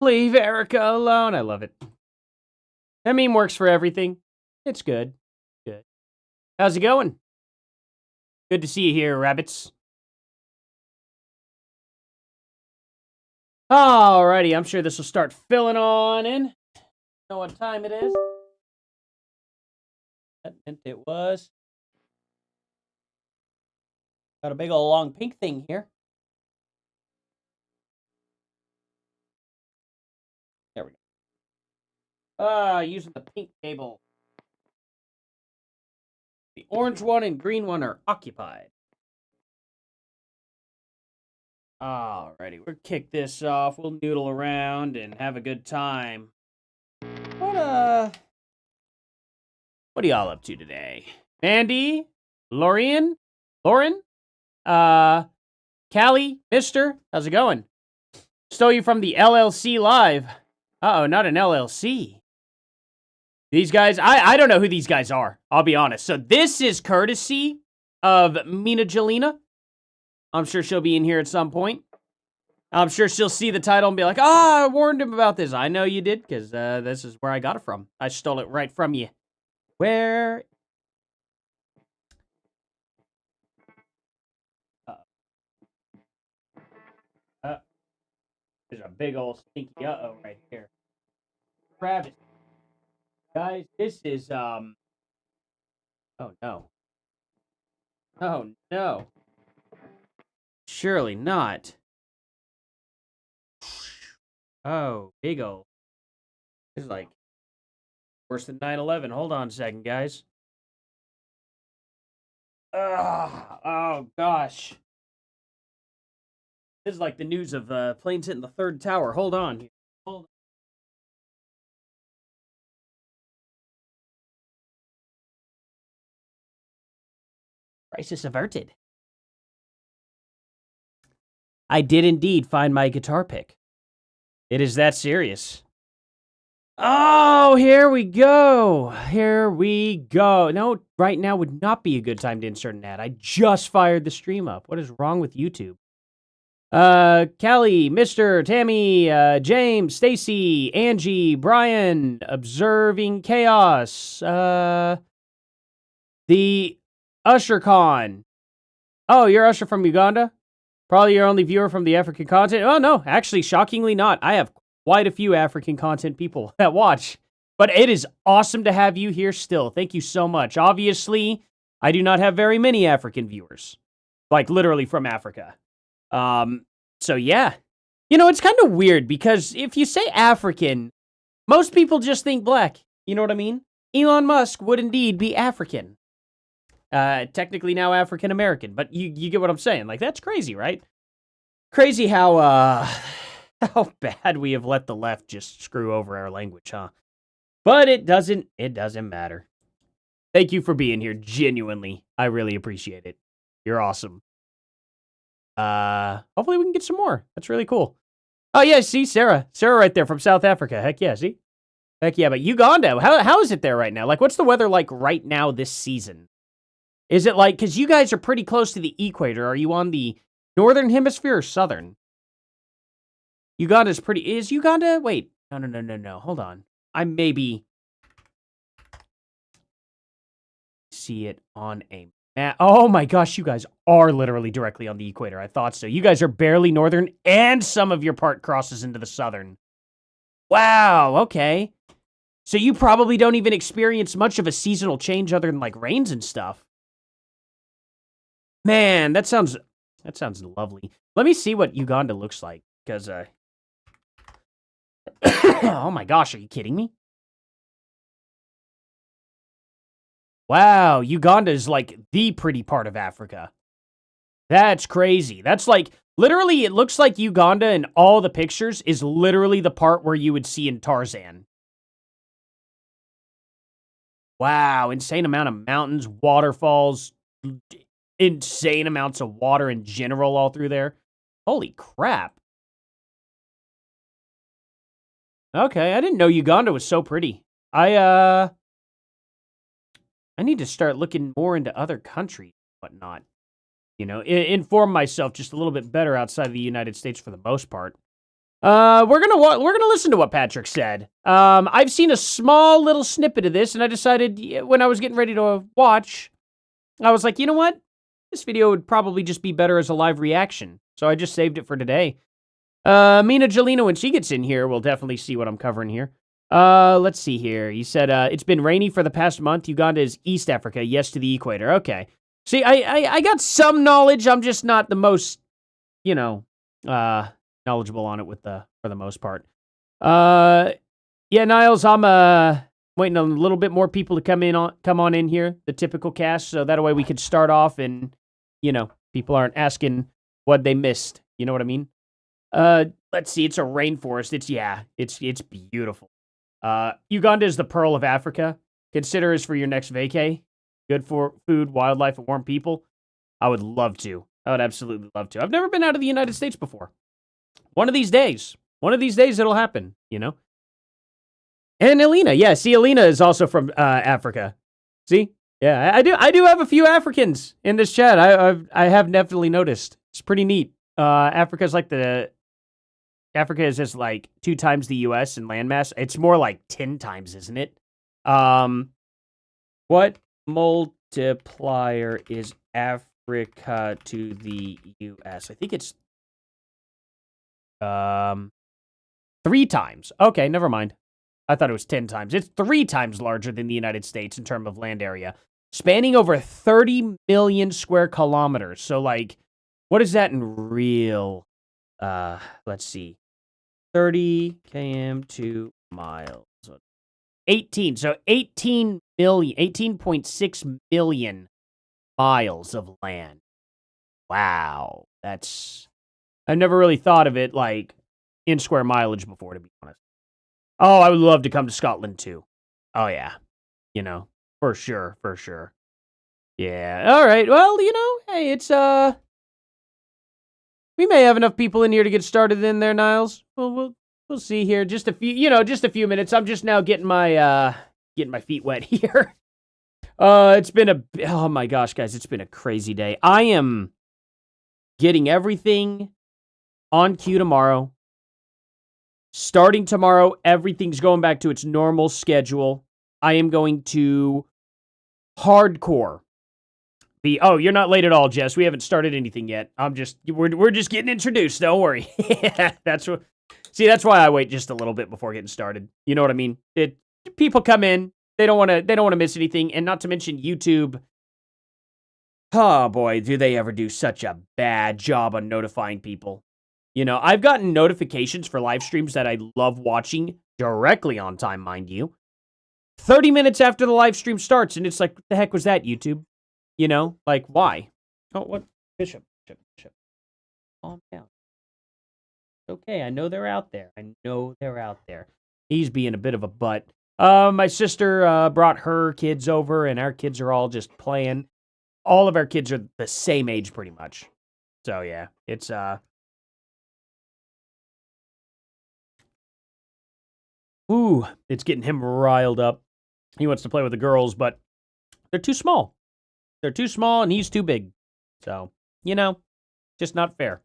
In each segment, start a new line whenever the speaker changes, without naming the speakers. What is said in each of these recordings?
Leave Erika alone. I love it. That meme works for everything. It's good. Good. How's it going? Good to see you here, rabbits. Alrighty, I'm sure this will start filling on in. Know what time it is? That meant it was. Got a big old long pink thing here. There we go. Using the pink cable. The orange one and green one are occupied. Alrighty, we'll kick this off. We'll noodle around and have a good time. What are y'all up to today? Mandy? Lauren? Callie? Mister? How's it going? Stole you from the LLC live. Uh-oh, not an LLC. These guys, I don't know who these guys are. I'll be honest. So this is courtesy of Mina Jelena. I'm sure she'll be in here at some point. I'm sure she'll see the title and be like, I warned him about this. I know you did, because this is where I got it from. I stole it right from you. Where? There's a big old stinky uh-oh right here. Travis. Guys, this is, oh no. Oh no. Surely not. Oh, big ol'. This is like worse than 9/11. Hold on a second, guys. Oh gosh. This is like the news of planes hitting the third tower. Hold on here. Hold on. Crisis averted. I did indeed find my guitar pick. It is that serious. Oh, here we go. Here we go. No, right now would not be a good time to insert an ad. I just fired the stream up. What is wrong with YouTube? Callie, Mr., Tammy, James, Stacy, Angie, Brian, Observing Chaos, the UsherCon. Oh, you're Usher from Uganda? Probably your only viewer from the African content. Oh, no, actually, shockingly not. I have quite a few African content people that watch. But it is awesome to have you here still. Thank you so much. Obviously, I do not have very many African viewers. Like, literally from Africa. So yeah. You know, it's kind of weird because if you say African, most people just think black. You know what I mean? Elon Musk would indeed be African. Technically now African American, but you get what I'm saying. Like, that's crazy, right? Crazy how bad we have let the left just screw over our language, huh? But it doesn't matter. Thank you for being here, genuinely. I really appreciate it. You're awesome. Hopefully we can get some more. That's really cool. Oh yeah, see, Sarah right there from South Africa. Heck yeah, see? Heck yeah, but Uganda, how is it there right now? Like, what's the weather like right now this season? Is it like, because you guys are pretty close to the equator. Are you on the northern hemisphere or southern? Uganda's pretty, is Uganda? Wait, no. Hold on. I maybe see it on a map. Oh my gosh, you guys are literally directly on the equator. I thought so. You guys are barely northern and some of your part crosses into the southern. Wow, okay. So you probably don't even experience much of a seasonal change other than like rains and stuff. Man, that sounds lovely. Let me see what Uganda looks like, because oh my gosh, are you kidding me? Wow, Uganda is like the pretty part of Africa. That's crazy. That's like, literally, it looks like Uganda in all the pictures is literally the part where you would see in Tarzan. Wow, insane amount of mountains, waterfalls, insane amounts of water in general all through there. Holy crap. Okay, I didn't know Uganda was so pretty. I need to start looking more into other countries and whatnot. You know, inform myself just a little bit better outside of the United States for the most part. We're gonna listen to what Patrick said. I've seen a small little snippet of this, and I decided when I was getting ready to watch, I was like, you know what? This video would probably just be better as a live reaction. So I just saved it for today. Mina Jelena, when she gets in here, we'll definitely see what I'm covering here. Let's see here. He said, it's been rainy for the past month. Uganda is East Africa, yes to the equator. Okay. See, I got some knowledge. I'm just not the most, knowledgeable on it for the most part. Yeah, Niles, I'm waiting on a little bit more people to come on in here, the typical cast, so that way we could start off and, people aren't asking what they missed. You know what I mean? Let's see. It's a rainforest. It's beautiful. Uganda is the pearl of Africa. Consider us for your next vacay. Good for food, wildlife, and warm people. I would love to. I would absolutely love to. I've never been out of the United States before. One of these days it'll happen, And Alina, yeah, see, Alina is also from Africa. See? Yeah, I do have a few Africans in this chat. I have definitely noticed. It's pretty neat. Africa is just like 2 times the US in landmass. It's more like 10 times, isn't it? What multiplier is Africa to the US? I think it's 3 times. Okay, never mind. I thought it was 10 times. It's 3 times larger than the United States in terms of land area, spanning over 30 million square kilometers. So, like, what is that in real? Let's see. 30 km to miles. 18. So 18 million, 18.6 million miles of land. Wow. I've never really thought of it like in square mileage before, to be honest. Oh, I would love to come to Scotland too. Oh yeah. For sure. Yeah. All right. Well, hey, it's we may have enough people in here to get started in there, Niles. We'll see here. Just a few minutes. I'm just now getting my feet wet here. It's been oh my gosh, guys, it's been a crazy day. I am getting everything on cue tomorrow. Starting tomorrow, everything's going back to its normal schedule. I am going to hardcore. Oh, you're not late at all, Jess. We haven't started anything yet. We're just getting introduced. Don't worry. That's why I wait just a little bit before getting started. You know what I mean? People come in, they don't want to miss anything, and not to mention YouTube. Oh boy, do they ever do such a bad job on notifying people. I've gotten notifications for live streams that I love watching directly on time, mind you. 30 minutes after the live stream starts, and it's like, what the heck was that, YouTube? Like, why? Oh, what? Bishop. Calm down. Okay, I know they're out there. He's being a bit of a butt. My sister brought her kids over, and our kids are all just playing. All of our kids are the same age, pretty much. So, yeah, it's, it's getting him riled up. He wants to play with the girls, but they're too small. And he's too big. So, just not fair.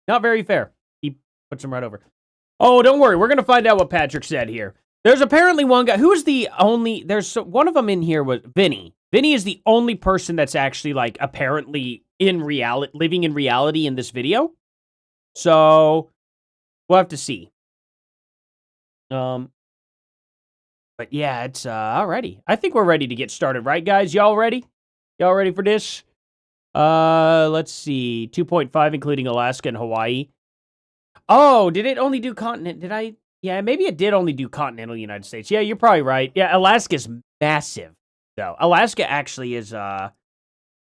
Not very fair. He puts him right over. Oh, don't worry. We're going to find out what Patrick said here. There's apparently one guy who is there's one of them in here was Vinny. Vinny is the only person that's actually like apparently living in reality in this video. So we'll have to see. But yeah, it's alrighty. I think we're ready to get started, right, guys? Y'all ready? Y'all ready for this? Let's see. 2.5, including Alaska and Hawaii. Oh, did it only do continent? Yeah, maybe it did only do continental United States. Yeah, you're probably right. Yeah, Alaska's massive, though. Alaska actually is,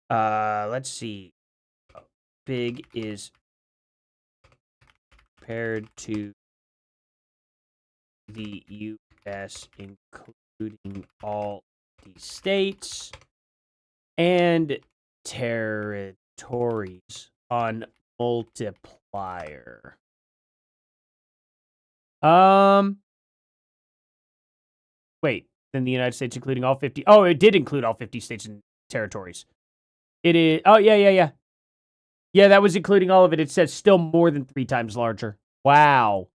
let's see. Big is compared to the U.S., including all the states and territories on multiplier. Wait, then the United States, including all 50. Oh, it did include all 50 states and territories. It is. Oh, yeah. Yeah, that was including all of it. It says still more than 3 times larger. Wow.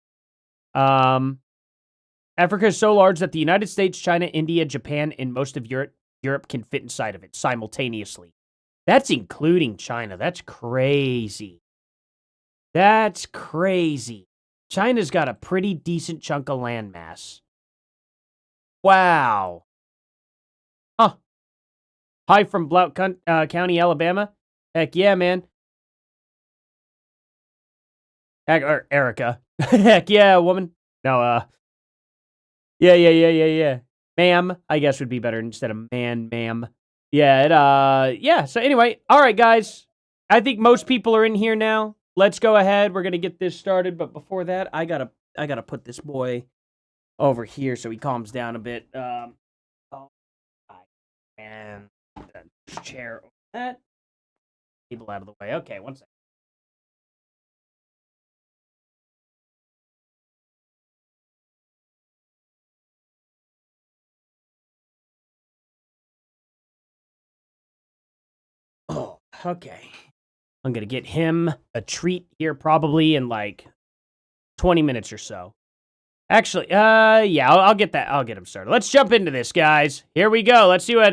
Africa is so large that the United States, China, India, Japan, and most of Europe can fit inside of it simultaneously. That's including China. That's crazy. That's crazy. China's got a pretty decent chunk of landmass. Wow. Huh. Hi from Blount County, Alabama. Heck yeah, man. Or Erika. Heck yeah, woman. No, yeah. Ma'am, I guess would be better instead of man, ma'am. Yeah, so anyway, all right, guys. I think most people are in here now. Let's go ahead. We're gonna get this started, but before that, I gotta put this boy over here so he calms down a bit. And chair over that. Table out of the way. Okay, one second. Oh, okay. I'm gonna get him a treat here probably in like 20 minutes or so. Actually, yeah, I'll get that. I'll get him started. Let's jump into this, guys. Here we go. Let's see what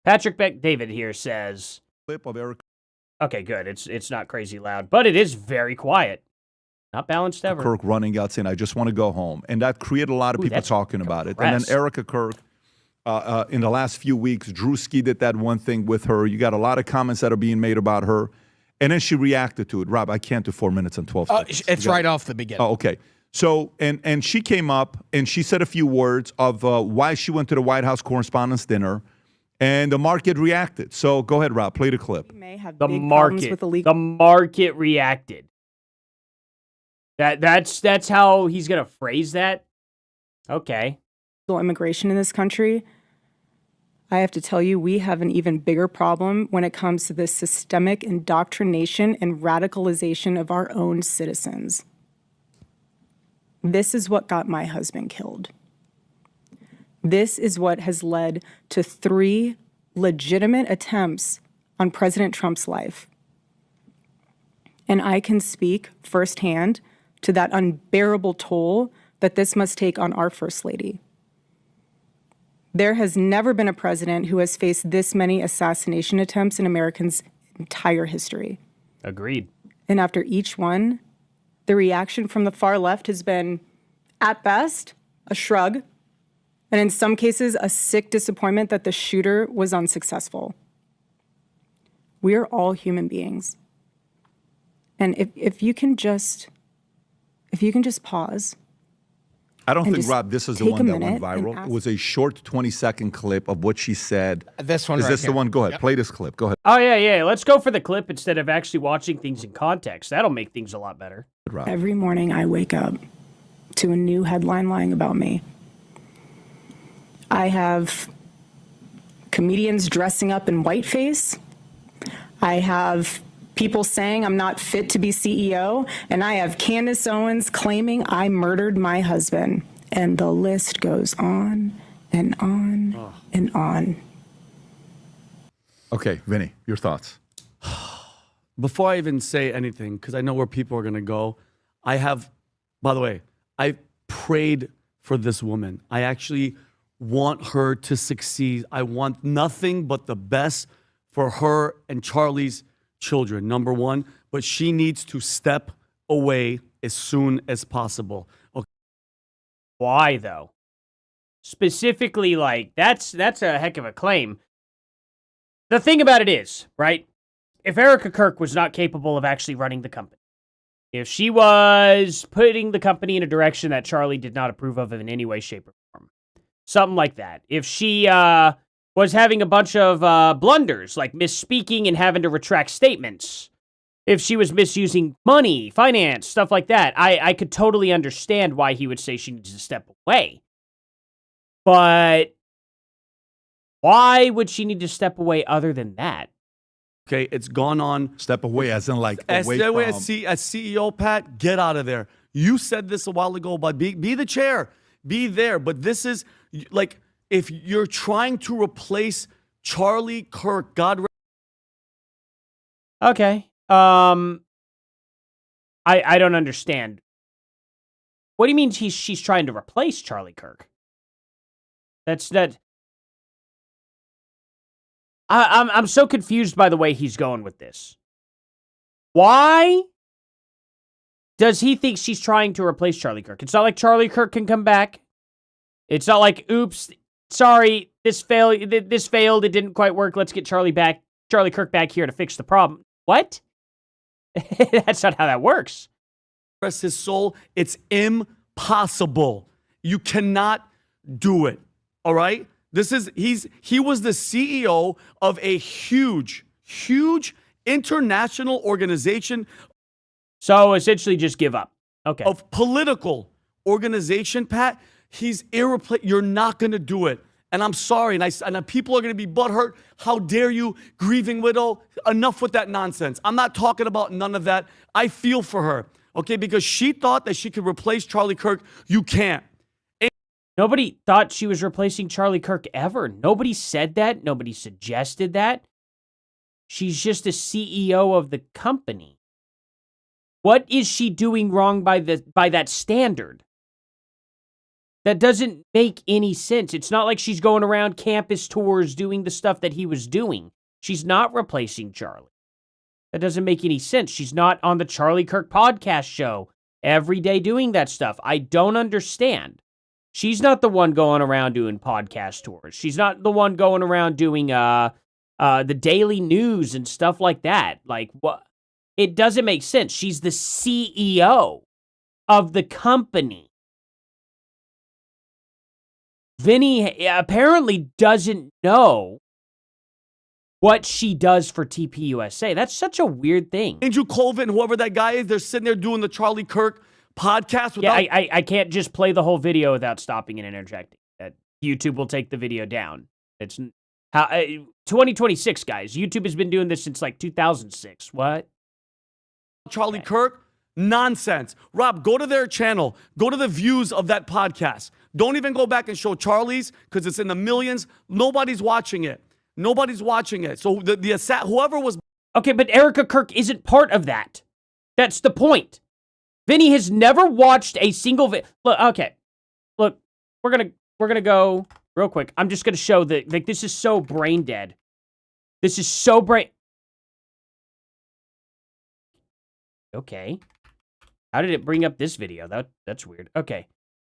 Patrick David here says.
Clip of Erika.
Okay, good. It's not crazy loud, but it is very quiet. Not balanced ever.
Kirk running out saying, "I just want to go home," and that created a lot of people talking about it. And then Erika Kirk, in the last few weeks, Drewski did that one thing with her. You got a lot of comments that are being made about her, and then she reacted to it. Rob, I can't do 4 minutes and 12 seconds.
It's right off the beginning.
Oh, okay. So, and she came up and she said a few words of why she went to the White House Correspondents' Dinner, and the market reacted. So go ahead, Rob, play the clip.
We may have
The
big problems
market,
with illegal.
the market reacted. That's how he's gonna phrase that. Okay.
Immigration in this country. I have to tell you, we have an even bigger problem when it comes to the systemic indoctrination and radicalization of our own citizens. This is what got my husband killed. This is what has led to 3 legitimate attempts on President Trump's life. And I can speak firsthand to that unbearable toll that this must take on our First Lady. There has never been a president who has faced this many assassination attempts in Americans' entire history.
Agreed.
And after each one, the reaction from the far left has been, at best, a shrug, and in some cases, a sick disappointment that the shooter was unsuccessful. We are all human beings. And if you can just pause.
I don't think,
just
Rob, this is the
take
one
a
that went
minute and
viral. It was a short 20-second clip of what she said.
This one
Is
right
this
here.
the one? Go ahead.
Yep.
Play this clip. Go ahead,
Oh yeah. Let's go for the clip instead of actually watching things in context. That'll make things a lot better.
Rob.
Every morning I wake up to a new headline lying about me. I have comedians dressing up in whiteface. I have people saying I'm not fit to be CEO. And I have Candace Owens claiming I murdered my husband. And the list goes on and on and on.
Okay, Vinny, your thoughts.
Before I even say anything, because I know where people are going to go, by the way, I prayed for this woman. I actually want her to succeed. I want nothing but the best for her and Charlie's children, number one. But she needs to step away as soon as possible. Okay.
Why though? Specifically, like that's a heck of a claim. The thing about it is, right? If Erika Kirk was not capable of actually running the company, if she was putting the company in a direction that Charlie did not approve of in any way, shape, or form, something like that. If she was having a bunch of blunders, like misspeaking and having to retract statements, if she was misusing money, finance, stuff like that, I could totally understand why he would say she needs to step away. But why would she need to step away other than that?
Okay, it's gone on.
Step away, as in like
As
away from.
as CEO, Pat, get out of there. You said this a while ago, but be the chair. Be there. But this is, like, if you're trying to replace Charlie Kirk, God.
Okay. I don't understand. What do you mean she's trying to replace Charlie Kirk? I'm so confused by the way he's going with this. Why does he think she's trying to replace Charlie Kirk? It's not like Charlie Kirk can come back. It's not like, oops, sorry, this failed, it didn't quite work, let's get Charlie Kirk back here to fix the problem. What? That's not how that works.
Rest his soul, it's impossible. You cannot do it. All right? He was the CEO of a huge international organization.
So essentially just give up. Okay.
Of political organization, Pat. He's irreplaceable. You're not going to do it. And I'm sorry. And people are going to be butthurt. How dare you, grieving widow? Enough with that nonsense. I'm not talking about none of that. I feel for her. Okay, because she thought that she could replace Charlie Kirk. You can't.
Nobody thought she was replacing Charlie Kirk ever. Nobody said that. Nobody suggested that. She's just a CEO of the company. What is she doing wrong by that standard? That doesn't make any sense. It's not like she's going around campus tours doing the stuff that he was doing. She's not replacing Charlie. That doesn't make any sense. She's not on the Charlie Kirk podcast show every day doing that stuff. I don't understand. She's not the one going around doing podcast tours. She's not the one going around doing the daily news and stuff like that. Like, what? It doesn't make sense. She's the CEO of the company. Vinny apparently doesn't know what she does for TPUSA. That's such a weird thing.
Andrew Colvin, whoever that guy is, they're sitting there doing the Charlie Kirk podcast. Without-
I can't just play the whole video without stopping and interjecting. YouTube will take the video down. It's 2026, guys. YouTube has been doing this since like 2006. What?
Charlie Kirk? Nonsense. Rob, go to their channel. Go to the views of that podcast. Don't even go back and show Charlie's because it's in the millions. Nobody's watching it. Nobody's watching it. So whoever was...
Okay, but Erika Kirk isn't part of that. That's the point. Vinny has never watched a single video. Look, okay. Look, we're gonna go real quick. I'm just gonna show that, like, this is so brain dead. This is so brain... Okay. How did it bring up this video? That's weird. Okay.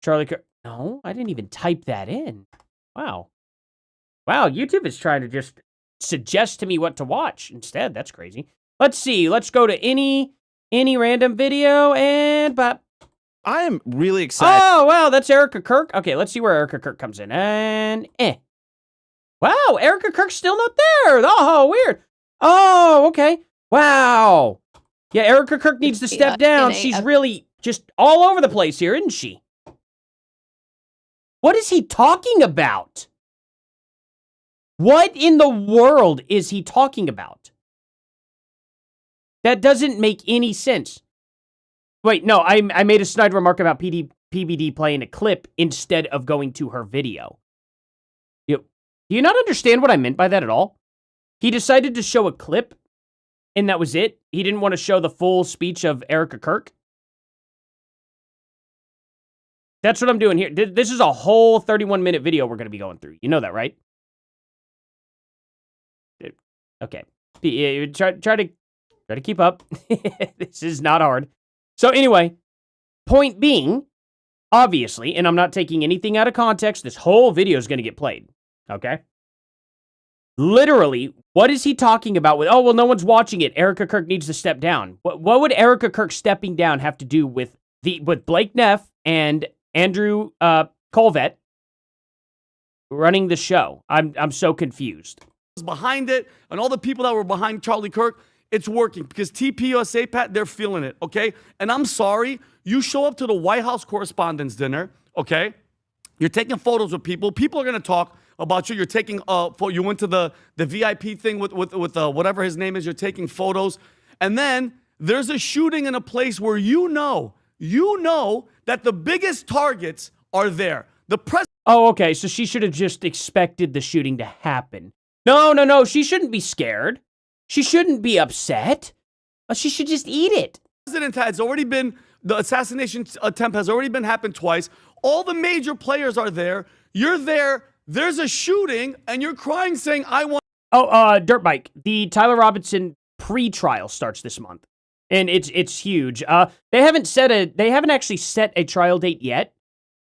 Charlie Kirk... No, I didn't even type that in. Wow. Wow, YouTube is trying to just suggest to me what to watch instead. That's crazy. Let's see. Let's go to any random video and... But
I am really excited.
Oh, wow, that's Erika Kirk. Okay, let's see where Erika Kirk comes in. And... Wow, Erika Kirk's still not there. Oh, weird. Oh, okay. Wow. Yeah, Erika Kirk needs to step down. She's really just all over the place here, isn't she? What is he talking about? What in the world is he talking about? That doesn't make any sense. Wait, no, I made a snide remark about PBD playing a clip instead of going to her video. Do you not understand what I meant by that at all? He decided to show a clip, and that was it? He didn't want to show the full speech of Erika Kirk? That's what I'm doing here. This is a whole 31-minute video we're going to be going through. You know that, right? Okay. Try to keep up. This is not hard. So anyway, point being, obviously, and I'm not taking anything out of context, this whole video is going to get played. Okay? Literally, what is he talking about with, oh, well, no one's watching it. Erika Kirk needs to step down. What would Erika Kirk stepping down have to do with Blake Neff and Andrew Colvett running the show? I'm so confused.
Behind it, and all the people that were behind Charlie Kirk, it's working because TPUSA, Pat, they're feeling it, okay? And I'm sorry, you show up to the White House Correspondents' Dinner, okay? You're taking photos with people. People are going to talk about you. You're taking, you went to the VIP thing with whatever his name is. You're taking photos. And then there's a shooting in a place where you know that the biggest targets are there. The press.
Oh, okay. So she should have just expected the shooting to happen. No. She shouldn't be scared. She shouldn't be upset. She should just eat it.
The president has already been The assassination attempt has already been happened twice. All the major players are there. You're there. There's a shooting, and you're crying saying, I want...
Oh, Dirt Bike. The Tyler Robinson pre-trial starts this month, and it's huge. They haven't actually set a trial date yet.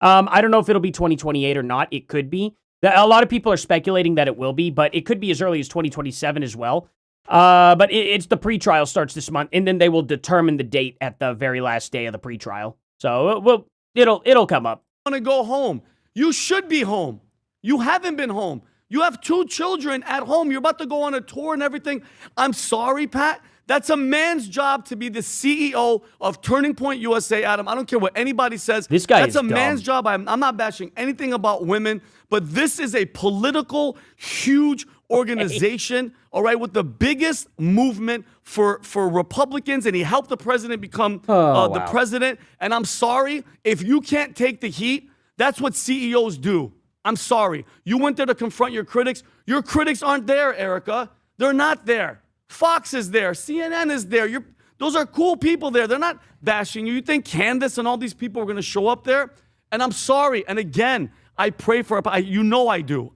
I don't know if it'll be 2028 or not. It could be. A lot of people are speculating that it will be, but it could be as early as 2027 as well. But it's the pre-trial starts this month, and then they will determine the date at the very last day of the pre-trial. So it'll come up.
Want to go home? You should be home. You haven't been home. You have 2 children at home. You're about to go on a tour and everything. I'm sorry, Pat. That's a man's job to be the CEO of Turning Point USA, Adam. I don't care what anybody says.
This guy
That's
is
a
dumb.
man's job. I'm not bashing anything about women, but this is a political, huge organization, all right, with the biggest movement for Republicans, and he helped the president become the president. And I'm sorry, if you can't take the heat, that's what CEOs do. I'm sorry. You went there to confront your critics. Your critics aren't there, Erika. They're not there. Fox is there. CNN is there. Those are cool people there. They're not bashing you. You think Candace and all these people are going to show up there? And I'm sorry. And again, I pray for her. You know I do.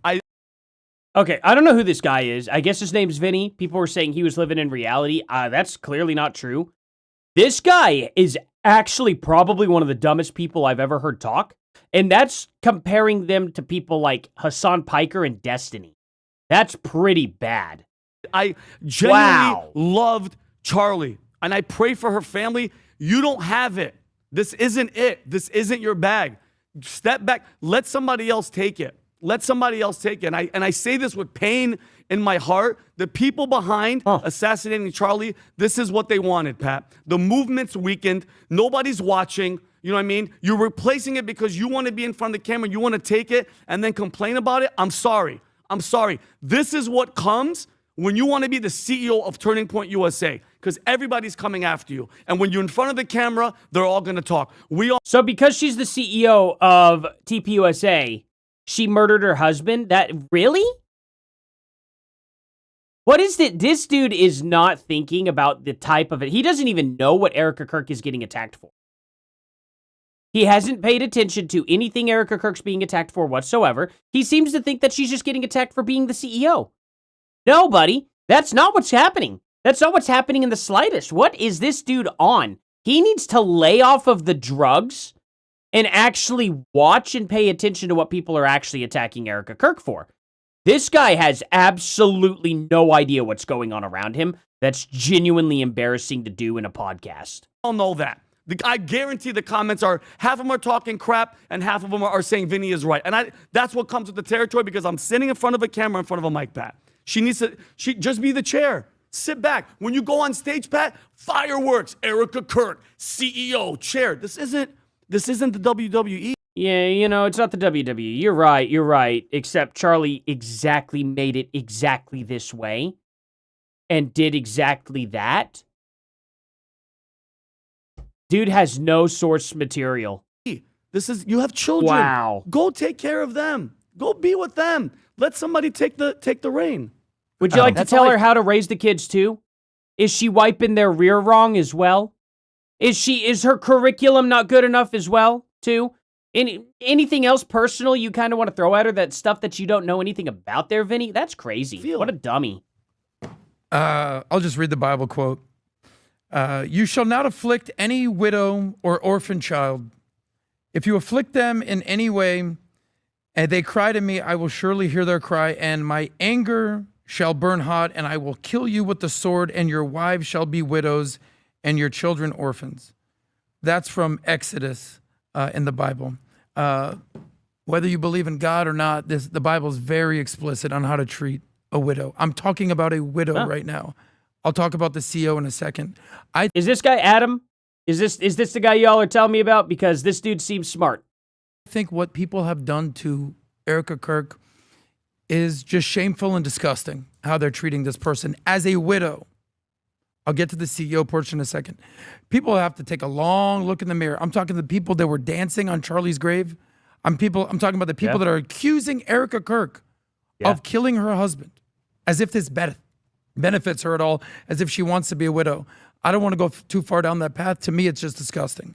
Okay, I don't know who this guy is. I guess his name's Vinny. People were saying he was living in reality. That's clearly not true. This guy is actually probably one of the dumbest people I've ever heard talk. And that's comparing them to people like Hassan Piker and Destiny. That's pretty bad.
I genuinely loved Charlie, and I pray for her family. You don't have it. This isn't it. This isn't your bag. Step back. Let somebody else take it. Let somebody else take it. And I say this with pain in my heart. The people behind assassinating Charlie, this is what they wanted, Pat. The movement's weakened. Nobody's watching. You know what I mean? You're replacing it because you want to be in front of the camera. You want to take it and then complain about it. I'm sorry. I'm sorry. This is what comes when you want to be the CEO of Turning Point USA, because everybody's coming after you. And when you're in front of the camera, they're all going to talk.
So because she's the CEO of TPUSA, she murdered her husband? Really? What is it? This dude is not thinking about the type of it. He doesn't even know what Erika Kirk is getting attacked for. He hasn't paid attention to anything Erika Kirk's being attacked for whatsoever. He seems to think that she's just getting attacked for being the CEO. No, buddy. That's not what's happening. That's not what's happening in the slightest. What is this dude on? He needs to lay off of the drugs and actually watch and pay attention to what people are actually attacking Erika Kirk for. This guy has absolutely no idea what's going on around him. That's genuinely embarrassing to do in a podcast.
I'll know that. I guarantee the comments are, half of them are talking crap and half of them are saying Vinny is right. And that's what comes with the territory, because I'm sitting in front of a camera, in front of a mic, Pat. She just be the chair. Sit back. When you go on stage, Pat, fireworks, Erika Kirk, CEO, chair. This isn't the WWE.
Yeah, you know, it's not the WWE. You're right. Except Charlie exactly made it exactly this way and did exactly that. Dude has no source material.
You have children.
Wow.
Go take care of them. Go be with them. Let somebody take the reign.
Would you like to tell her how to raise the kids too? Is she wiping their rear wrong as well? Is her curriculum not good enough as well too? Anything else personal you kind of want to throw at her, that stuff that you don't know anything about there, Vinny? That's crazy. What a dummy.
I'll just read the Bible quote. You shall not afflict any widow or orphan child. If you afflict them in any way, and they cry to me, I will surely hear their cry, and my anger shall burn hot, and I will kill you with the sword, and your wives shall be widows, and your children orphans. That's from Exodus in the Bible. Whether you believe in God or not, the Bible is very explicit on how to treat a widow. I'm talking about a widow right now. I'll talk about the CEO in a second.
Is this guy Adam? Is this the guy y'all are telling me about? Because this dude seems smart.
I think what people have done to Erika Kirk is just shameful and disgusting, how they're treating this person as a widow. I'll get to the CEO portion in a second. People have to take a long look in the mirror. I'm talking to the people that were dancing on Charlie's grave. I'm talking about the people that are accusing Erika Kirk of killing her husband, as if this benefits her at all, as if she wants to be a widow. I don't want to go too far down that path. To me, it's just disgusting.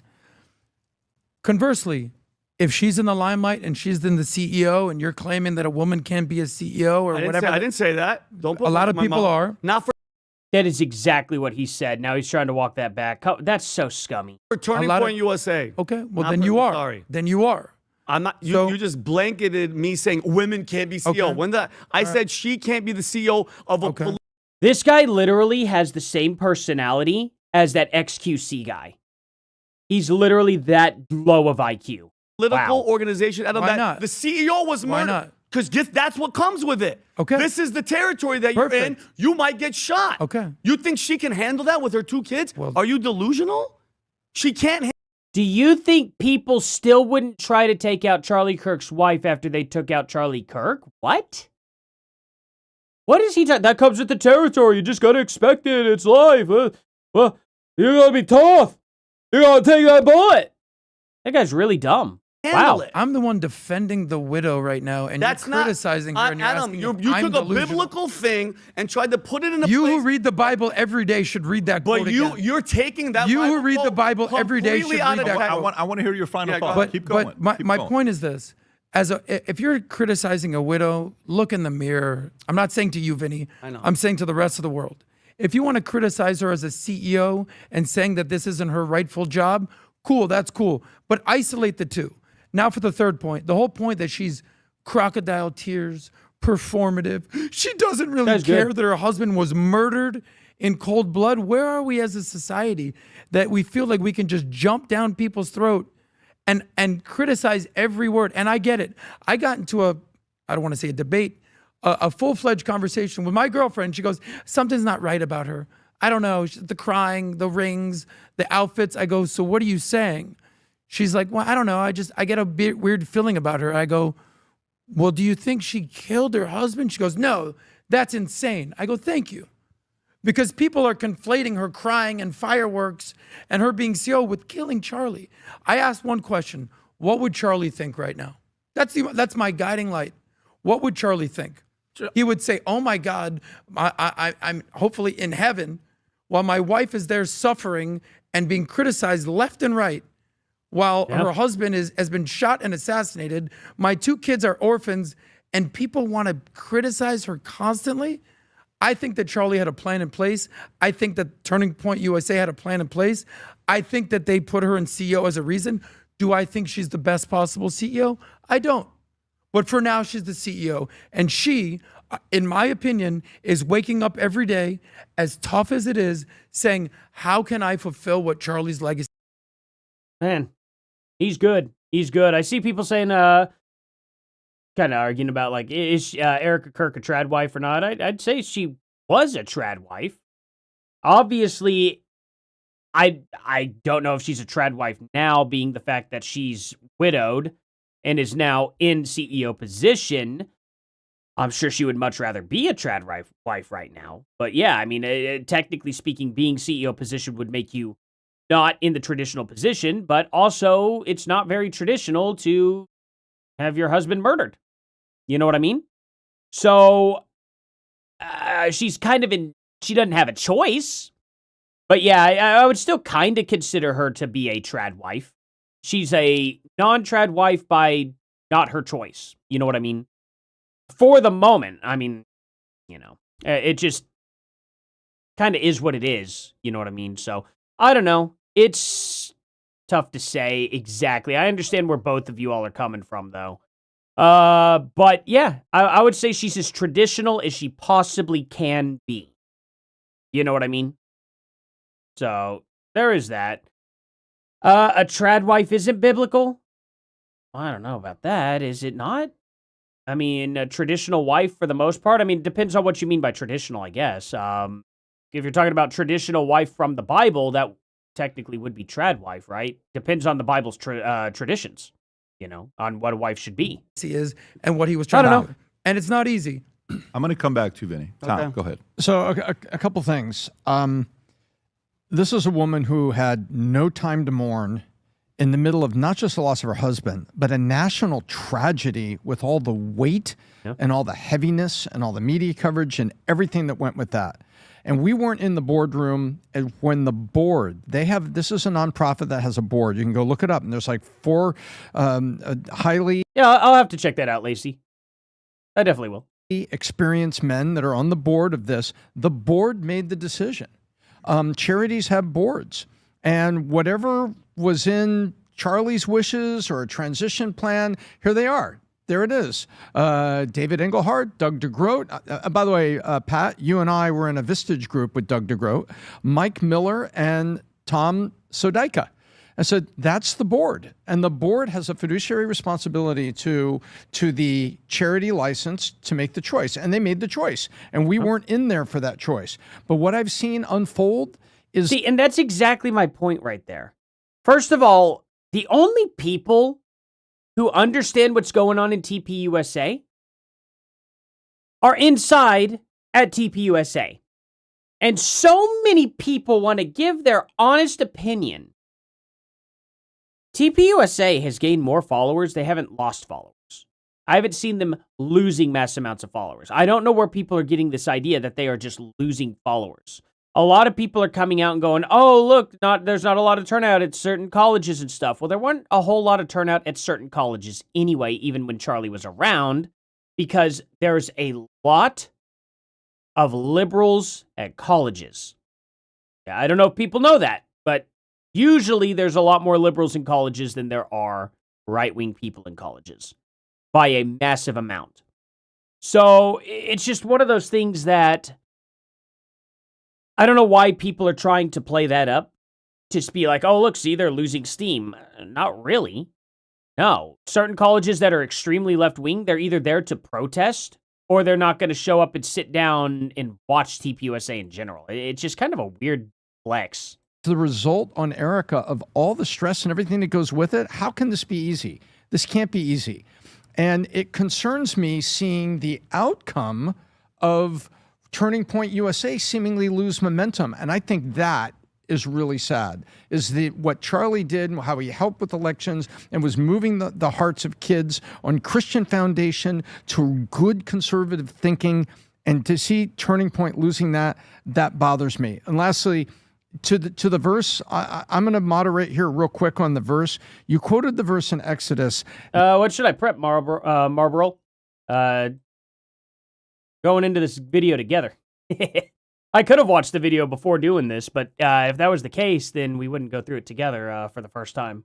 Conversely, if she's in the limelight and she's in the CEO and you're claiming that a woman can't be a CEO or whatever.
I didn't say that. Don't put
a lot of people are.
Not for
That is exactly what he said. Now he's trying to walk that back. That's so scummy.
Turning Point USA.
Okay, well
Not
then
for-
you are.
Sorry.
Then you are.
I'm not. You,
So-
you just blanketed me saying women can't be CEO.
Okay.
When I said she can't be the CEO of a
Okay.
This guy literally has the same personality as that XQC guy. He's literally that low of IQ.
political
Wow.
organization out of
Why
that.
not?
The CEO was
Why
murdered.
not?
Because that's what comes with it.
Okay.
This is the territory that you're in.
Perfect.
You might get shot.
Okay.
You think she can handle that with her 2 kids?
Well-
Are you delusional? She can't.
Do you think people still wouldn't try to take out Charlie Kirk's wife after they took out Charlie Kirk? What? What is he talking? That comes with the territory. You just gotta expect it. It's life. Well, you're gonna be tough. You're gonna take that bullet. That guy's really dumb.
Handle
Wow.
it.
I'm the one defending the widow right now, and
That's
you're criticizing her. And you're
Adam,
asking
you
if
took
I'm
a
delusional.
biblical thing and tried to put it in a
You
place.
who read the Bible every day should read that quote
But
again.
you're taking that.
You who
Bible
read the
quote
Bible every day
completely
should
out
read
of
that
context.
quote.
I want to hear your final
Yeah, go
thought.
ahead.
Keep going.
But
Keep
my
going.
point is this: if you're criticizing a widow, look in the mirror. I'm not saying to you, Vinny.
I know.
I'm saying to the rest of the world. If you want to criticize her as a CEO and saying that this isn't her rightful job, cool, that's cool. But isolate the two. Now for the third point. The whole point that she's crocodile tears, performative. She doesn't really
That's
care
good.
that her husband was murdered in cold blood. Where are we as a society that we feel like we can just jump down people's throat and criticize every word? And I get it. I got into I don't want to say a debate, a full-fledged conversation with my girlfriend. She goes, something's not right about her. I don't know. The crying, the rings, the outfits. I go, so what are you saying? She's like, well, I don't know. I get a bit weird feeling about her. I go, well, do you think she killed her husband? She goes, no, that's insane. I go, thank you. Because people are conflating her crying and fireworks and her being CEO with killing Charlie. I asked one question. What would Charlie think right now? That's my guiding light. What would Charlie think? He would say, oh my God, I'm hopefully in heaven while my wife is there suffering and being criticized left and right while her husband has been shot and assassinated. My 2 kids are orphans and people want to criticize her constantly. I think that Charlie had a plan in place. I think that Turning Point USA had a plan in place. I think that they put her in CEO as a reason. Do I think she's the best possible CEO? I don't. But for now, she's the CEO. And she, in my opinion, is waking up every day, as tough as it is, saying, how can I fulfill what Charlie's legacy?
Man, he's good. He's good. I see people saying, kind of arguing about, like, is Erika Kirk a trad wife or not? I'd say she was a trad wife. Obviously, I don't know if she's a trad wife now, being the fact that she's widowed and is now in CEO position. I'm sure she would much rather be a trad wife right now. But yeah, I mean, technically speaking, being CEO position would make you not in the traditional position, but also it's not very traditional to have your husband murdered. You know what I mean? So she's kind of she doesn't have a choice. But yeah, I would still kind of consider her to be a trad wife. She's a non-trad wife by not her choice. You know what I mean? For the moment, I mean, you know, it just kind of is what it is. You know what I mean? So I don't know. It's tough to say exactly. I understand where both of you all are coming from, though. But yeah, I would say she's as traditional as she possibly can be. You know what I mean? So there is that. A trad wife isn't biblical? I don't know about that. Is it not? I mean, a traditional wife for the most part. I mean, it depends on what you mean by traditional, I guess. If you're talking about traditional wife from the Bible, that technically would be trad wife, right? Depends on the Bible's traditions, you know, on what a wife should be.
He is and what he was trying
I don't
to do. And it's not easy.
I'm going to come back to you, Vinny. Tom, go ahead.
So a couple things. This is a woman who had no time to mourn in the middle of not just the loss of her husband, but a national tragedy with all the weight and all the heaviness and all the media coverage and everything that went with that. And we weren't in the boardroom when the board, this is a nonprofit that has a board. You can go look it up. And there's like 4 highly...
Yeah, I'll have to check that out, Lacey. I definitely will.
Experienced men that are on the board of this. The board made the decision. Charities have boards. And whatever was in Charlie's wishes or a transition plan, here they are. There it is. David Engelhardt, Doug DeGroat. By the way, Pat, you and I were in a Vistage group with Doug DeGroat, Mike Miller, and Tom Sodika. And so that's the board. And the board has a fiduciary responsibility to the charity license to make the choice. And they made the choice. And we weren't in there for that choice. But what I've seen unfold is...
See, and that's exactly my point right there. First of all, the only people who understand what's going on in TPUSA are inside at TPUSA. And so many people want to give their honest opinion. TPUSA has gained more followers. They haven't lost followers. I haven't seen them losing mass amounts of followers. I don't know where people are getting this idea that they are just losing followers. A lot of people are coming out and going, oh, look, there's not a lot of turnout at certain colleges and stuff. Well, there weren't a whole lot of turnout at certain colleges anyway, even when Charlie was around, because there's a lot of liberals at colleges. Yeah, I don't know if people know that, but usually there's a lot more liberals in colleges than there are right-wing people in colleges by a massive amount. So it's just one of those things that I don't know why people are trying to play that up to just be like, oh, look, see, they're losing steam. Not really. No. Certain colleges that are extremely left-wing, they're either there to protest or they're not going to show up and sit down and watch TPUSA in general. It's just kind of a weird flex.
The result on Erika of all the stress and everything that goes with it, how can this be easy? This can't be easy. And it concerns me seeing the outcome of Turning Point USA seemingly lose momentum. And I think that is really sad, is what Charlie did, how he helped with elections and was moving the hearts of kids on Christian foundation to good conservative thinking. And to see Turning Point losing that bothers me. And lastly, to the verse, I'm going to moderate here real quick on the verse. You quoted the verse in Exodus.
What should I prep, Marlboro? Going into this video together. I could have watched the video before doing this, but if that was the case, then we wouldn't go through it together for the first time.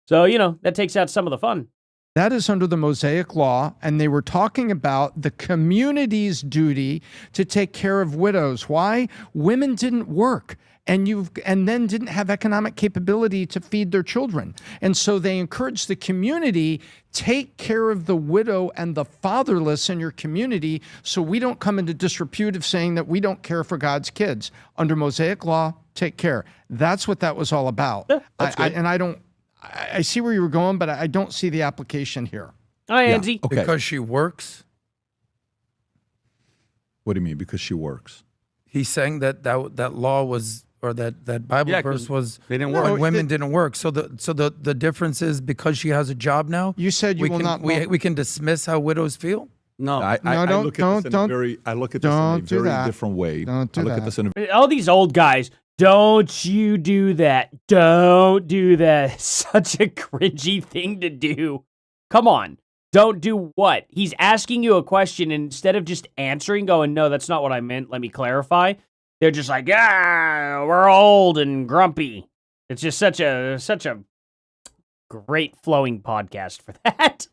So, that takes out some of the fun.
That is under the Mosaic law, and they were talking about the community's duty to take care of widows. Why? Women didn't work. And then didn't have economic capability to feed their children. And so they encouraged the community, take care of the widow and the fatherless in your community so we don't come into disrepute of saying that we don't care for God's kids. Under Mosaic law, take care. That's what that was all about. Yeah, I see where you were going, but I don't see the application here.
Hi, Angie.
Yeah, okay.
Because she works?
What do you mean, because she works?
He's saying that law was... or that Bible verse was
they didn't work.
When women didn't work. So the difference is because she has a job now.
You said
we can dismiss how widows feel.
No,
I look at this in a very different way.
Don't do that.
All these old guys, don't you do that. Don't do that. It's such a cringy thing to do. Come on. Don't do what? He's asking you a question, and instead of just answering, going, no, that's not what I meant, let me clarify. They're just like, we're old and grumpy. It's just such a great flowing podcast for that.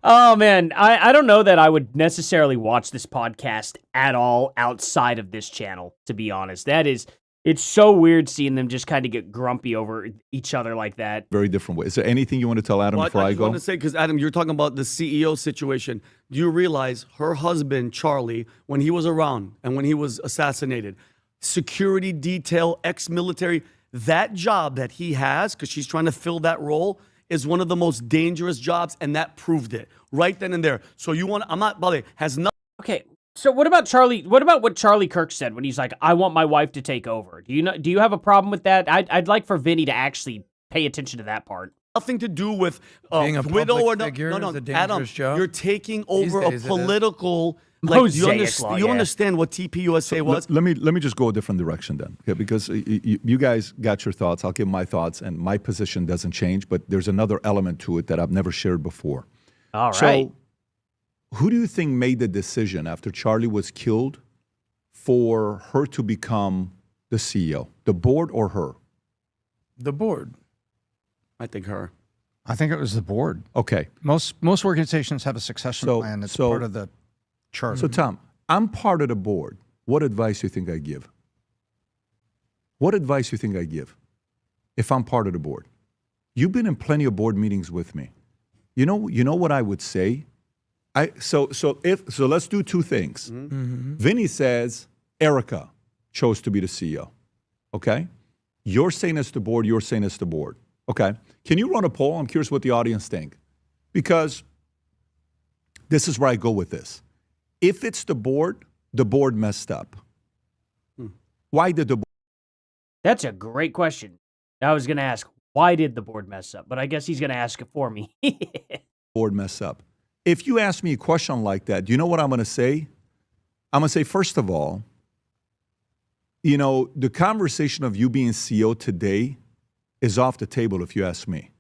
Oh, man. I don't know that I would necessarily watch this podcast at all outside of this channel, to be honest. It's so weird seeing them just kind of get grumpy over each other like that.
Very different way. Is there anything you want to tell Adam before I go?
I want to say, because Adam, you're talking about the CEO situation. Do you realize her husband, Charlie, when he was around and when he was assassinated, security detail, ex-military, that job that he has, because she's trying to fill that role, is one of the most dangerous jobs, and that proved it right then and there. So by the way, has nothing.
Okay, so what about Charlie? What about what Charlie Kirk said when he's like, I want my wife to take over? Do you have a problem with that? I'd like for Vinny to actually pay attention to that part.
nothing to do with
Being a
widow
public
or no.
figure
No,
is a
Adam,
dangerous job.
you're taking over a
days it is.
political.
Mosaic law,
you
yeah.
understand what TPUSA was?
Let me just go a different direction then, okay? Because you guys got your thoughts. I'll give my thoughts, and my position doesn't change. But there's another element to it that I've never shared before.
All right.
So, who do you think made the decision after Charlie was killed for her to become the CEO? The board or her?
The board.
I think her.
I think it was the board.
Okay.
Most organizations have a succession plan. It's part of the chart.
So, Tom, I'm part of the board. What advice do you think I give? What advice do you think I give if I'm part of the board? You've been in plenty of board meetings with me. You know what I would say? So let's do two things. Vinny says Erika chose to be the CEO. Okay? You're saying it's the board, you're saying it's the board. Okay. Can you run a poll? I'm curious what the audience think. Because this is where I go with this. If it's the board messed up. Why did the board?
That's a great question. I was going to ask, why did the board mess up? But I guess he's going to ask it for me.
Board mess up? If you ask me a question like that, do you know what I'm going to say? I'm going to say, first of all, the conversation of you being CEO today is off the table if you ask me.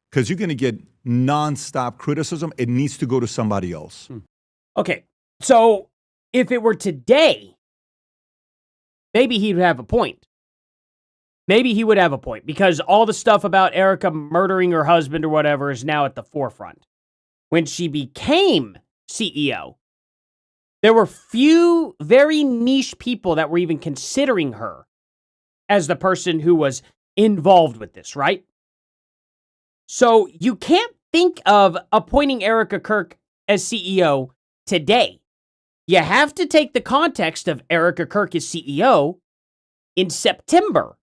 Because you're going to get nonstop criticism. It needs to go to somebody else.
Okay, so if it were today, maybe he would have a point. Maybe he would have a point because all the stuff about Erika murdering her husband or whatever is now at the forefront. When she became CEO, there were few very niche people that were even considering her as the person who was involved with this, right? So you can't think of appointing Erika Kirk as CEO today. You have to take the context of Erika Kirk as CEO in September.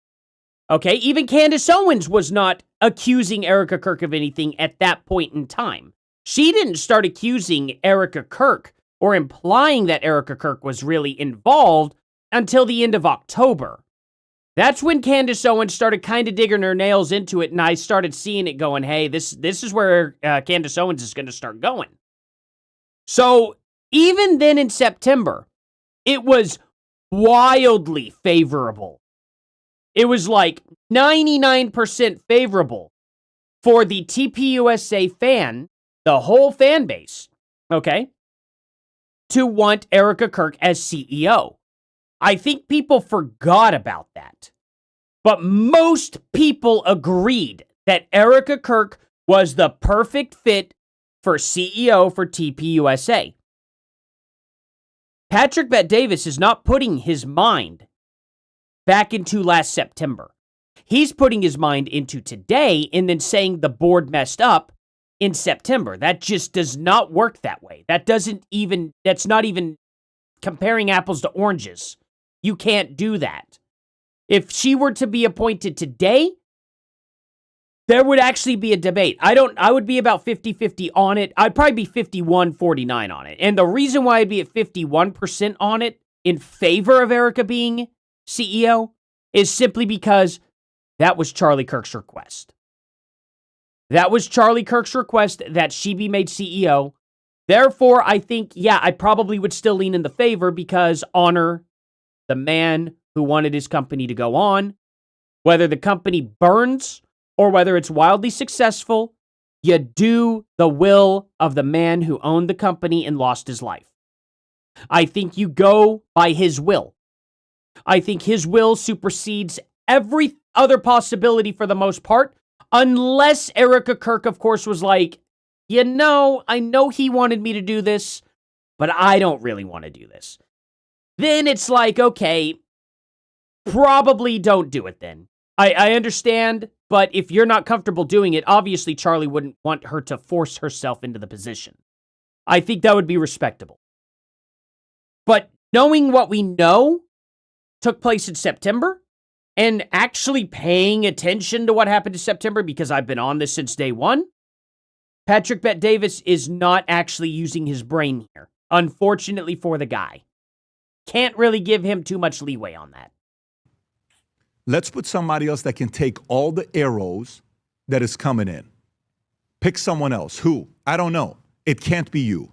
Okay, even Candace Owens was not accusing Erika Kirk of anything at that point in time. She didn't start accusing Erika Kirk or implying that Erika Kirk was really involved until the end of October. That's when Candace Owens started kind of digging her nails into it, and I started seeing it going, hey, this is where Candace Owens is going to start going. So even then in September, it was wildly favorable. It was like 99% favorable for the TPUSA fan, the whole fan base, okay, to want Erika Kirk as CEO. I think people forgot about that. But most people agreed that Erika Kirk was the perfect fit for CEO for TPUSA. Patrick Bet-Davis is not putting his mind back into last September. He's putting his mind into today and then saying the board messed up in September. That just does not work that way. That's not even comparing apples to oranges. You can't do that. If she were to be appointed today, there would actually be a debate. I would be about 50-50 on it. I'd probably be 51-49 on it. And the reason why I'd be at 51% on it in favor of Erika being CEO is simply because that was Charlie Kirk's request. That was Charlie Kirk's request that she be made CEO. Therefore, I think, I probably would still lean in the favor because honor the man who wanted his company to go on. Whether the company burns or whether it's wildly successful, you do the will of the man who owned the company and lost his life. I think you go by his will. I think his will supersedes every other possibility for the most part, unless Erika Kirk, of course, was like, I know he wanted me to do this, but I don't really want to do this. Then it's like, okay, probably don't do it then. I understand, but if you're not comfortable doing it, obviously Charlie wouldn't want her to force herself into the position. I think that would be respectable. But knowing what we know took place in September, and actually paying attention to what happened in September, because I've been on this since day one, Patrick Bet-Davis is not actually using his brain here, unfortunately for the guy. Can't really give him too much leeway on that.
Let's put somebody else that can take all the arrows that is coming in. Pick someone else. Who? I don't know. It can't be you.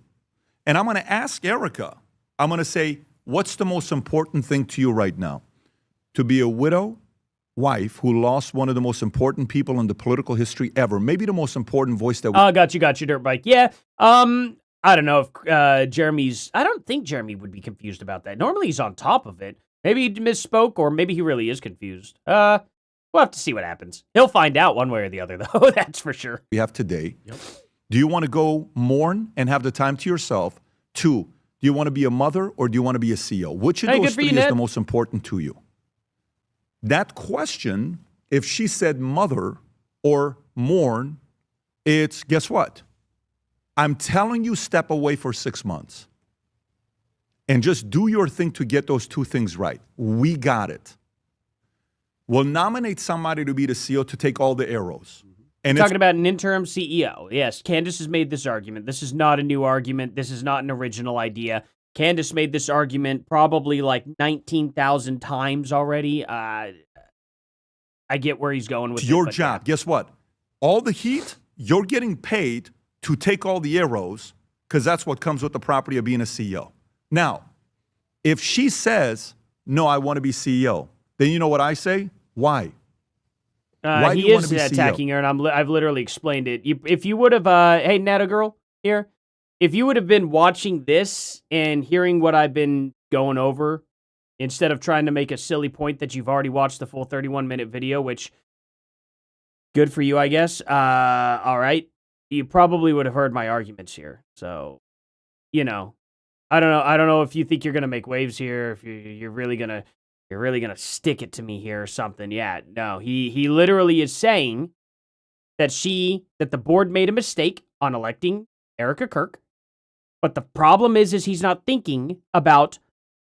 And I'm going to ask Erika. I'm going to say, what's the most important thing to you right now? To be a widow wife who lost one of the most important people in the political history ever. Maybe the most important voice that we...
Oh, got you, Dirtbike. Yeah. I don't know if Jeremy's... I don't think Jeremy would be confused about that. Normally he's on top of it. Maybe he misspoke, or maybe he really is confused. We'll have to see what happens. He'll find out one way or the other, though. That's for sure.
We have today. Yep. Do you want to go mourn and have the time to yourself? 2, do you want to be a mother or do you want to be a CEO? Which of those 3 is the most important to you? That question, if she said mother or mourn, it's, guess what? I'm telling you, step away for 6 months. And just do your thing to get those 2 things right. We got it. We'll nominate somebody to be the CEO to take all the arrows. And
talking about an interim CEO. Yes, Candace has made this argument. This is not a new argument. This is not an original idea. Candace made this argument probably like 19,000 times already. I get where he's going with
it. Your job. Yeah. Guess what? All the heat, you're getting paid to take all the arrows because that's what comes with the property of being a CEO. Now, if she says, no, I want to be CEO, then you know what I say? Why? Why
he is attacking her, and I've literally explained it. If you would have, hey, Netta girl here, if you would have been watching this and hearing what I've been going over, instead of trying to make a silly point that you've already watched the full 31-minute video, which, good for you, I guess. All right. You probably would have heard my arguments here. So, you know, I don't know if you think you're going to make waves here, if you're really going to stick it to me here or something. Yeah, no, he literally is saying that the board made a mistake on electing Erika Kirk. But the problem is he's not thinking about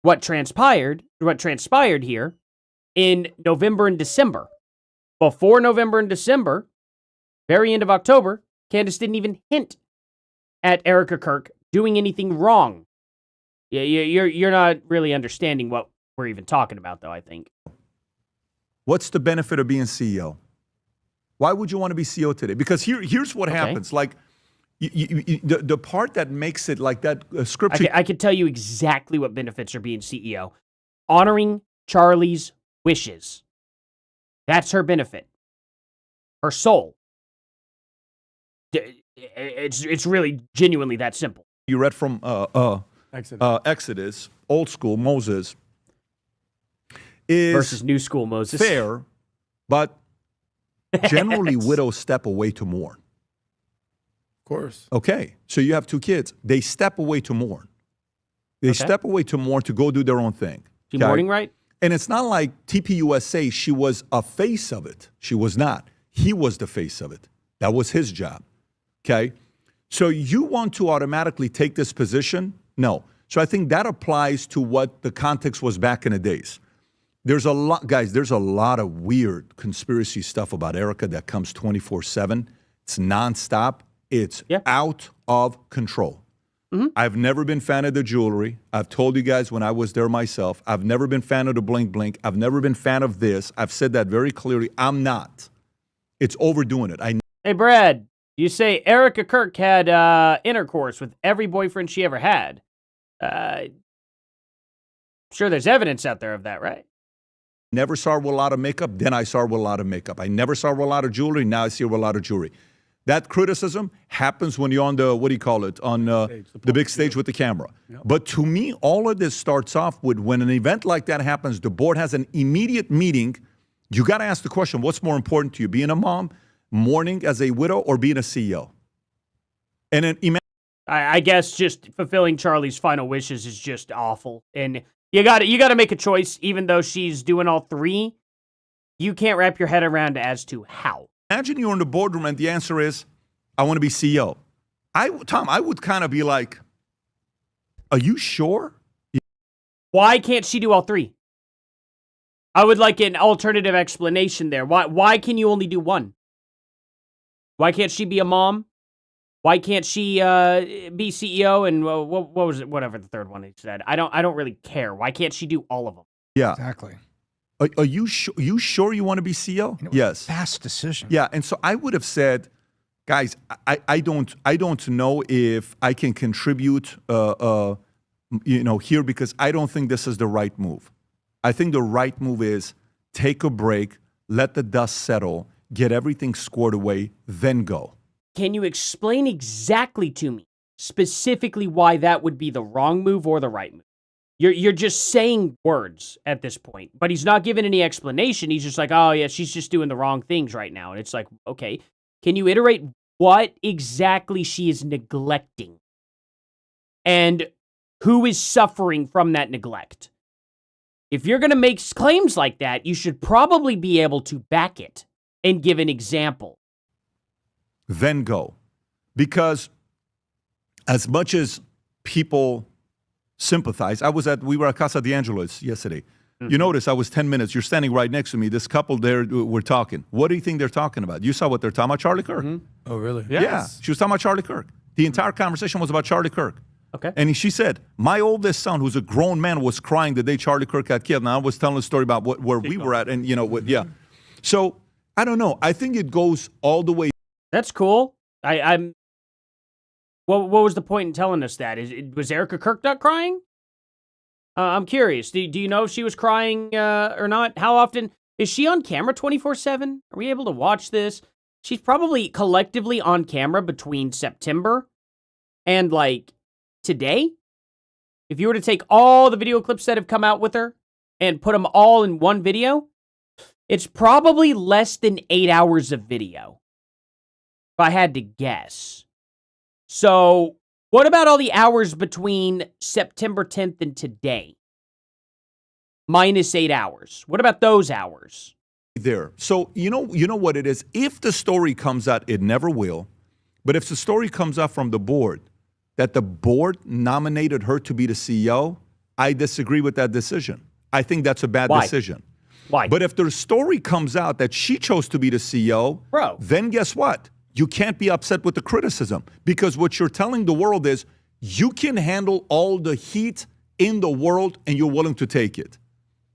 what transpired here in November and December. Before November and December, very end of October, Candace didn't even hint at Erika Kirk doing anything wrong. Yeah, you're not really understanding what we're even talking about, though, I think.
What's the benefit of being CEO? Why would you want to be CEO today? Because here's what happens. Like, the part that makes it like that scripture...
I can tell you exactly what benefits are being CEO. Honoring Charlie's wishes. That's her benefit. Her soul. It's really genuinely that simple.
You read from Exodus, old school Moses, is
versus new school Moses.
Fair, but generally widows step away to mourn.
Of course.
Okay, so you have 2 kids. They step away to mourn. They step away to mourn to go do their own thing.
She mourning right?
And it's not like TPUSA, she was a face of it. She was not. He was the face of it. That was his job. Okay? So you want to automatically take this position? No. So I think that applies to what the context was back in the days. There's a lot, guys, there's a lot of weird conspiracy stuff about Erika that comes 24/7. It's nonstop. It's out of control. Mm-hmm. I've never been fan of the jewelry. I've told you guys when I was there myself. I've never been fan of the bling bling. I've never been fan of this. I've said that very clearly. I'm not. It's overdoing it.
Hey, Brad, you say Erika Kirk had intercourse with every boyfriend she ever had. Sure, there's evidence out there of that, right?
Never saw her with a lot of makeup. Then I saw her with a lot of makeup. I never saw her with a lot of jewelry. Now I see her with a lot of jewelry. That criticism happens when you're on the, what do you call it, on the big stage with the camera. Yep. But to me, all of this starts off with when an event like that happens, the board has an immediate meeting. You got to ask the question, what's more important to you, being a mom, mourning as a widow, or being a CEO? And then
I guess just fulfilling Charlie's final wishes is just awful. And you got to make a choice, even though she's doing all 3. You can't wrap your head around as to how.
Imagine you're in the boardroom and the answer is, I want to be CEO. Tom, I would kind of be like, are you sure?
Why can't she do all 3? I would like an alternative explanation there. Why can you only do 1? Why can't she be a mom? Why can't she be CEO? And what was it? Whatever the third one he said. I don't really care. Why can't she do all of them?
Yeah.
Exactly.
Are you sure you want to be CEO? Yes.
Fast decision.
Yeah, and so I would have said, guys, I don't know if I can contribute, here because I don't think this is the right move. I think the right move is take a break, let the dust settle, get everything squared away, then go.
Can you explain exactly to me, specifically why that would be the wrong move or the right move? You're just saying words at this point, but he's not giving any explanation. He's just like, oh yeah, she's just doing the wrong things right now. And it's like, okay, can you iterate what exactly she is neglecting? And who is suffering from that neglect? If you're going to make claims like that, you should probably be able to back it and give an example.
Then go. Because as much as people sympathize, we were at Casa D'Angelo's yesterday. Mm-hmm. You notice I was 10 minutes. You're standing right next to me. This couple there were talking. What do you think they're talking about? You saw what they're talking about? Charlie Kirk.
Mm-hmm. Oh, really?
Yes. Yeah. She was talking about Charlie Kirk. The entire conversation was about Charlie Kirk.
Okay.
And she said, my oldest son, who's a grown man, was crying the day Charlie Kirk got killed. Now I was telling a story about where we were at, and yeah. So I don't know. I think it goes all the way.
That's cool. I'm. What was the point in telling us that? Was Erika Kirk not crying? I'm curious. Do you know if she was crying or not? How often is she on camera 24/7? Are we able to watch this? She's probably collectively on camera between September and today. If you were to take all the video clips that have come out with her and put them all in one video, it's probably less than 8 hours of video, if I had to guess. So what about all the hours between September 10th and today? Minus 8 hours. What about those hours?
There. So you know what it is? If the story comes out, it never will. But if the story comes out from the board, that the board nominated her to be the CEO, I disagree with that decision. I think that's a bad decision.
Why?
But if the story comes out that she chose to be the CEO, then guess what? You can't be upset with the criticism, because what you're telling the world is you can handle all the heat in the world and you're willing to take it.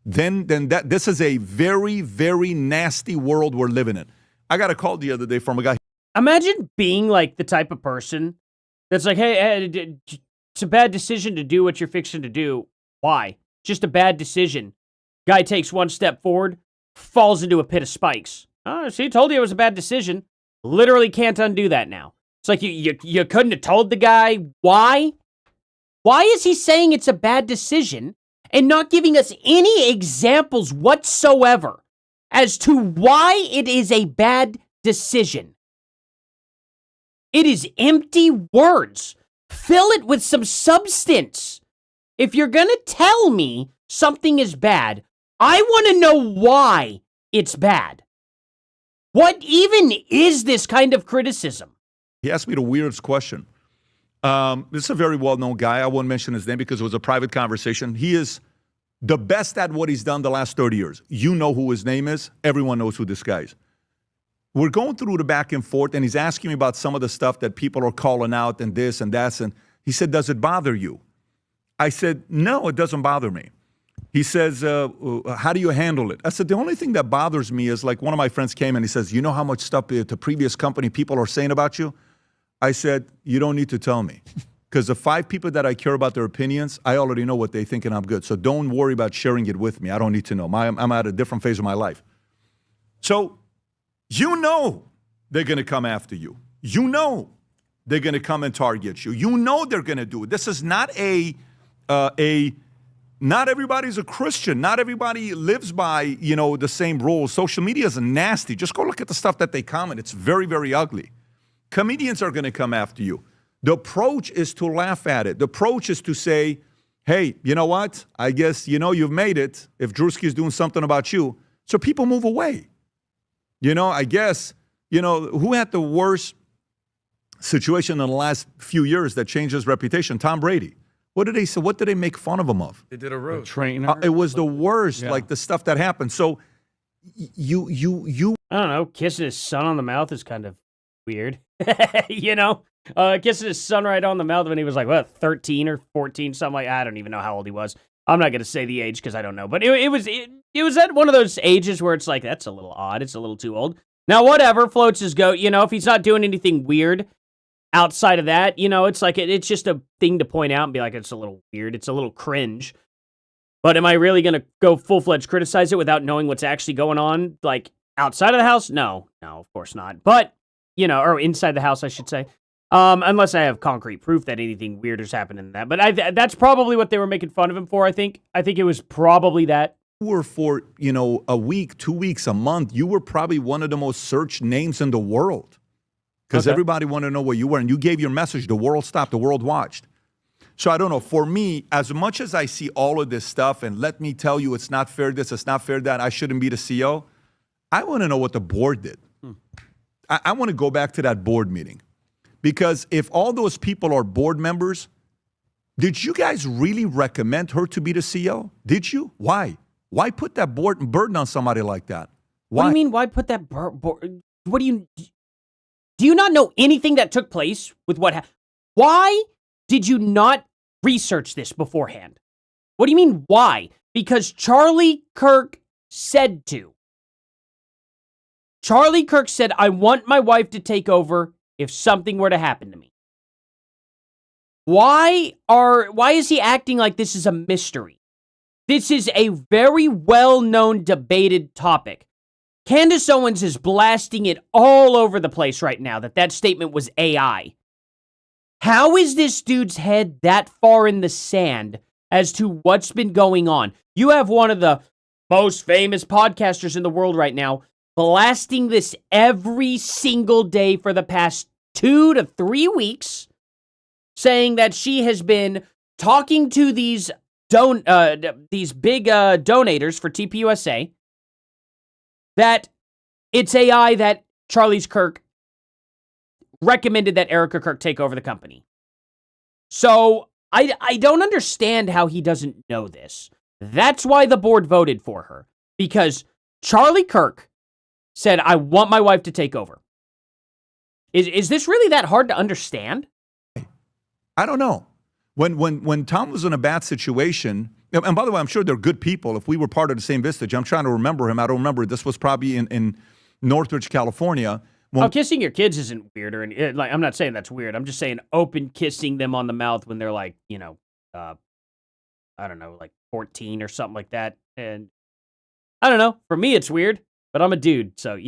Then this is a very, very nasty world we're living in. I got a call the other day from a guy.
Imagine being the type of person that's like, hey, it's a bad decision to do what you're fixing to do. Why? Just a bad decision. Guy takes one step forward, falls into a pit of spikes. Oh, she told you it was a bad decision. Literally can't undo that now. It's like you couldn't have told the guy why? Why is he saying it's a bad decision and not giving us any examples whatsoever as to why it is a bad decision? It is empty words. Fill it with some substance. If you're going to tell me something is bad, I want to know why it's bad. What even is this kind of criticism?
He asked me the weirdest question. This is a very well-known guy. I won't mention his name because it was a private conversation. He is the best at what he's done the last 30 years. You know who his name is. Everyone knows who this guy is. We're going through the back and forth, and he's asking me about some of the stuff that people are calling out and this and that. And he said, does it bother you? I said, no, it doesn't bother me. He says, how do you handle it? I said, the only thing that bothers me is one of my friends came and he says, you know how much stuff the previous company people are saying about you? I said, you don't need to tell me. Because the 5 people that I care about their opinions, I already know what they think and I'm good. So don't worry about sharing it with me. I don't need to know. I'm at a different phase of my life. So you know they're going to come after you. You know they're going to come and target you. You know they're going to do it. This is not not everybody's a Christian. Not everybody lives by, the same rules. Social media is nasty. Just go look at the stuff that they comment. It's very, very ugly. Comedians are going to come after you. The approach is to laugh at it. The approach is to say, hey, you know what? I guess, you've made it if Drewski is doing something about you. So people move away. I guess, who had the worst situation in the last few years that changed his reputation? Tom Brady. What did they say? What did they make fun of him of?
They did a roast.
Trainer.
It was the worst, the stuff that happened. So you.
I don't know. Kissing his son on the mouth is kind of weird. Kissing his son right on the mouth when he was 13 or 14, something like that. I don't even know how old he was. I'm not going to say the age because I don't know, but it was at one of those ages where it's like, that's a little odd. It's a little too old. Now, whatever floats his goat. If he's not doing anything weird outside of that, it's like, it's just a thing to point out and be like, it's a little weird. It's a little cringe. But am I really going to go full-fledged criticize it without knowing what's actually going on, like, outside of the house? No, of course not. But, or inside the house, I should say. Unless I have concrete proof that anything weird has happened in that. But that's probably what they were making fun of him for, I think. I think it was probably that.
You were for, a week, 2 weeks, a month, you were probably one of the most searched names in the world. Because everybody wanted to know where you were. And you gave your message. The world stopped. The world watched. So I don't know. For me, as much as I see all of this stuff, and let me tell you, it's not fair this, it's not fair that, I shouldn't be the CEO, I want to know what the board did. I want to go back to that board meeting. Because if all those people are board members, did you guys really recommend her to be the CEO? Did you? Why? Why put that burden on somebody like that? Why?
What do you mean, why put that what do you not know anything that took place with what happened? Why did you not research this beforehand? What do you mean, why? Because Charlie Kirk said to. Charlie Kirk said, I want my wife to take over if something were to happen to me. Why is he acting like this is a mystery? This is a very well-known debated topic. Candace Owens is blasting it all over the place right now that statement was AI. How is this dude's head that far in the sand as to what's been going on? You have one of the most famous podcasters in the world right now blasting this every single day for the past 2 to 3 weeks, saying that she has been talking to these big donators for TPUSA, that it's AI that Charlie Kirk recommended that Erika Kirk take over the company. So I don't understand how he doesn't know this. That's why the board voted for her, because Charlie Kirk said, I want my wife to take over. Is this really that hard to understand?
I don't know. When Tom was in a bad situation, and by the way, I'm sure they're good people. If we were part of the same Vistage, I'm trying to remember him. I don't remember. This was probably in Northridge, California.
Kissing your kids isn't weird, like, I'm not saying that's weird. I'm just saying open kissing them on the mouth when they're like, I don't know, like 14 or something like that. And I don't know. For me, it's weird, but I'm a dude, so I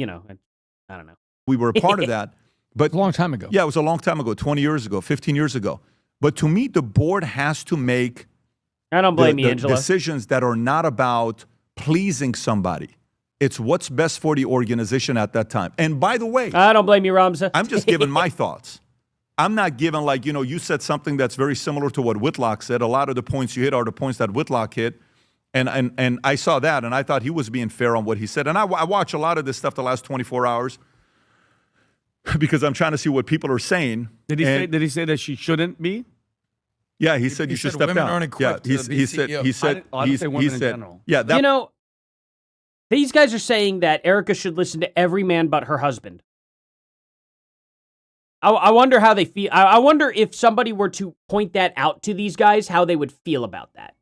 don't know.
We were a part of that, but
a long time ago.
Yeah, it was a long time ago, 20 years ago, 15 years ago. But to me, the board has to make
I don't blame you, Angela.
Decisions that are not about pleasing somebody. It's what's best for the organization at that time. And by the way,
I don't blame you, Ramza.
I'm just giving my thoughts. I'm not giving you said something that's very similar to what Whitlock said. A lot of the points you hit are the points that Whitlock hit. And I saw that, and I thought he was being fair on what he said. And I watch a lot of this stuff the last 24 hours because I'm trying to see what people are saying.
Did he say that she shouldn't be?
Yeah, he said you should step
women
down.
aren't equipped
Yeah,
to be
he said.
CEO.
He said.
I didn't say women in general.
Yeah,
these guys are saying that Erika should listen to every man but her husband. I wonder how they feel. I wonder if somebody were to point that out to these guys, how they would feel about that.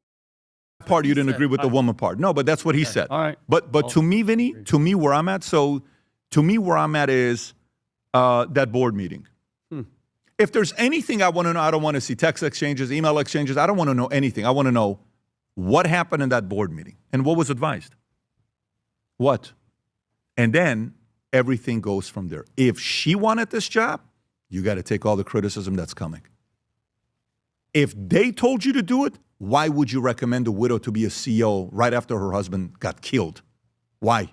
part you didn't agree with the woman part. No, but that's what he said.
All right.
But to me, Vinny, where I'm at, is that board meeting. If there's anything I want to know, I don't want to see text exchanges, email exchanges. I don't want to know anything. I want to know what happened in that board meeting and what was advised. What? And then everything goes from there. If she wanted this job, you got to take all the criticism that's coming. If they told you to do it, why would you recommend a widow to be a CEO right after her husband got killed? Why?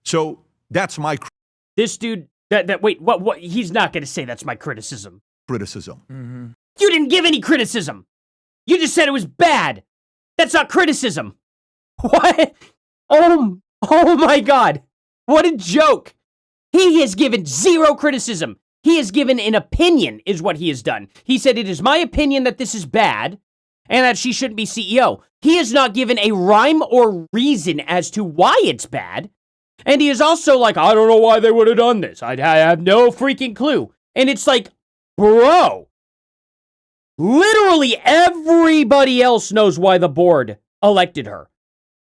So that's my
This dude, wait, what? He's not going to say that's my criticism.
criticism.
Mm-hmm.
You didn't give any criticism. You just said it was bad. That's not criticism. What? Oh my God. What a joke. He has given zero criticism. He has given an opinion, is what he has done. He said, it is my opinion that this is bad and that she shouldn't be CEO. He has not given a rhyme or reason as to why it's bad. And he is also like, I don't know why they would have done this. I have no freaking clue. And it's like, bro, Literally everybody else knows why the board elected her.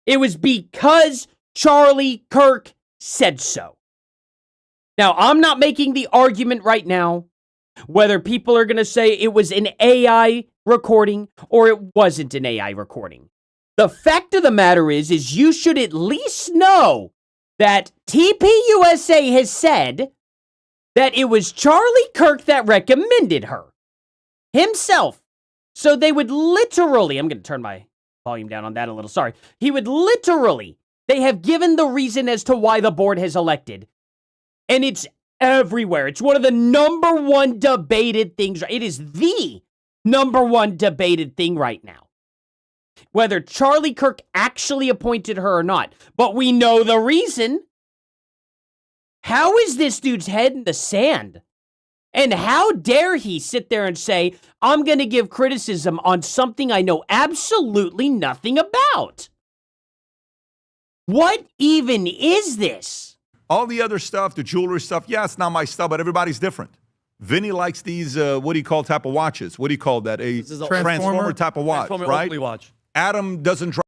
It was because Charlie Kirk said so. Now, I'm not making the argument right now whether people are going to say it was an AI recording or it wasn't an AI recording. The fact of the matter is you should at least know that TPUSA has said that it was Charlie Kirk that recommended her himself. So they would literally, I'm going to turn my volume down on that a little, sorry. He would literally, they have given the reason as to why the board has elected. And it's everywhere. It's one of the number one debated things. It is the number one debated thing right now. Whether Charlie Kirk actually appointed her or not. But we know the reason. How is this dude's head in the sand? And how dare he sit there and say, I'm going to give criticism on something I know absolutely nothing about? What even is this?
All the other stuff, the jewelry stuff, yeah, it's not my stuff, but everybody's different. Vinny likes these, what do you call type of watches? What do you call that? A transformer type of watch, right?
Watch.
Adam doesn't drive.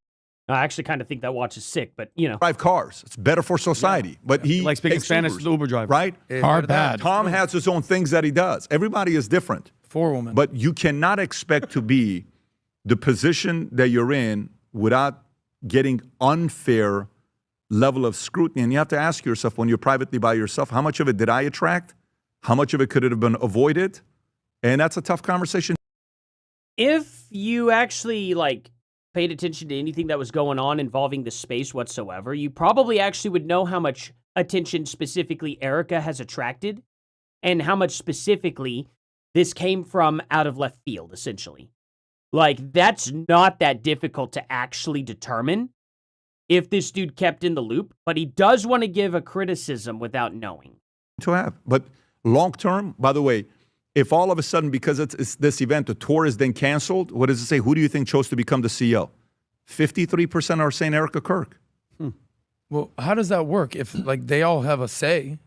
I actually kind of think that watch is sick, but you know.
Drive cars. It's better for society. Yeah. But he
like speaking Spanish to the Uber driver.
Right?
Hard bad.
Tom has his own things that he does. Everybody is different.
For a woman.
But you cannot expect to be the position that you're in without getting unfair level of scrutiny. And you have to ask yourself when you're privately by yourself, how much of it did I attract? How much of it could have been avoided? And that's a tough conversation.
If you actually paid attention to anything that was going on involving the space whatsoever, you probably actually would know how much attention specifically Erika has attracted and how much specifically this came from out of left field, essentially. That's not that difficult to actually determine if this dude kept in the loop, but he does want to give a criticism without knowing.
To have. But long term, by the way, if all of a sudden, because it's this event, the tour is then canceled, what does it say? Who do you think chose to become the CEO? 53% are saying Erika Kirk.
Well, how does that work if they all have a say?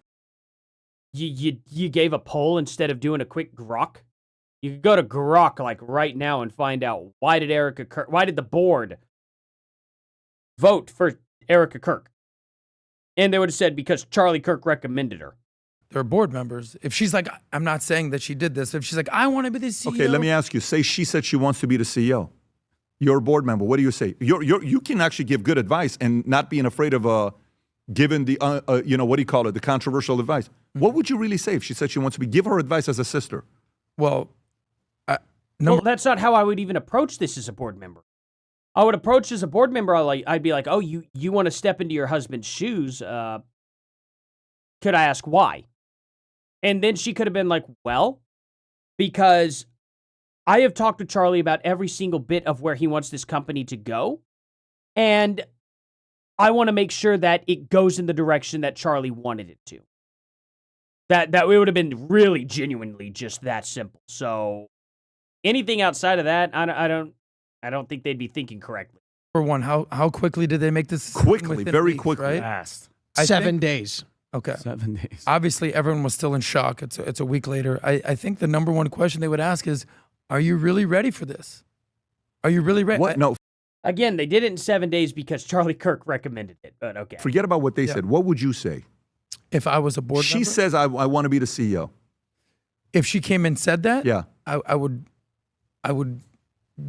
You gave a poll instead of doing a quick grok? You could go to grok right now and find out why did the board vote for Erika Kirk? And they would have said because Charlie Kirk recommended her.
They're board members. If she's like, I'm not saying that she did this. If she's like, I want to be the CEO.
Okay, let me ask you. Say she said she wants to be the CEO. You're a board member. What do you say? You can actually give good advice and not being afraid of giving the, what do you call it, the controversial advice. Mm-hmm. What would you really say if she said she wants to be? Give her advice as a sister.
Well,
that's not how I would even approach this as a board member. I would approach as a board member, I'd be like, oh, you want to step into your husband's shoes. Could I ask why? And then she could have been like, well, because I have talked to Charlie about every single bit of where he wants this company to go. And I want to make sure that it goes in the direction that Charlie wanted it to. That it would have been really genuinely just that simple. So anything outside of that, I don't think they'd be thinking correctly.
For one, how quickly did they make this?
Quickly, very
weeks,
quickly.
Right?
Fast.
7 days.
Okay.
7 days.
Obviously, everyone was still in shock. It's a week later. I think the number one question they would ask is, are you really ready for this? Are you really ready?
What? No.
Again, they did it in 7 days because Charlie Kirk recommended it, but okay.
Forget about what they said. What would you say?
If I was a board member?
She says, I want to be the CEO.
If she came and said that?
Yeah.
I would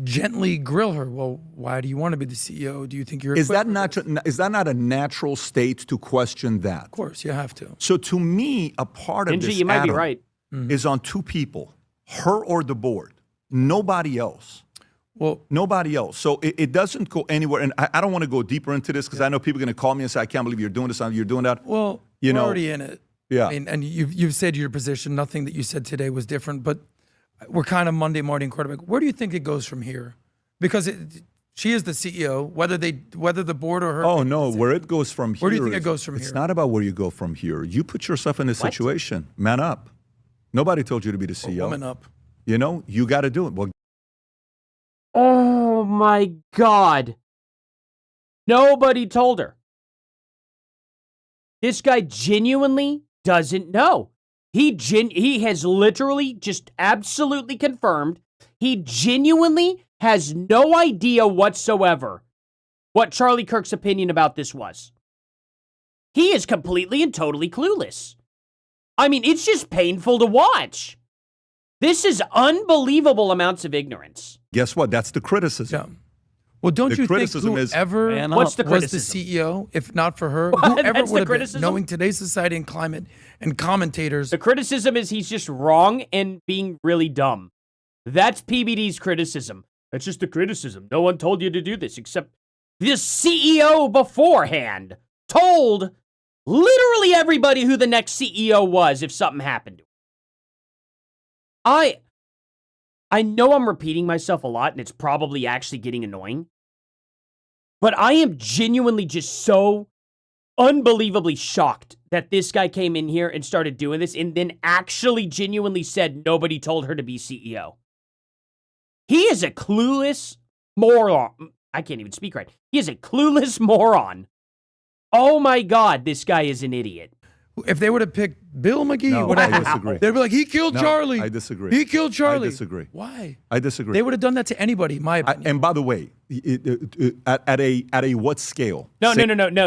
gently grill her. Well, why do you want to be the CEO? Do you think you're
is that not a natural state to question that?
Of course, you have to.
So to me, a part of
Benji,
this
you might
Adam,
be right.
is on two people, her or the board. Nobody else.
Well,
nobody else. So it doesn't go anywhere. And I don't want to go deeper into this because I know people are going to call me and say, I can't believe you're doing this, you're doing that.
Well, we're already in it.
Yeah.
I mean, and you've said your position. Nothing that you said today was different, but we're kind of Monday morning quarterback. Where do you think it goes from here? Because she is the CEO, whether the board or her.
Oh, no, where it goes from here.
Where do you think it goes from here?
It's not about where you go from here. You put yourself in this situation. Man up. Nobody told you to be the CEO.
Woman up.
You got to do it. Well,
oh, my God. Nobody told her. This guy genuinely doesn't know. He has literally just absolutely confirmed He genuinely has no idea whatsoever what Charlie Kirk's opinion about this was. He is completely and totally clueless. I mean, it's just painful to watch. This is unbelievable amounts of ignorance.
Guess what? That's the criticism.
Yeah. Well, don't
The
you think
criticism is-
whoever
Man
What's the
was the
criticism?
CEO, if not for her,
What?
whoever
That's the
would have been,
criticism?
knowing today's society and climate and commentators,
The criticism is he's just wrong and being really dumb. That's PBD's criticism. That's just the criticism. No one told you to do this except the CEO beforehand told literally everybody who the next CEO was if something happened to him. I know I'm repeating myself a lot and it's probably actually getting annoying, but I am genuinely just so unbelievably shocked that this guy came in here and started doing this and then actually genuinely said nobody told her to be CEO. He is a clueless moron. I can't even speak right. He is a clueless moron. Oh my God, this guy is an idiot.
if they would have picked Bill McGee,
No,
whatever,
I disagree.
they'd be like, he killed
No,
Charlie.
I disagree.
He killed Charlie.
I disagree.
Why?
I disagree.
They would have done that to anybody, my opinion.
And by the way, at a what scale?
No.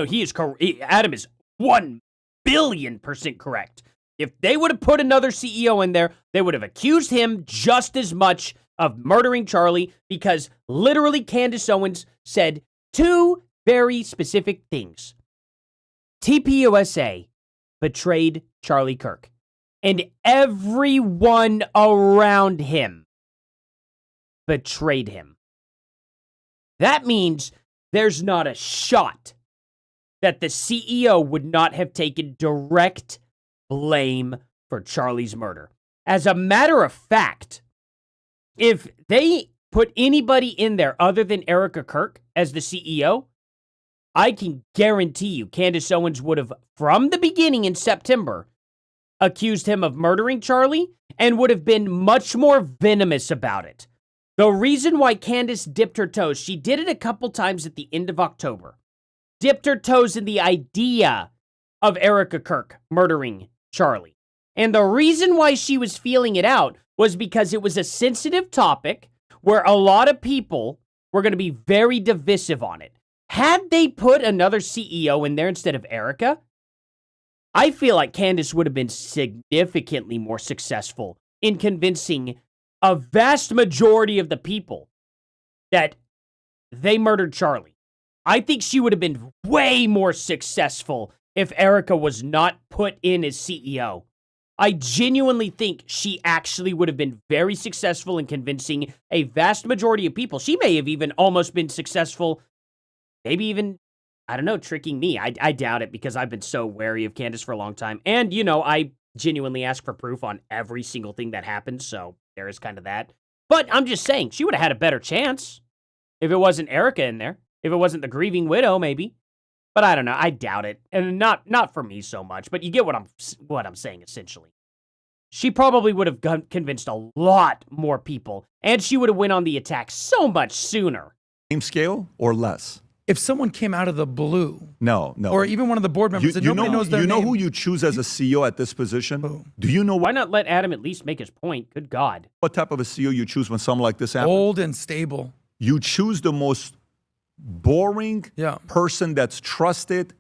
He is Adam is 1,000,000,000% correct. If they would have put another CEO in there, they would have accused him just as much of murdering Charlie because literally Candace Owens said two very specific things. TPUSA betrayed Charlie Kirk, and everyone around him betrayed him. That means there's not a shot that the CEO would not have taken direct blame for Charlie's murder. As a matter of fact, if they put anybody in there other than Erika Kirk as the CEO, I can guarantee you Candace Owens would have, from the beginning in September, accused him of murdering Charlie and would have been much more venomous about it. The reason why Candace dipped her toes, she did it a couple times at the end of October, dipped her toes in the idea of Erika Kirk murdering Charlie. And the reason why she was feeling it out was because it was a sensitive topic where a lot of people were going to be very divisive on it. Had they put another CEO in there instead of Erika, I feel like Candace would have been significantly more successful in convincing a vast majority of the people that they murdered Charlie. I think she would have been way more successful if Erika was not put in as CEO. I genuinely think she actually would have been very successful in convincing a vast majority of people. She may have even almost been successful, maybe even, I don't know, tricking me. I doubt it because I've been so wary of Candace for a long time. And, you know, I genuinely ask for proof on every single thing that happens, so there is kind of that. But I'm just saying, she would have had a better chance if it wasn't Erika in there. If it wasn't the grieving widow, maybe. But I don't know. I doubt it. And not for me so much, but you get what I'm saying, essentially. She probably would have convinced a lot more people, and she would have went on the attack so much sooner.
Same scale or less?
If someone came out of the blue,
No.
or even one of the board members that nobody knows their
You know
name.
who you choose as a CEO at this position?
Who?
Do you know
Why not let Adam at least make his point? Good God.
what type of a CEO you choose when something like this happens?
Old and stable.
You choose the most boring
Yeah.
person that's trusted,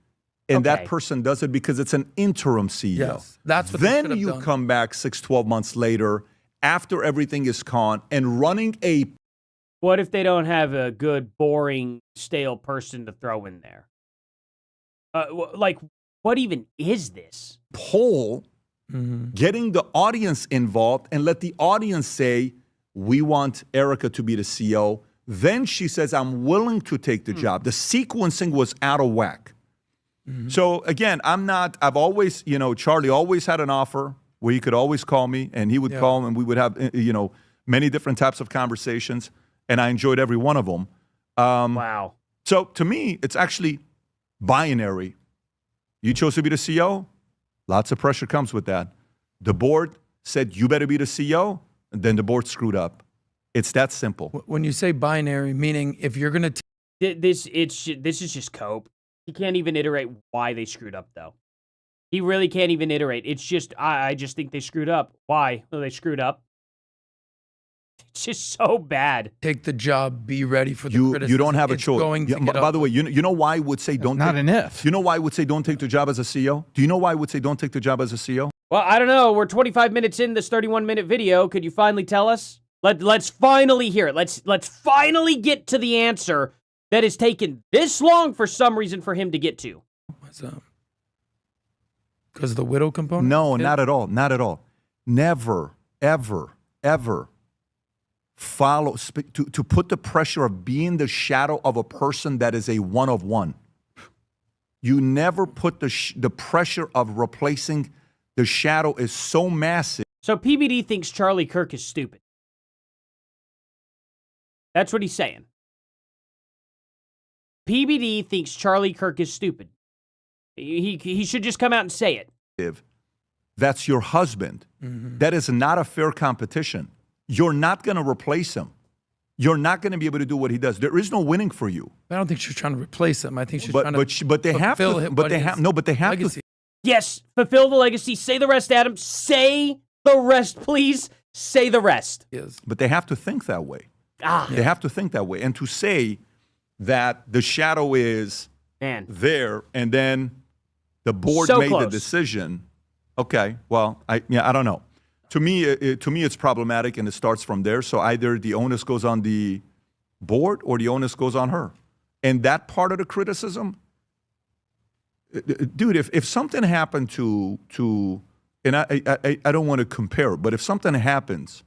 and
Okay.
that person does it because it's an interim CEO.
Yes, that's what they should
Then
have
you
done.
come back 6-12 months later after everything is gone and running a
What if they don't have a good, boring, stale person to throw in there? Like, what even is this?
poll, getting the audience involved and let the audience say, we want Erika to be the CEO. Then she says, I'm willing to take the job. The sequencing was out of whack. So again, I've always, Charlie always had an offer where he could always call me and he would call and we would have, many different types of conversations. And I enjoyed every one of them.
Wow.
So to me, it's actually binary. You chose to be the CEO. Lots of pressure comes with that. The board said, you better be the CEO. And then the board screwed up. It's that simple.
When you say binary, meaning if you're going to
This is just cope. He can't even iterate why they screwed up, though. He really can't even iterate. It's just, I just think they screwed up. Why? Well, they screwed up. It's just so bad.
Take the job. Be ready for the criticism.
You don't have a
It's
choice.
Going to get
by the way, you know why I would say don't.
Not an if.
You know why I would say don't take the job as a CEO? Do you know why I would say don't take the job as a CEO?
Well, I don't know. We're 25 minutes in this 31-minute video. Could you finally tell us? Let's finally hear it. Let's finally get to the answer that has taken this long for some reason for him to get to.
What's up? Because of the widow component?
No, not at all. Not at all. Never, ever, ever to put the pressure of being the shadow of a person that is a one of one. You never put the pressure of replacing the shadow is so massive.
So PBD thinks Charlie Kirk is stupid. That's what he's saying. PBD thinks Charlie Kirk is stupid. He should just come out and say it.
That's your husband. Mm-hmm. That is not a fair competition. You're not going to replace him. You're not going to be able to do what he does. There is no winning for you.
I don't think she's trying to replace him. I think she's trying to.
But they have to. But they have no. But they have
legacy.
to.
Yes, fulfill the legacy. Say the rest, Adam. Say the rest, please. Say the rest.
Yes.
But they have to think that way. They have to think that way, and to say that the shadow is there, and then the board made the decision. Okay, well, I don't know. To me, it's problematic, and it starts from there. So either the onus goes on the board or the onus goes on her. And that part of the criticism, dude, if something happened to and I don't want to compare, but if something happens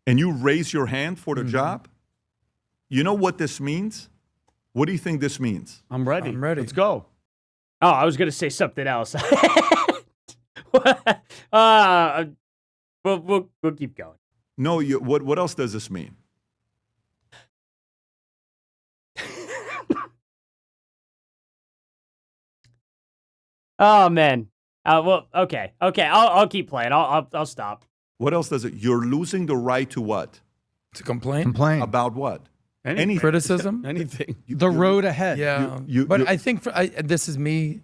and you raise your hand for the job, you know what this means? What do you think this means?
I'm ready. Let's go.
Oh, I was going to say something else. We'll keep going.
No, what else does this mean?
Oh man. Well, okay. I'll keep playing. I'll stop.
What else does it? You're losing the right to what?
To complain.
Complain
about what?
Any criticism?
Anything.
The road ahead.
Yeah. But I think this is me.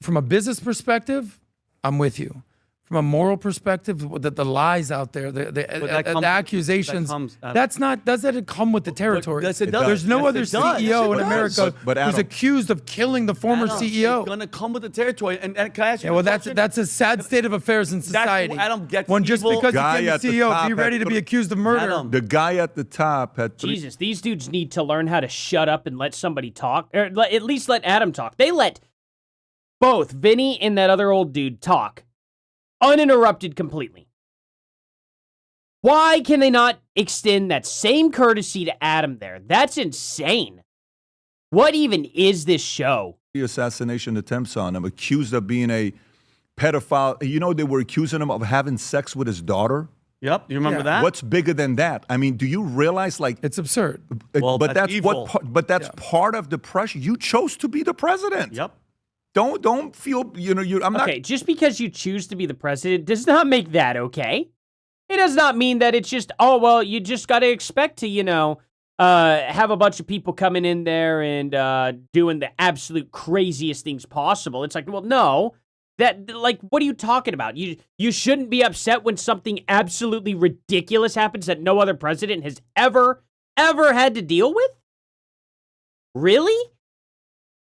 From a business perspective, I'm with you. From a moral perspective, the lies out there, the accusations, doesn't come with the territory.
Yes, it does.
There's no
Yes,
other
it does.
CEO in
It
America
But
who's
Adam,
accused of killing the former CEO.
It's gonna come with the territory. And can I ask you?
Yeah, well, that's a sad state of affairs in society.
Adam gets
when just
evil.
because you
Guy
became the
at the
CEO,
top
be ready to be accused of murder.
Adam.
the guy at the top had
Jesus, these dudes need to learn how to shut up and let somebody talk, or at least let Adam talk. They let both Vinny and that other old dude talk uninterrupted completely. Why can they not extend that same courtesy to Adam there? That's insane. What even is this show?
assassination attempts on him, accused of being a pedophile. You know, they were accusing him of having sex with his daughter.
Yep, you remember that?
What's bigger than that? I mean, do you realize, like,
It's absurd.
Well,
but that's
evil.
part of the pressure. You chose to be the president.
Yep.
Don't feel, I'm not.
Okay, just because you choose to be the president does not make that okay. It does not mean that it's just, oh, well, you just got to expect to, have a bunch of people coming in there and doing the absolute craziest things possible. It's like, well, no. What are you talking about? You shouldn't be upset when something absolutely ridiculous happens that no other president has ever had to deal with? Really?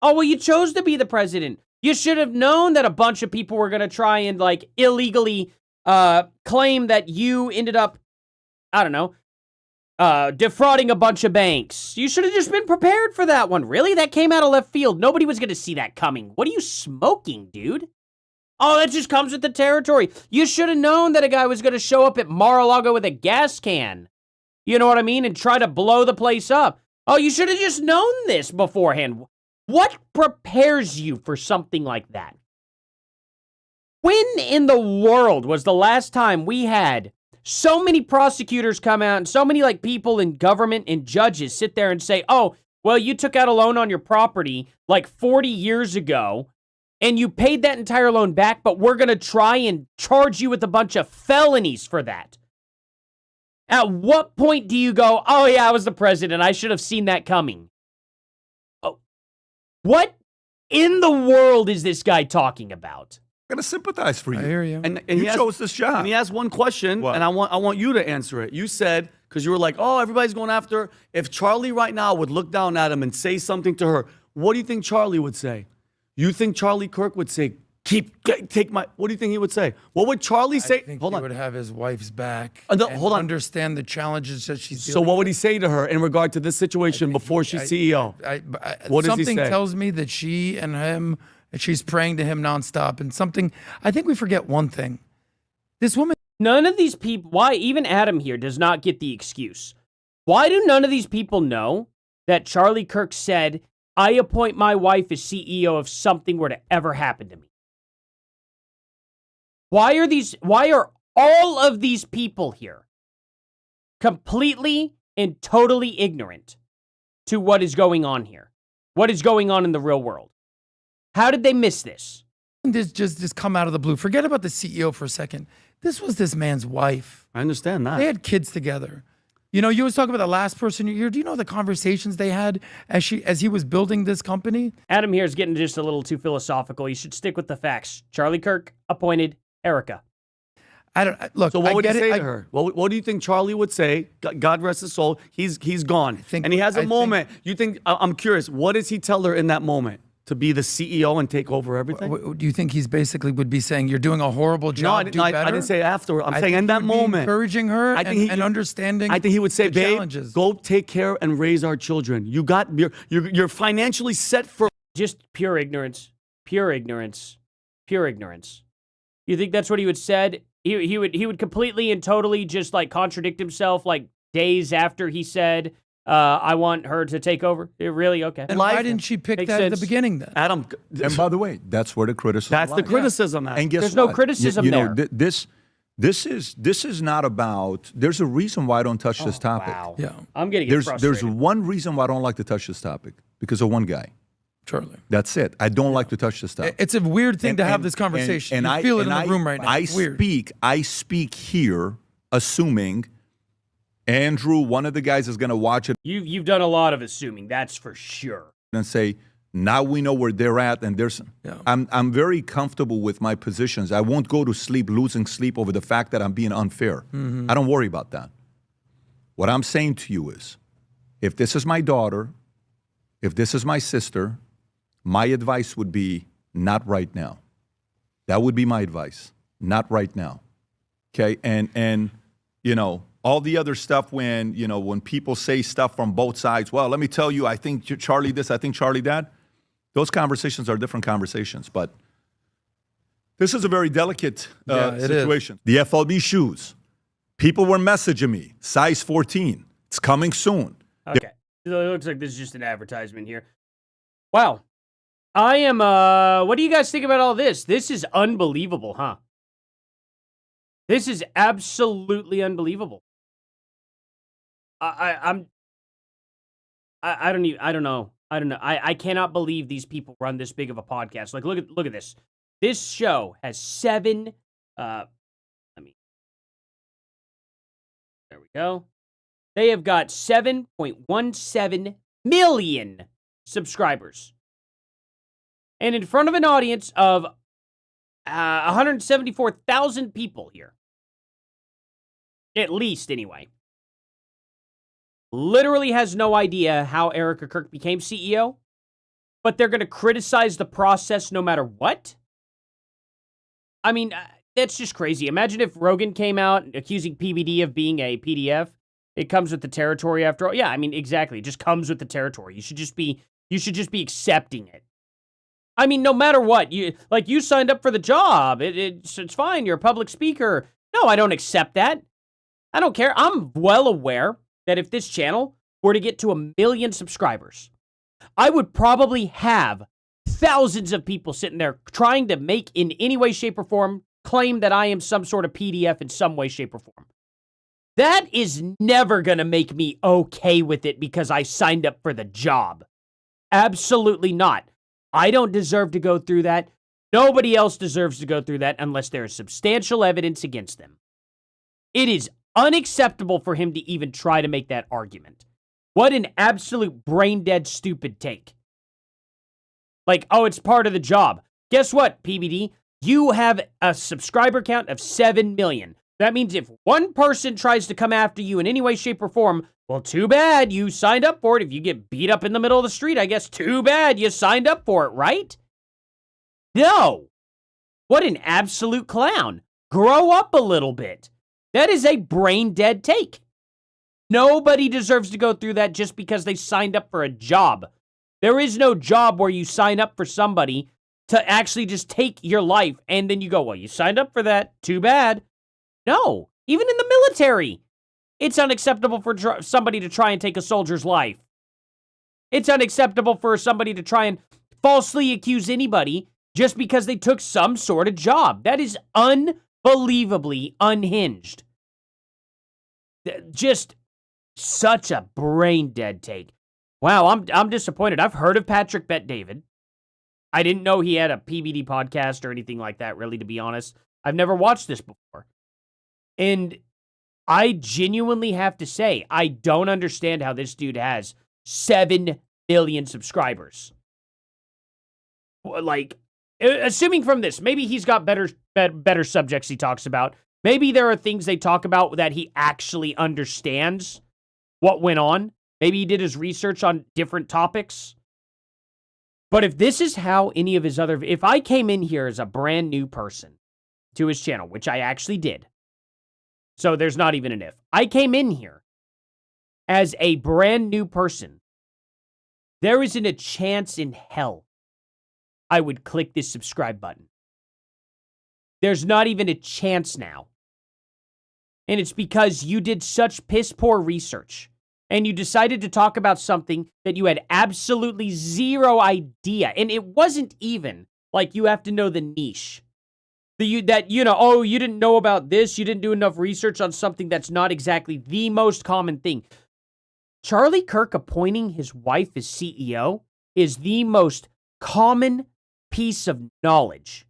Oh, well, you chose to be the president. You should have known that a bunch of people were going to try and, illegally claim that you ended up, I don't know, defrauding a bunch of banks. You should have just been prepared for that one. Really? That came out of left field. Nobody was going to see that coming. What are you smoking, dude? Oh, that just comes with the territory. You should have known that a guy was going to show up at Mar-a-Lago with a gas can. You know what I mean? And try to blow the place up. Oh, you should have just known this beforehand. What prepares you for something like that? When in the world was the last time we had so many prosecutors come out and so many people in government and judges sit there and say, oh, well, you took out a loan on your property 40 years ago and you paid that entire loan back, but we're going to try and charge you with a bunch of felonies for that. At what point do you go, oh yeah, I was the president, I should have seen that coming? Oh, what in the world is this guy talking about?
I'm going to sympathize for you.
I hear you.
And
You
he asked-
chose this job.
And he asked one question,
What?
and I want you to answer it. You said, because you were like, oh, everybody's going after her. If Charlie right now would look down at him and say something to her, what do you think Charlie would say? You think Charlie Kirk would say, take my, what do you think he would say? What would Charlie say?
I think
Hold
he
on.
would have his wife's back.
No,
and
hold on.
Understand the challenges that she's
So
dealing
what would he say to her in regard to this situation before she's CEO? What does he
something
say?
tells me that she and him, she's praying to him nonstop. And something, I think we forget one thing. This woman.
None of these people, why even Adam here does not get the excuse. Why do none of these people know that Charlie Kirk said, I appoint my wife as CEO if something were to ever happen to me? Why are all of these people here completely and totally ignorant to what is going on here? What is going on in the real world? How did they miss this?
This just come out of the blue. Forget about the CEO for a second. This was this man's wife.
I understand that.
They had kids together. You know, you was talking about the last person you hear. Do you know the conversations they had as he was building this company?
Adam here is getting just a little too philosophical. You should stick with the facts. Charlie Kirk appointed Erika.
Look.
So what would he
I get
say
it.
to her? What do you think Charlie would say? God rest his soul. He's gone, and he has a
I
moment. You think? I'm curious. What does he tell her in that moment to be the CEO and take over everything?
Do you think he's basically would be saying you're doing a horrible job?
No, I
do
didn't say after. I'm
I
saying
think
in that
he would be
moment,
encouraging her
I think
and understanding.
I think he would say,
the
"Babe,
challenges.
go take care and raise our children. You're financially set for."
Just pure ignorance. Pure ignorance. Pure ignorance. You think that's what he would said? He would completely and totally just like contradict himself like days after he said, I want her to take over. Really? Okay.
And why didn't she pick
Makes
that at the
sense.
beginning then?
Adam,
And by the way, that's where the criticism
that's the
lies.
criticism. Adam.
And guess
There's no
what?
criticism
you know,
there.
This is not about. There's a reason why I don't touch this topic.
Wow.
Yeah,
I'm getting
There's
frustrated.
one reason why I don't like to touch this topic because of one guy.
Charlie.
That's it. I don't like to touch this topic.
It's a weird thing to have this conversation. You feel it in the room right now. It's weird.
I speak here assuming Andrew, one of the guys, is going to watch it
You've done a lot of assuming, that's for sure.
and say, now we know where they're at, and there's.
Yeah.
I'm very comfortable with my positions. I won't go to sleep losing sleep over the fact that I'm being unfair. I don't worry about that. What I'm saying to you is, if this is my daughter, if this is my sister, my advice would be not right now. That would be my advice. Not right now. Okay? And you know, all the other stuff when people say stuff from both sides, well, let me tell you, I think Charlie this, I think Charlie that. Those conversations are different conversations, but this is a very delicate
it is.
situation. The FLB shoes. People were messaging me, size 14. It's coming soon.
Okay. It looks like this is just an advertisement here. Wow. I am, what do you guys think about all this? This is unbelievable, huh? This is absolutely unbelievable. I don't know. I cannot believe these people run this big of a podcast. Like, look at this. This show has 7, there we go. They have got 7.17 million subscribers. And in front of an audience of 174,000 people here. At least, anyway. Literally has no idea how Erika Kirk became CEO, but they're going to criticize the process no matter what? I mean, that's just crazy. Imagine if Rogan came out accusing PBD of being a PDF. It comes with the territory after all. Yeah, I mean, exactly. It just comes with the territory. You should just be accepting it. I mean, no matter what, you signed up for the job. It's fine. You're a public speaker. No, I don't accept that. I don't care. I'm well aware that if this channel were to get to 1 million subscribers, I would probably have thousands of people sitting there trying to make, in any way, shape, or form, claim that I am some sort of PDF in some way, shape, or form. That is never going to make me okay with it because I signed up for the job. Absolutely not. I don't deserve to go through that. Nobody else deserves to go through that unless there is substantial evidence against them. It is unacceptable for him to even try to make that argument. What an absolute brain-dead, stupid take. Like, oh, it's part of the job. Guess what, PBD? You have a subscriber count of 7 million. That means if one person tries to come after you in any way, shape, or form, well, too bad you signed up for it. If you get beat up in the middle of the street, I guess too bad you signed up for it, right? No. What an absolute clown. Grow up a little bit. That is a brain dead take. Nobody deserves to go through that just because they signed up for a job. There is no job where you sign up for somebody to actually just take your life and then you go, well, you signed up for that. Too bad. No. Even in the military, it's unacceptable for somebody to try and take a soldier's life. It's unacceptable for somebody to try and falsely accuse anybody just because they took some sort of job. That is unbelievably unhinged. Just such a brain dead take. Wow, I'm disappointed. I've heard of Patrick Bet David. I didn't know he had a PBD podcast or anything like that, really, to be honest. I've never watched this before. And I genuinely have to say, I don't understand how this dude has 7 million subscribers. Like, assuming from this, maybe he's got better subjects he talks about. Maybe there are things they talk about that he actually understands what went on. Maybe he did his research on different topics. But if this is how any of his other... If I came in here as a brand new person to his channel, which I actually did, so there's not even an if. I came in here as a brand new person, there isn't a chance in hell I would click this subscribe button. There's not even a chance now. And it's because you did such piss poor research and you decided to talk about something that you had absolutely zero idea. And it wasn't even like you have to know the niche. You didn't know about this. You didn't do enough research on something that's not exactly the most common thing. Charlie Kirk appointing his wife as CEO is the most common piece of knowledge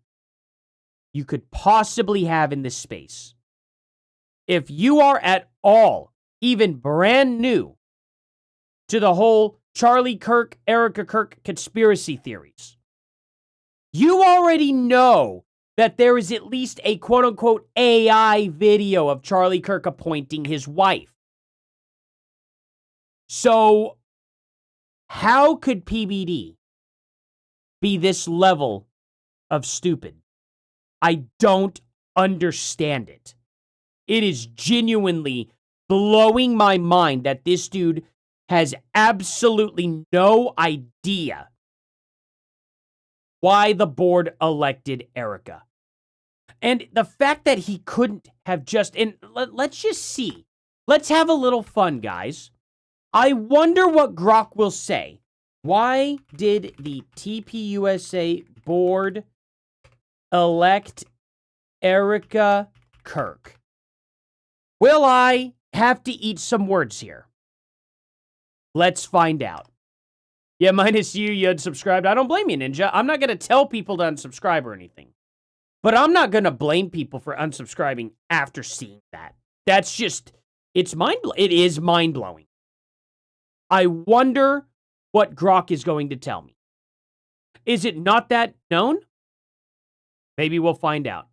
you could possibly have in this space. If you are at all even brand new to the whole Charlie Kirk, Erika Kirk conspiracy theories, you already know that there is at least a quote-unquote AI video of Charlie Kirk appointing his wife. So, how could PBD be this level of stupid? I don't understand it. It is genuinely blowing my mind that this dude has absolutely no idea why the board elected Erika. And the fact that he couldn't have just... And let's just see. Let's have a little fun, guys. I wonder what Grok will say. Why did the TPUSA board elect Erika Kirk? Will I have to eat some words here? Let's find out. Yeah, minus you unsubscribed. I don't blame you, Ninja. I'm not going to tell people to unsubscribe or anything. But I'm not going to blame people for unsubscribing after seeing that. That's just, it is mind-blowing. I wonder what Grok is going to tell me. Is it not that known? Maybe we'll find out.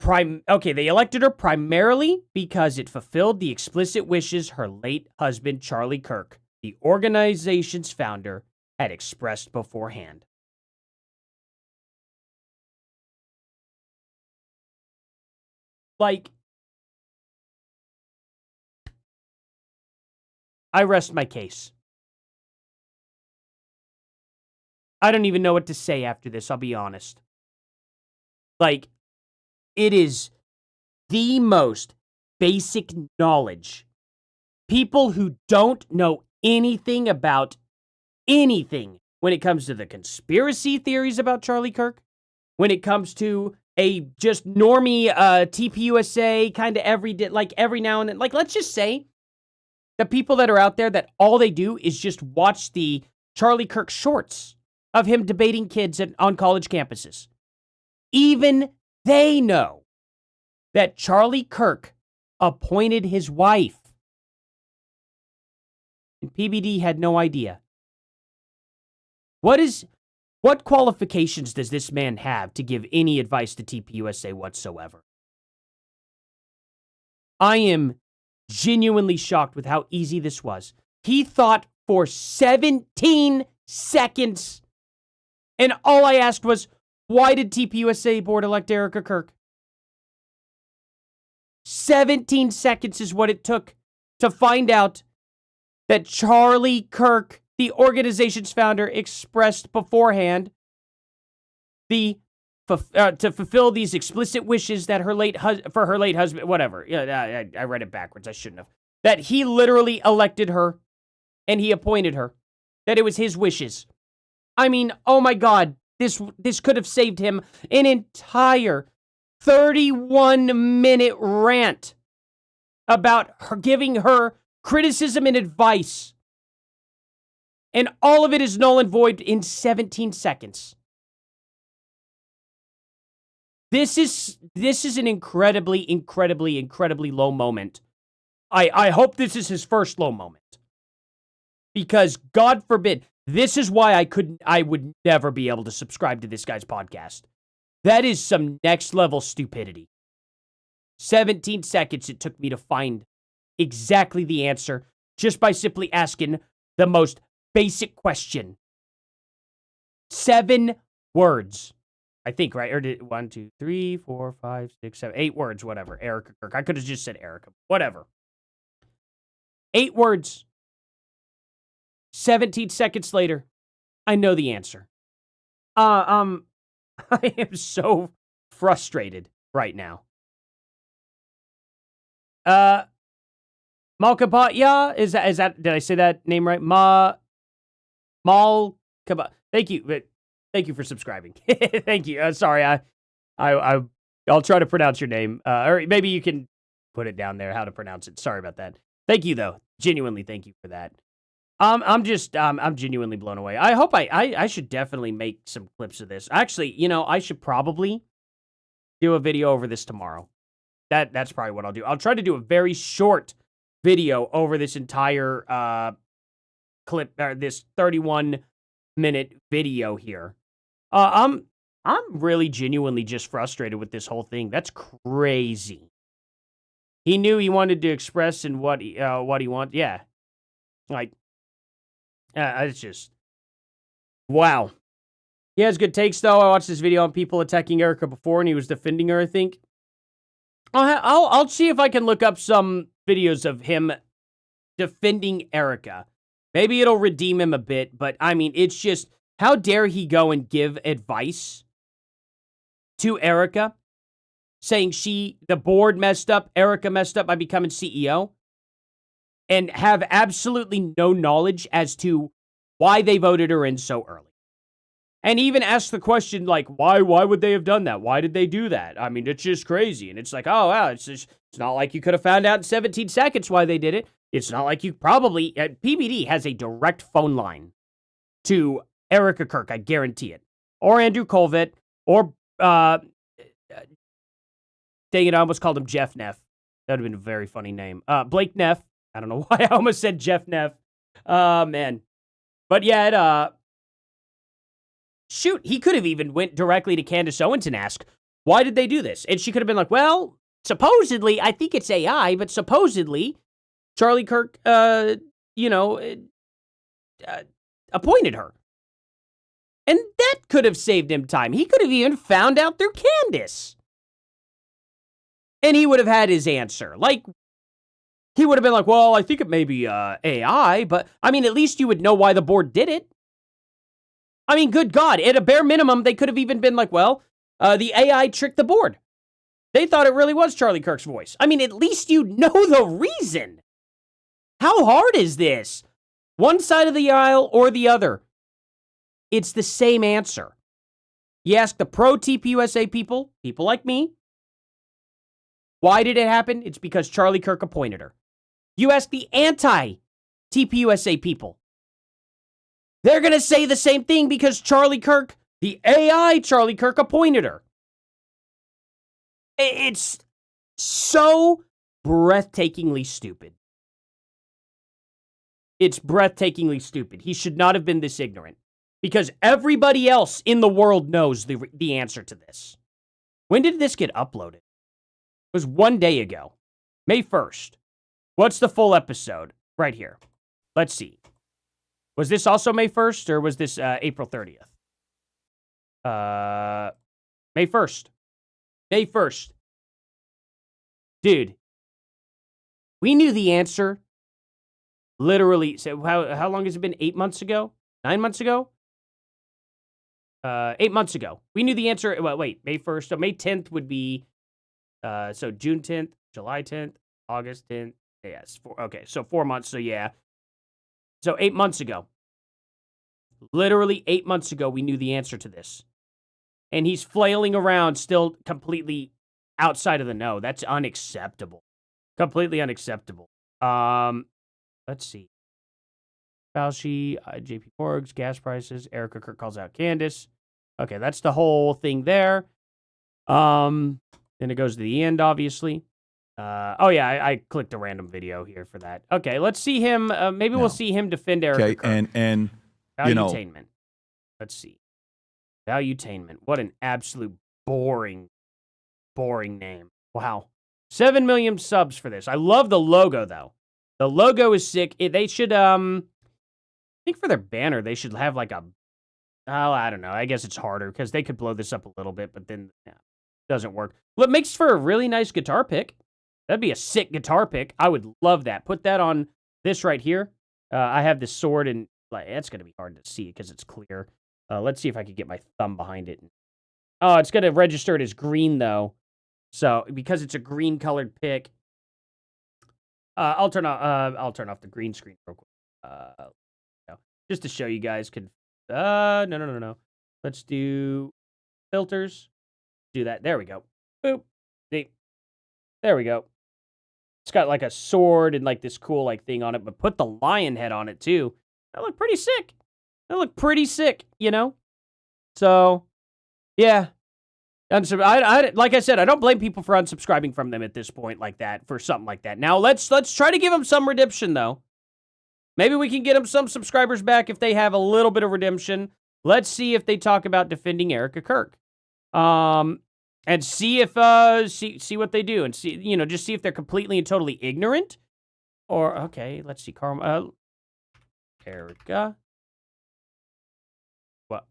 Okay, they elected her primarily because it fulfilled the explicit wishes her late husband, Charlie Kirk, the organization's founder, had expressed beforehand. Like, I rest my case. I don't even know what to say after this, I'll be honest. Like, it is the most basic knowledge. People who don't know anything about anything when it comes to the conspiracy theories about Charlie Kirk, when it comes to a just normie TPUSA kind of every now and then. Like, let's just say the people that are out there that all they do is just watch the Charlie Kirk shorts of him debating kids on college campuses. Even they know that Charlie Kirk appointed his wife. And PBD had no idea. What qualifications does this man have to give any advice to TPUSA whatsoever? I am genuinely shocked with how easy this was. He thought for 17 seconds, and all I asked was, why did TPUSA board elect Erika Kirk? 17 seconds is what it took to find out that Charlie Kirk, the organization's founder, expressed beforehand to fulfill these explicit wishes that her late husband, whatever. Yeah, I read it backwards. I shouldn't have. That he literally elected her and he appointed her. That it was his wishes. I mean, oh my God, this could have saved him an entire 31-minute rant about her giving her criticism and advice. And all of it is null and void in 17 seconds. This is an incredibly low moment. I hope this is his first low moment. Because God forbid, this is why I would never be able to subscribe to this guy's podcast. That is some next level stupidity. 17 seconds it took me to find exactly the answer just by simply asking the most basic question. 7 words. I think, right? Or did 1, 2, 3, 4, 5, 6, 7, 8 words, whatever. Erika Kirk. I could have just said Erika. Whatever. 8 words. 17 seconds later, I know the answer. I am so frustrated right now. Malkabaya, is that, did I say that name right? Malkaba. Thank you for subscribing. Thank you. Sorry, I'll try to pronounce your name. Or maybe you can put it down there how to pronounce it. Sorry about that. Thank you though. Genuinely thank you for that. I'm genuinely blown away. I hope I should definitely make some clips of this. Actually, I should probably do a video over this tomorrow. That's probably what I'll do. I'll try to do a very short video over this entire clip, this 31-minute video here. I'm really genuinely just frustrated with this whole thing. That's crazy. He knew he wanted to express in what he wants. Yeah, like. It's just, wow. He has good takes, though. I watched this video on people attacking Erika before, and he was defending her, I think. I'll see if I can look up some videos of him defending Erika. Maybe it'll redeem him a bit, but, I mean, it's just, how dare he go and give advice to Erika, saying the board messed up, Erika messed up by becoming CEO? And have absolutely no knowledge as to why they voted her in so early. And even ask the question, like, why would they have done that? Why did they do that? I mean, it's just crazy. And it's like, oh, wow, it's not like you could have found out in 17 seconds why they did it. It's not like you probably, PBD has a direct phone line to Erika Kirk, I guarantee it. Or Andrew Colvett, or, dang it, I almost called him Jeff Neff. That would have been a very funny name. Blake Neff. I don't know why I almost said Jeff Neff. Man. But yeah, shoot, he could have even went directly to Candace Owens and asked, why did they do this? And she could have been like, well, supposedly, I think it's AI, but supposedly, Charlie Kirk, appointed her. And that could have saved him time. He could have even found out through Candace. And he would have had his answer. Like, he would have been like, well, I think it may be AI, but, I mean, at least you would know why the board did it. I mean, good God, at a bare minimum, they could have even been like, well, the AI tricked the board. They thought it really was Charlie Kirk's voice. I mean, at least you know the reason. How hard is this? One side of the aisle or the other? It's the same answer. You ask the pro-TPUSA people like me, why did it happen? It's because Charlie Kirk appointed her. You ask the anti-TPUSA people. They're going to say the same thing because Charlie Kirk, the AI Charlie Kirk, appointed her. It's so breathtakingly stupid. It's breathtakingly stupid. He should not have been this ignorant. because everybody else in the world knows the answer to this. When did this get uploaded? It was 1 day ago, May 1st. What's the full episode? Right here. Let's see. Was this also May 1st, or was this April 30th? May 1st. May 1st. Dude, we knew the answer literally. So how long has it been? 8 months ago? 9 months ago? 8 months ago. We knew the answer. Well, wait, May 1st. So May 10th would be, so June 10th, July 10th, August 10th. Yes. Okay, so 4 months. So yeah. So 8 months ago. Literally 8 months ago, we knew the answer to this. And he's flailing around still completely outside of the know. That's unacceptable. Completely unacceptable. Let's see. Fauci, JP Morg's, gas prices. Erika Kirk calls out Candace. Okay, that's the whole thing there. Then it goes to the end, obviously. Oh yeah, I clicked a random video here for that. Okay, let's see him. Maybe we'll see him defend Erika Kirk.
Okay, and
Valuetainment. Let's see. Valuetainment. What an absolute boring name. Wow. 7 million subs for this. I love the logo, though. The logo is sick. They should, I think for their banner, they should have like a, oh, I don't know. I guess it's harder because they could blow this up a little bit, but then it doesn't work. Well, it makes for a really nice guitar pick. That'd be a sick guitar pick. I would love that. Put that on this right here. I have this sword, and like, it's going to be hard to see because it's clear. Let's see if I can get my thumb behind it. Oh, it's going to register it as green, though. So, because it's a green-colored pick, I'll turn off the green screen real quick. Just to show you guys. No. Let's do filters. Do that. There we go. Boop. See? There we go. It's got like a sword and like this cool like thing on it, but put the lion head on it too. That looked pretty sick. You know? So, yeah. Like I said, I don't blame people for unsubscribing from them at this point like that, for something like that. Now, let's try to give them some redemption, though. Maybe we can get them some subscribers back if they have a little bit of redemption. Let's see if they talk about defending Erika Kirk. And see if, see what they do. And see, just see if they're completely and totally ignorant. Or, okay, let's see. Erika. What?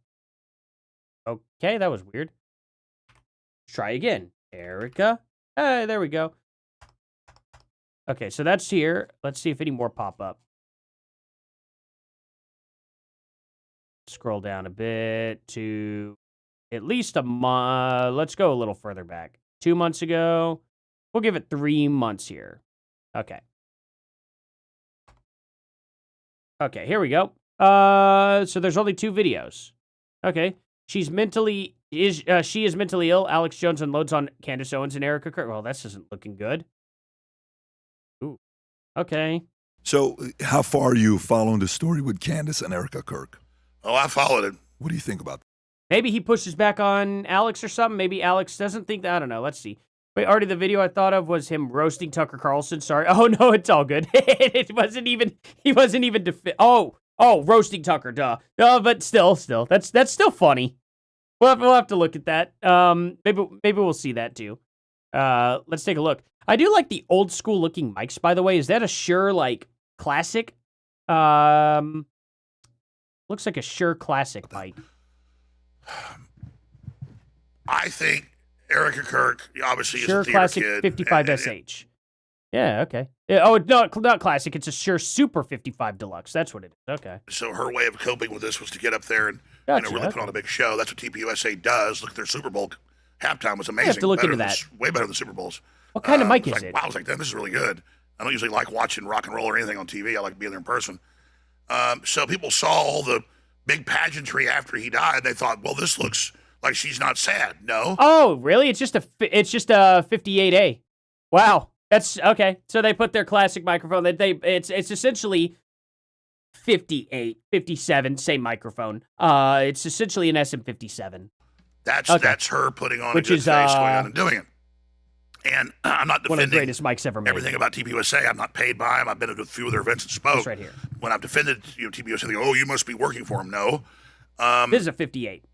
Okay, that was weird. Try again. Erika. Hey, there we go. Okay, so that's here. Let's see if any more pop up. Scroll down a bit to at least a month. Let's go a little further back. 2 months ago. We'll give it 3 months here. Okay. Okay, here we go. So there's only 2 videos. Okay. She is mentally ill. Alex Jones unloads on Candace Owens and Erika Kirk. Well, this isn't looking good. Ooh. Okay.
So how far are you following the story with Candace and Erika Kirk?
Oh, I followed it.
What do you think about that?
Maybe he pushes back on Alex or something. Maybe Alex doesn't think that. I don't know. Let's see. Wait, already the video I thought of was him roasting Tucker Carlson. Sorry. Oh, no, it's all good. He wasn't even roasting Tucker, duh. No, but still, that's still funny. We'll have to look at that. Maybe we'll see that too. Let's take a look. I do like the old school looking mics, by the way. Is that a Shure like classic? Looks like a Shure classic mic.
I think Erika Kirk obviously
Shure
is a theater
classic
kid.
55SH. Yeah, okay. Yeah, oh, no, not classic. It's a Shure Super 55 Deluxe. That's what it is. Okay.
So her way of coping with this was to get up there and
Gotcha,
really put on a big show. That's what TPUSA does. Look, their Super Bowl halftime was amazing.
I have to look into that.
Way better than Super Bowls.
What kind of mic is it?
Wow, I was like, damn, this is really good. I don't usually like watching rock and roll or anything on TV. I like being there in person. So people saw all the big pageantry after he died. They thought, well, this looks like she's not sad. No.
Oh, really? It's just a 58A. Wow. That's okay. So they put their classic microphone that it's essentially 58, 57, same microphone. It's essentially an SM57.
That's her putting on
Which
a good
is,
face, going on and doing it. And I'm not
one of the
defending
greatest mics ever made.
everything about TPUSA. I'm not paid by them. I've been at a few of their events and spoke.
That's right here.
When I've defended TPUSA, they go, oh, you must be working for them. No.
This is a 58.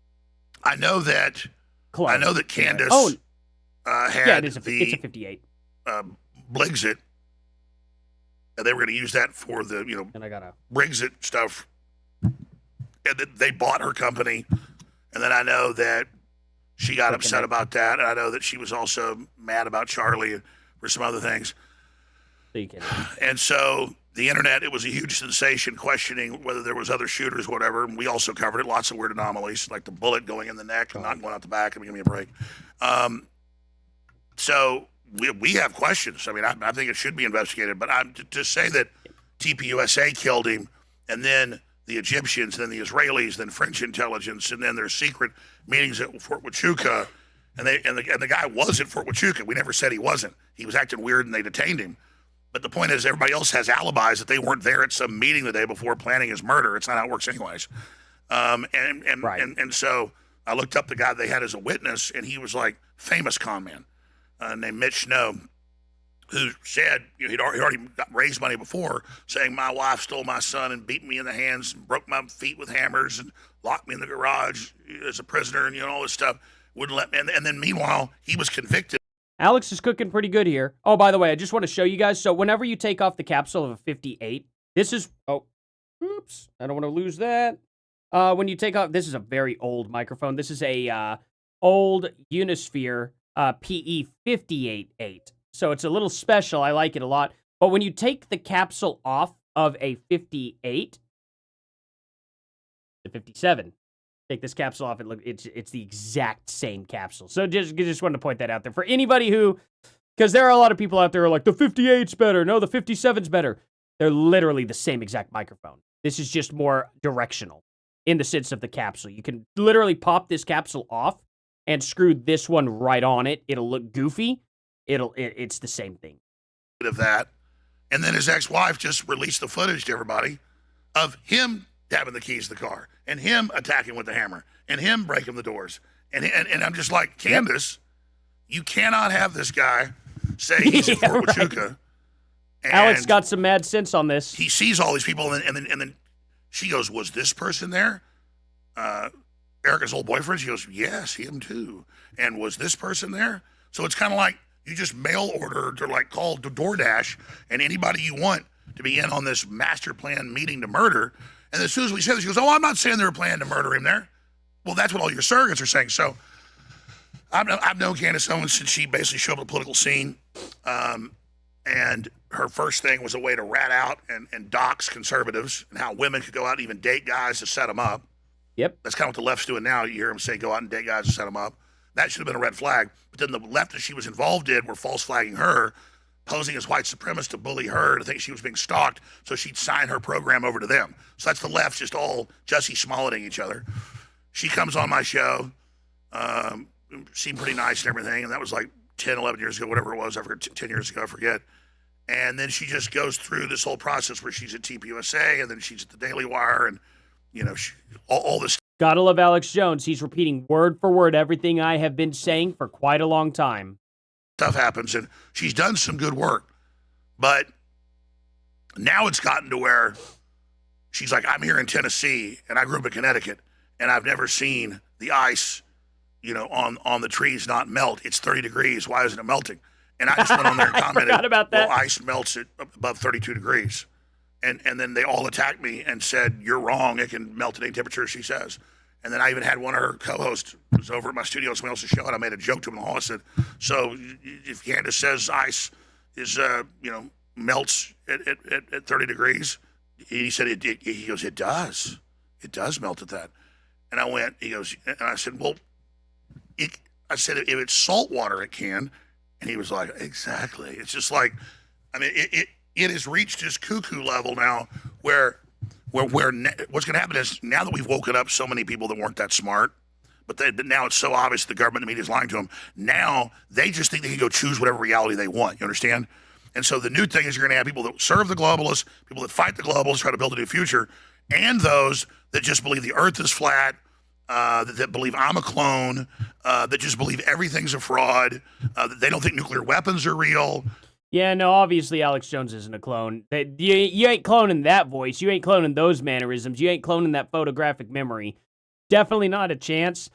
I know that.
Close.
I know that Candace had
yeah, it's a 58.
Brexit, and they were going to use that for the
And I gotta
Brexit stuff, and that they bought her company, and then I know that she got upset about that, and I know that she was also mad about Charlie for some other things. And so the internet, it was a huge sensation questioning whether there was other shooters, whatever. And we also covered it. Lots of weird anomalies, like the bullet going in the neck and not going out the back. I mean, give me a break. So we have questions. I mean, I think it should be investigated. But to say that TPUSA killed him, and then the Egyptians, then the Israelis, then French intelligence, and then their secret meetings at Fort Huachuca, and the guy was at Fort Huachuca. We never said he wasn't. He was acting weird, and they detained him. But the point is, everybody else has alibis that they weren't there at some meeting the day before planning his murder. It's not how it works, anyways. And so I looked up the guy they had as a witness, and he was like famous con man named Mitch Snow, who said he'd already raised money before, saying my wife stole my son and beat me in the hands, and broke my feet with hammers, and locked me in the garage as a prisoner, and all this stuff. Wouldn't let me. And then meanwhile, he was convicted.
Alex is cooking pretty good here. Oh, by the way, I just want to show you guys. So whenever you take off the capsule of a 58, this is... Oh, oops. I don't want to lose that. When you take off... This is a very old microphone. This is a old Unisphere PE588. So it's a little special. I like it a lot. But when you take the capsule off of a 58, the 57... Take this capsule off and look, it's the exact same capsule. So just wanted to point that out there for anybody who, because there are a lot of people out there who are like, the 58's better. No, the 57's better. They're literally the same exact microphone. This is just more directional in the sense of the capsule. You can literally pop this capsule off and screw this one right on it. It'll look goofy. It's the same thing.
Of that. And then his ex-wife just released the footage to everybody of him having the keys to the car, and him attacking with the hammer, and him breaking the doors. And I'm just like, Candace, you cannot have this guy say he's in Fort Huachuca.
Alex got some mad sense on this.
He sees all these people, and then she goes, was this person there? Erika's old boyfriend? She goes, yes, him too. And was this person there? So it's kind of like you just mail order to like call DoorDash, and anybody you want to be in on this master plan meeting to murder. And as soon as we said this, she goes, oh, I'm not saying they were planning to murder him there. Well, that's what all your surrogates are saying. So I've known Candace Owens since she basically showed up at the political scene. And her first thing was a way to rat out and dox conservatives, and how women could go out and even date guys to set them up.
Yep.
That's kind of what the left's doing now. You hear them say, go out and date guys to set them up. That should have been a red flag. But then the left that she was involved in were false flagging her, posing as white supremacists to bully her, to think she was being stalked, so she'd sign her program over to them. So that's the left just all Jussie Smolletting each other. She comes on my show, seemed pretty nice and everything, and that was like 10, 11 years ago, whatever it was, 10 years ago, I forget. And then she just goes through this whole process where she's at TPUSA, and then she's at the Daily Wire, and, all this.
Gotta love Alex Jones. He's repeating word for word everything I have been saying for quite a long time.
Stuff happens, and she's done some good work, but now it's gotten to where she's like, I'm here in Tennessee, and I grew up in Connecticut, and I've never seen the ice, on the trees not melt. It's 30 degrees. Why isn't it melting? And I just went on there and commented,
I forgot about that.
Well, ice melts at above 32 degrees. And then they all attacked me and said, you're wrong. It can melt at any temperature, she says. And then I even had one of her co-hosts was over at my studio at somebody else's show, and I made a joke to him in the hall. I said, so if Candace says ice is, melts at 30 degrees, he said, he goes, it does. It does melt at that. And I said, well, I said, if it's salt water, it can. And he was like, exactly. It's just like, it has reached this cuckoo level now where what's going to happen is, now that we've woken up so many people that weren't that smart, but now it's so obvious the government and the media is lying to them, now they just think they can go choose whatever reality they want. You understand? And so the new thing is, you're going to have people that serve the globalists, people that fight the globalists, try to build a new future, and those that just believe the earth is flat, that believe I'm a clone, that just believe everything's a fraud, that they don't think nuclear weapons are real.
Yeah, no, obviously Alex Jones isn't a clone. You ain't cloning that voice. You ain't cloning those mannerisms. You ain't cloning that photographic memory. definitely not a chance.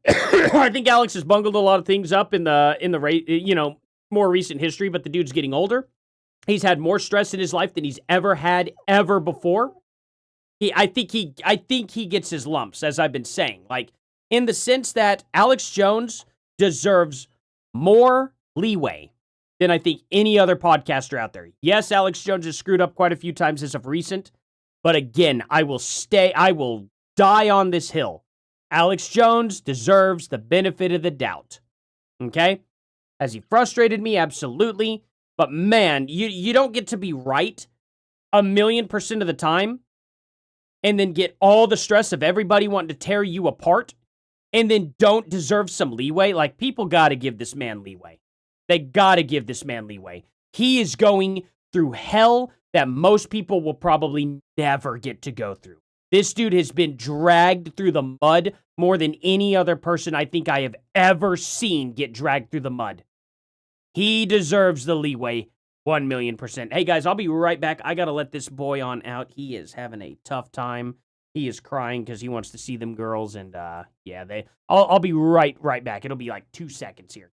I think Alex has bungled a lot of things up in the more recent history, but the dude's getting older. He's had more stress in his life than he's ever had before. I think he gets his lumps, as I've been saying, like in the sense that Alex Jones deserves more leeway than I think any other podcaster out there. Yes, Alex Jones has screwed up quite a few times as of recent, but again, I will die on this hill. Alex Jones deserves the benefit of the doubt. Okay? Has he frustrated me? Absolutely. But man, you don't get to be right 1,000,000% of the time and then get all the stress of everybody wanting to tear you apart and then don't deserve some leeway. Like, people got to give this man leeway. They got to give this man leeway. He is going through hell that most people will probably never get to go through. This dude has been dragged through the mud more than any other person I think I have ever seen get dragged through the mud. He deserves the leeway 1,000,000%. Hey guys, I'll be right back. I got to let this boy on out. He is having a tough time. He is crying because he wants to see them girls. And I'll be right back. It'll be like 2 seconds here.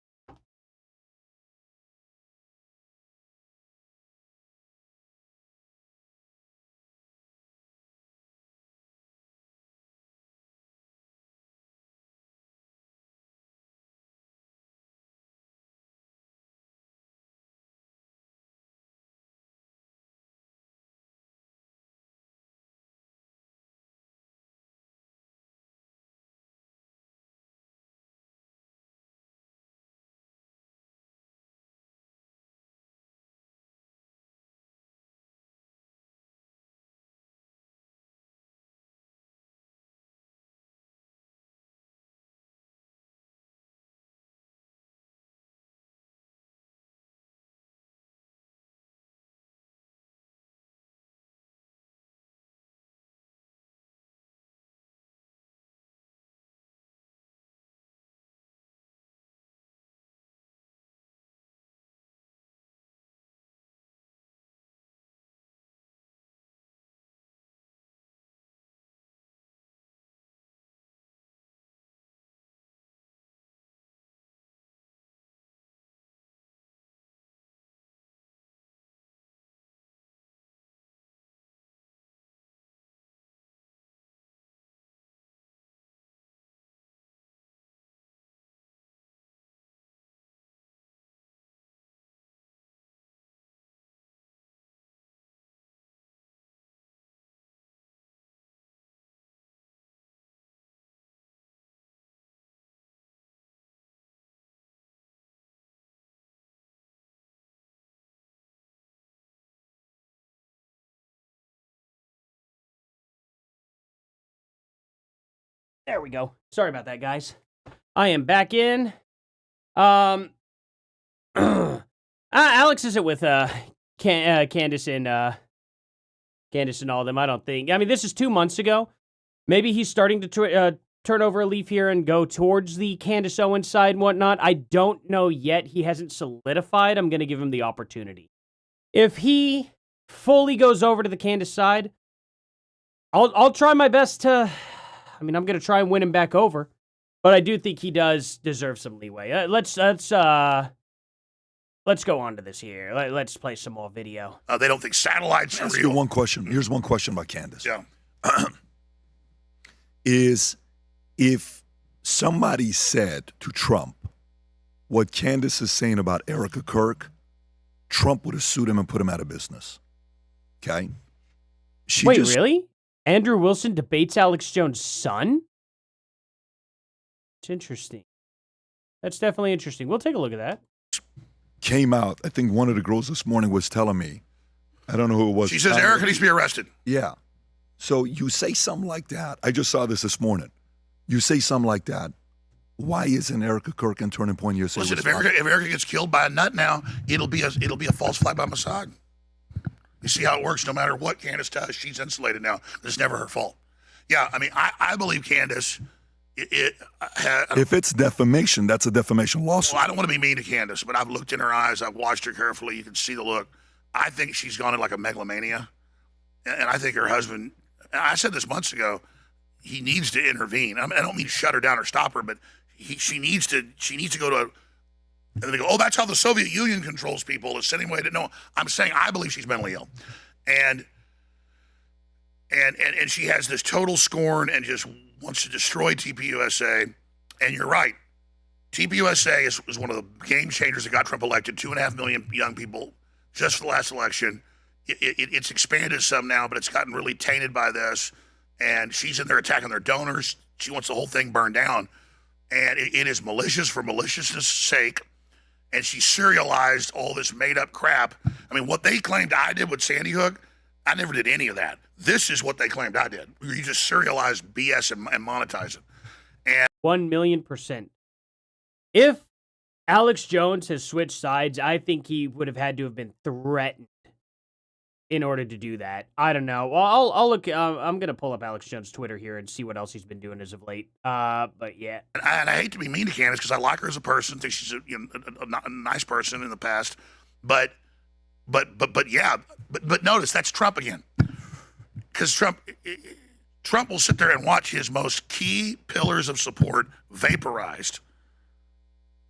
There we go. Sorry about that, guys. I am back in. Alex isn't with Candace and all of them, I don't think. I mean, this is 2 months ago. Maybe he's starting to turn over a leaf here and go towards the Candace Owens side and whatnot. I don't know yet. He hasn't solidified. I'm going to give him the opportunity. If he fully goes over to the Candace side, I'll try my best to... I mean, I'm going to try and win him back over, but I do think he does deserve some leeway. Let's go on to this here. Let's play some more video.
They don't think satellites are real.
One question. Here's one question about Candace.
Yeah.
Is if somebody said to Trump what Candace is saying about Erika Kirk, Trump would have sued him and put him out of business. Okay?
Wait, really? Andrew Wilson debates Alex Jones' son? It's interesting. That's definitely interesting. We'll take a look at that.
Came out. I think one of the girls this morning was telling me, I don't know who it was.
She says Erika needs to be arrested.
Yeah. So you say something like that. I just saw this morning. You say something like that. Why isn't Erika Kirk in Turning Point USA?
Listen, if Erika gets killed by a nut now, it'll be a false flag by Mossad. You see how it works? No matter what Candace does, she's insulated now. It's never her fault. Yeah, I mean, I believe Candace.
If it's defamation, that's a defamation lawsuit.
Well, I don't want to be mean to Candace, but I've looked in her eyes. I've watched her carefully. You can see the look. I think she's gone into like a megalomania. And I think her husband, I said this months ago, he needs to intervene. I don't mean shut her down or stop her, but she needs to go to. And they go, oh, that's how the Soviet Union controls people. It's the same way to know. I'm saying I believe she's mentally ill, and she has this total scorn and just wants to destroy TPUSA. And you're right, TPUSA is one of the game changers that got Trump elected. 2.5 million young people just for the last election. It's expanded some now, but it's gotten really tainted by this. And she's in there attacking their donors. She wants the whole thing burned down. And it is malicious for maliciousness' sake. And she serialized all this made-up crap. I mean, what they claimed I did with Sandy Hook, I never did any of that. This is what they claimed I did. You just serialized BS and monetize it. And
1,000,000%. If Alex Jones has switched sides, I think he would have had to have been threatened in order to do that. I don't know. Well, I'll look. I'm gonna pull up Alex Jones' Twitter here and see what else he's been doing as of late. But yeah.
And I hate to be mean to Candace because I like her as a person. Think she's a nice person in the past. But yeah. But notice that's Trump again. Because Trump will sit there and watch his most key pillars of support vaporized,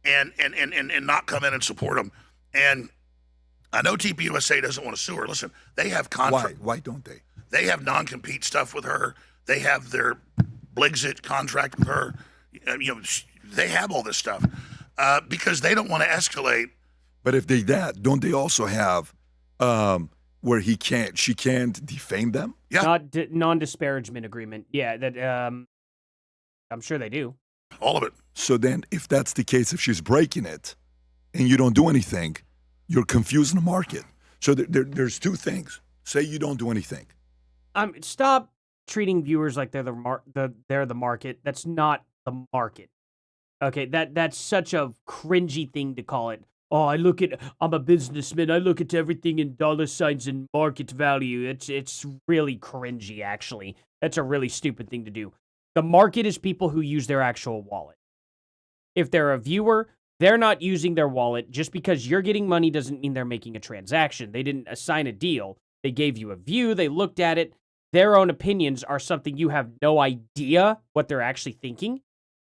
and not come in and support them. And I know TPUSA doesn't want to sue her. Listen, they have contract.
Why don't they?
They have non-compete stuff with her. They have their Blixit contract with her. They have all this stuff because they don't want to escalate.
But if don't they also have where she can't defame them?
Yeah, non-disparagement agreement. Yeah, that I'm sure they do.
All of it.
So then, if that's the case, if she's breaking it, and you don't do anything, you're confusing the market. So there's two things. Say you don't do anything.
Stop treating viewers like they're the market. That's not the market. Okay, that's such a cringy thing to call it. Oh, I'm a businessman. I look at everything in dollar signs and market value. It's really cringy, actually. That's a really stupid thing to do. The market is people who use their actual wallet. If they're a viewer, they're not using their wallet. Just because you're getting money doesn't mean they're making a transaction. They didn't assign a deal. They gave you a view. They looked at it. Their own opinions are something you have no idea what they're actually thinking.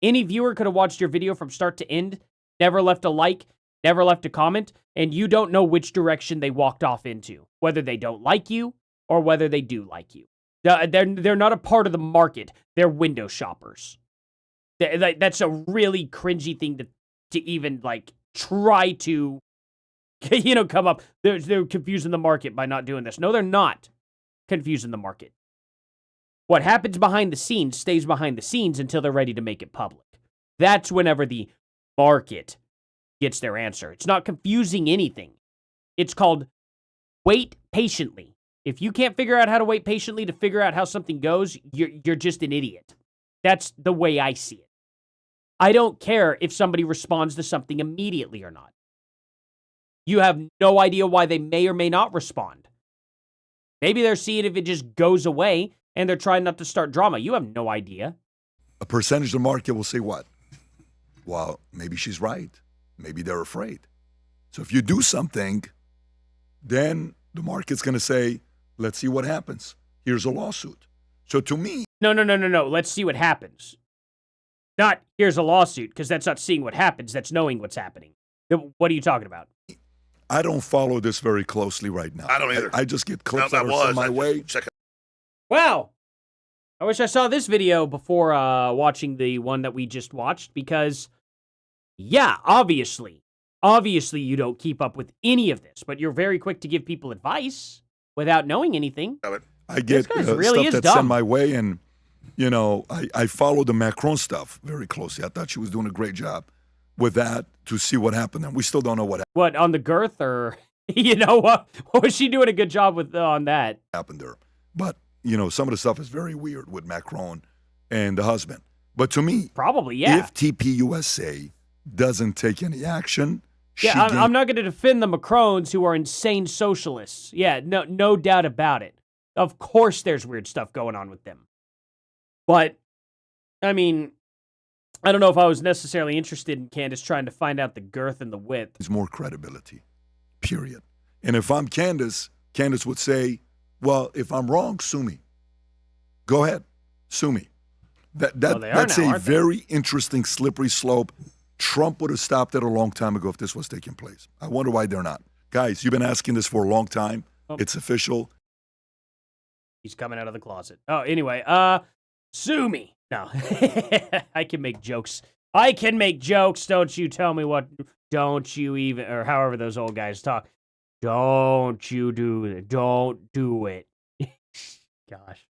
Any viewer could have watched your video from start to end, never left a like, never left a comment, and you don't know which direction they walked off into, whether they don't like you or whether they do like you. They're not a part of the market. They're window shoppers. That's a really cringy thing to even like try to, come up. They're confusing the market by not doing this. No, they're not confusing the market. What happens behind the scenes stays behind the scenes until they're ready to make it public. That's whenever the market gets their answer. It's not confusing anything. It's called wait patiently. If you can't figure out how to wait patiently to figure out how something goes, you're just an idiot. That's the way I see it. I don't care if somebody responds to something immediately or not. You have no idea why they may or may not respond. Maybe they're seeing if it just goes away and they're trying not to start drama. You have no idea.
A percentage of the market will say what? Well, maybe she's right. Maybe they're afraid. So if you do something, then the market's going to say, let's see what happens. Here's a lawsuit. So to me...
No. Let's see what happens. Not, here's a lawsuit, because that's not seeing what happens. That's knowing what's happening. What are you talking about?
I don't follow this very closely right now.
I don't either.
I just get clips that are my way.
Wow. I wish I saw this video before watching the one that we just watched, because, yeah, obviously you don't keep up with any of this, but you're very quick to give people advice without knowing anything.
I get
really
stuff that's in my way, and, I follow the Macron stuff very closely. I thought she was doing a great job with that to see what happened, and we still don't know what happened.
What, on the girth, or, what was she doing a good job with on that?
Happened there. But, some of the stuff is very weird with Macron and the husband. But to me,
probably, yeah.
If TPUSA doesn't take any action...
Yeah, I'm not going to defend the Macrons who are insane socialists. Yeah, no doubt about it. Of course there's weird stuff going on with them. But, I mean, I don't know if I was necessarily interested in Candace trying to find out the girth and the width.
It's more credibility, period. And if I'm Candace would say, well, if I'm wrong, sue me. Go ahead, sue me. That's a very interesting slippery slope. Trump would have stopped it a long time ago if this was taking place. I wonder why they're not. Guys, you've been asking this for a long time.
Oh.
It's official.
He's coming out of the closet. Oh, anyway, sue me. No, I can make jokes. I can make jokes. Don't you tell me what. Don't you even, or however those old guys talk. Don't you do it. Don't do it. Gosh.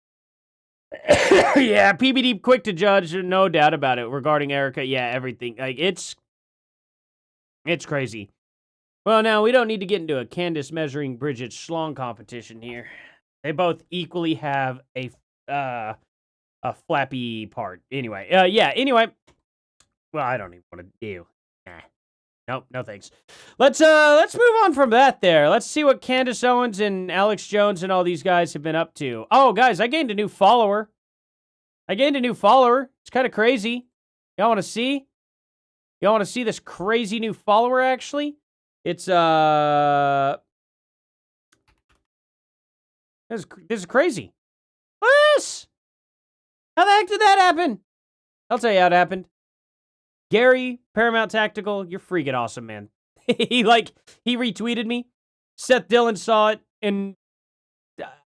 Yeah, PBD quick to judge, no doubt about it. Regarding Erika, yeah, everything. Like, it's crazy. Well, now, we don't need to get into a Candace measuring Bridget schlong competition here. They both equally have a flappy part. Anyway, anyway. Well, I don't even want to do. Nah. Nope, no thanks. Let's move on from that there. Let's see what Candace Owens and Alex Jones and all these guys have been up to. Oh, guys, I gained a new follower. It's kind of crazy. Y'all want to see? Y'all want to see this crazy new follower, actually? It's, this is crazy. Look at this! How the heck did that happen? I'll tell you how it happened. Gary, Paramount Tactical, you're freaking awesome, man. he retweeted me. Seth Dillon saw it, and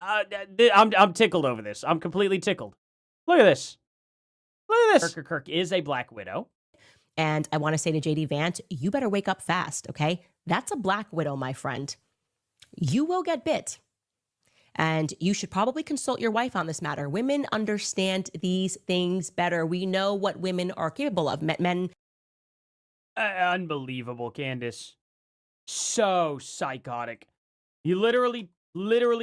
I'm tickled over this. I'm completely tickled. Look at this. Look at this. Kirk is a Black Widow.
And I want to say to JD Vance, you better wake up fast, okay? That's a Black Widow, my friend. You will get bit. And you should probably consult your wife on this matter. Women understand these things better. We know what women are capable of. Men.
Unbelievable, Candace. So psychotic. You literally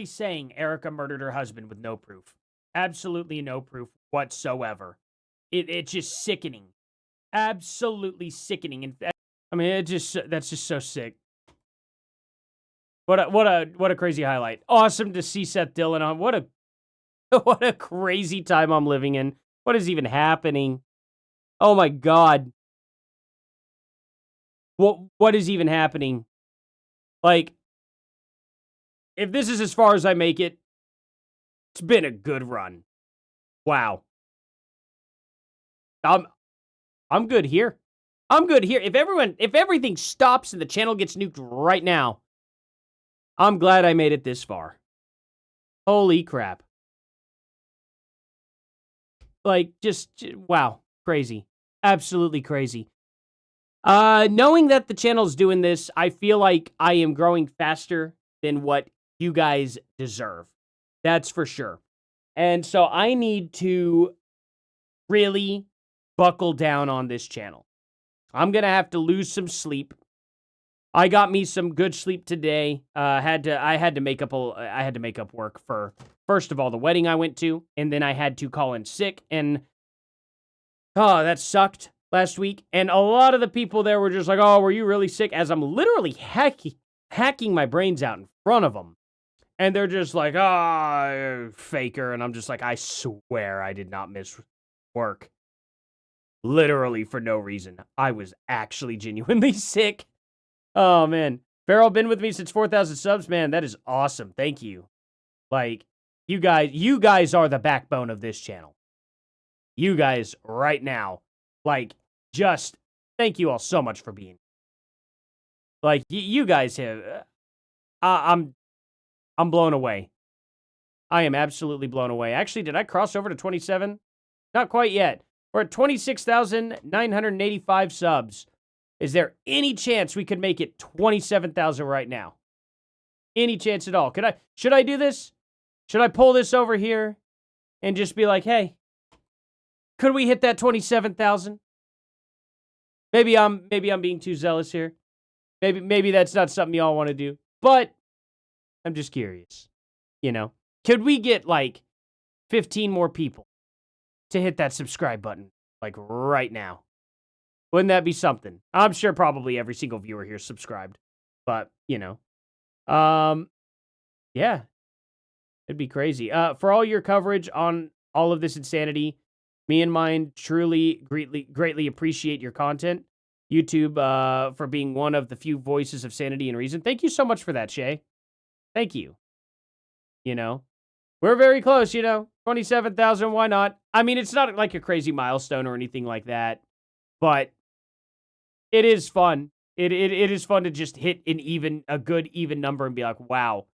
saying Erika murdered her husband with no proof. Absolutely no proof whatsoever. It's just sickening. Absolutely sickening. In fact, I mean, that's just so sick. What a crazy highlight. Awesome to see Seth Dillon on. What a crazy time I'm living in. What is even happening? Oh my God. What is even happening? Like, if this is as far as I make it, it's been a good run. Wow. I'm good here. I'm good here. If everything stops and the channel gets nuked right now, I'm glad I made it this far. Holy crap. Like, just wow. Crazy. Absolutely crazy. Knowing that the channel's doing this, I feel like I am growing faster than what you guys deserve. That's for sure. And so I need to really buckle down on this channel. I'm going to have to lose some sleep. I got me some good sleep today. I had to make up work for, first of all, the wedding I went to, and then I had to call in sick, and that sucked last week. And a lot of the people there were just like, "Oh, were you really sick?" As I'm literally hacking my brains out in front of them. And they're just like, "Oh, faker." And I'm just like, I swear I did not miss work. Literally for no reason. I was actually genuinely sick. Oh, man. Farrell been with me since 4,000 subs. Man, that is awesome. Thank you. Like, you guys are the backbone of this channel. You guys right now, like, just thank you all so much for being. Like, you guys have, I'm blown away. I am absolutely blown away. Actually, did I cross over to 27? Not quite yet. We're at 26,985 subs. Is there any chance we could make it 27,000 right now? Any chance at all? Should I do this? Should I pull this over here and just be like, "Hey, could we hit that 27,000?" Maybe I'm being too zealous here. Maybe that's not something y'all want to do. But I'm just curious. You know, could we get like 15 more people to hit that subscribe button like right now? Wouldn't that be something? I'm sure probably every single viewer here is subscribed. But, you know. Yeah. It'd be crazy. For all your coverage on all of this insanity, me and mine truly greatly appreciate your content. YouTube, for being one of the few voices of sanity and reason. Thank you so much for that, Shay. Thank you. You know. We're very close, 27,000, why not? I mean, it's not like a crazy milestone or anything like that, but it is fun. It is fun to just hit a good even number and be like, wow,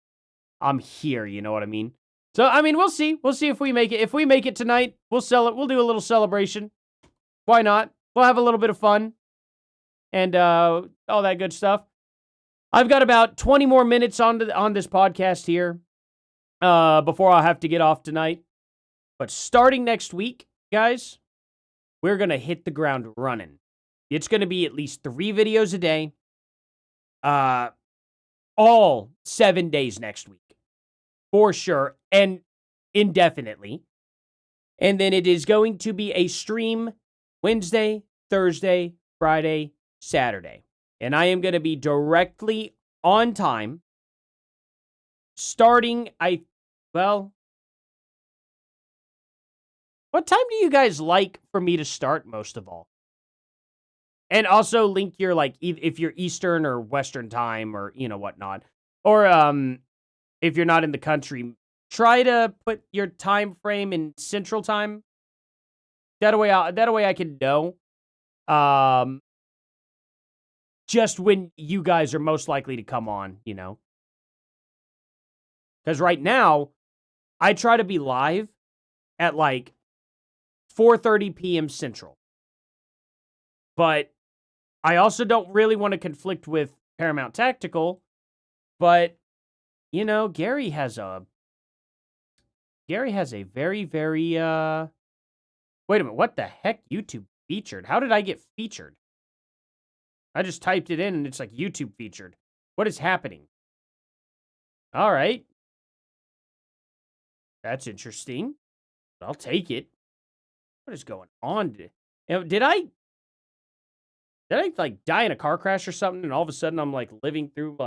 I'm here, you know what I mean? So, I mean, we'll see. We'll see if we make it. If we make it tonight, we'll sell it. We'll do a little celebration. Why not? We'll have a little bit of fun and all that good stuff. I've got about 20 more minutes on this podcast here before I'll have to get off tonight. But starting next week, guys, we're going to hit the ground running. It's going to be at least 3 videos a day, all 7 days next week, for sure, and indefinitely. And then it is going to be a stream Wednesday, Thursday, Friday, Saturday. And I am going to be directly on time, starting, what time do you guys like for me to start most of all? And also link your, if you're Eastern or Western time or, whatnot. Or if you're not in the country, try to put your time frame in Central time. That way I can know just when you guys are most likely to come on, Because right now, I try to be live at 4:30 p.m. Central. But I also don't really want to conflict with Paramount Tactical. But, Gary has a very, very, wait a minute, what the heck? YouTube featured? How did I get featured? I just typed it in and it's like YouTube featured. What is happening? All right. That's interesting. I'll take it. What is going on? Did I die in a car crash or something? And all of a sudden I'm living through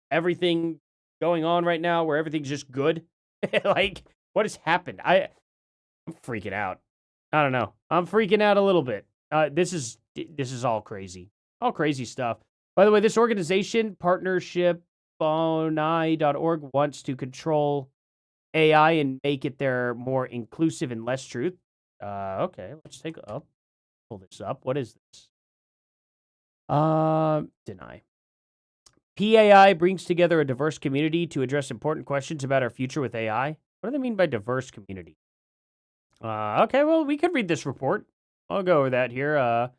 everything going on right now where everything's just good. What has happened? I'm freaking out. I don't know. I'm freaking out a little bit. This is all crazy. All crazy stuff. By the way, this organization, partnershipboni.org, wants to control AI and make it there more inclusive and less truth. Okay, let's pull this up. What is this? Deny. PAI brings together a diverse community to address important questions about our future with AI. What do they mean by diverse community? Okay, well, we could read this report. I'll go over that here.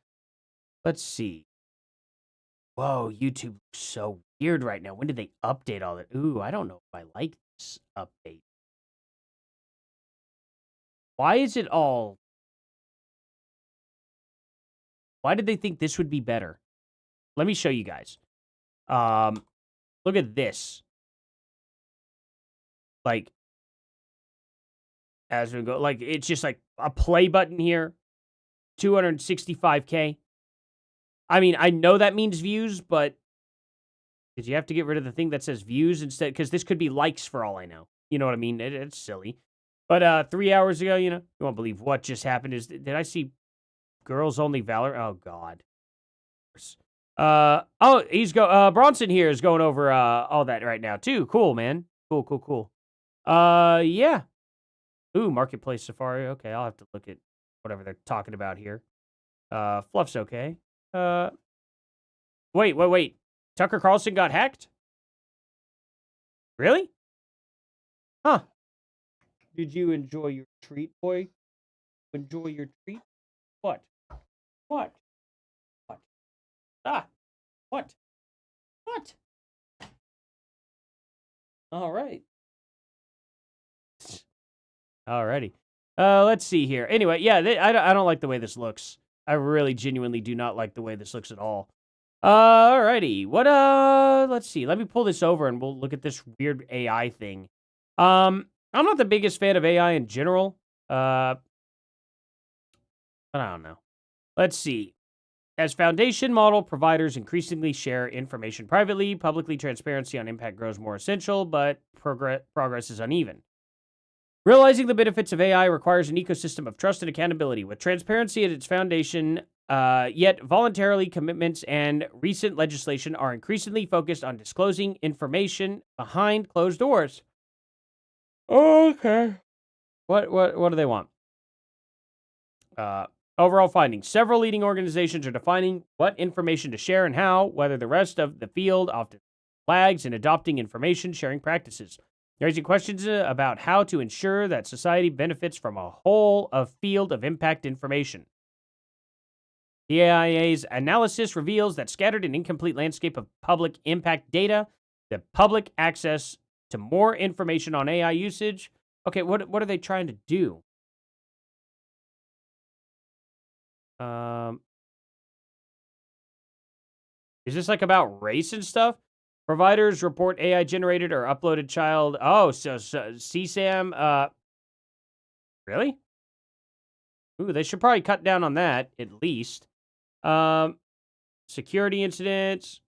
Let's see. Whoa, YouTube looks so weird right now. When did they update all that? Ooh, I don't know if I like this update. Why is it all... Why did they think this would be better? Let me show you guys. Look at this. As we go, it's just a play button here. 265K. I mean, I know that means views, but did you have to get rid of the thing that says views instead? Because this could be likes for all I know. You know what I mean? It's silly. But 3 hours ago, you won't believe what just happened. Did I see Girls Only Valor? Oh, God. Bronson here is going over all that right now, too. Cool, man. Cool. Yeah. Ooh, Marketplace Safari. Okay, I'll have to look at whatever they're talking about here. Fluff's okay. Wait. Tucker Carlson got hacked? Really? Huh. Did you enjoy your treat, boy? Enjoy your treat? What? Ah. What? All right. Alrighty. Let's see here. Anyway, yeah, I don't like the way this looks. I really genuinely do not like the way this looks at all. Alrighty. Let's see. Let me pull this over and we'll look at this weird AI thing. I'm not the biggest fan of AI in general. But I don't know. Let's see. As foundation model providers increasingly share information privately, publicly transparency on impact grows more essential, but progress is uneven. Realizing the benefits of AI requires an ecosystem of trust and accountability, with transparency at its foundation, yet voluntarily commitments and recent legislation are increasingly focused on disclosing information behind closed doors. Okay. What do they want? Overall findings. Several leading organizations are defining what information to share and how, whether the rest of the field often lags in adopting information sharing practices, raising questions about how to ensure that society benefits from a whole of field of impact information. The AIA's analysis reveals that scattered and incomplete landscape of public impact data, the public access to more information on AI usage. Okay, what are they trying to do? Is this like about race and stuff? Providers report AI generated or uploaded child. Oh, so CSAM. Really? Ooh, they should probably cut down on that at least. Security incidents.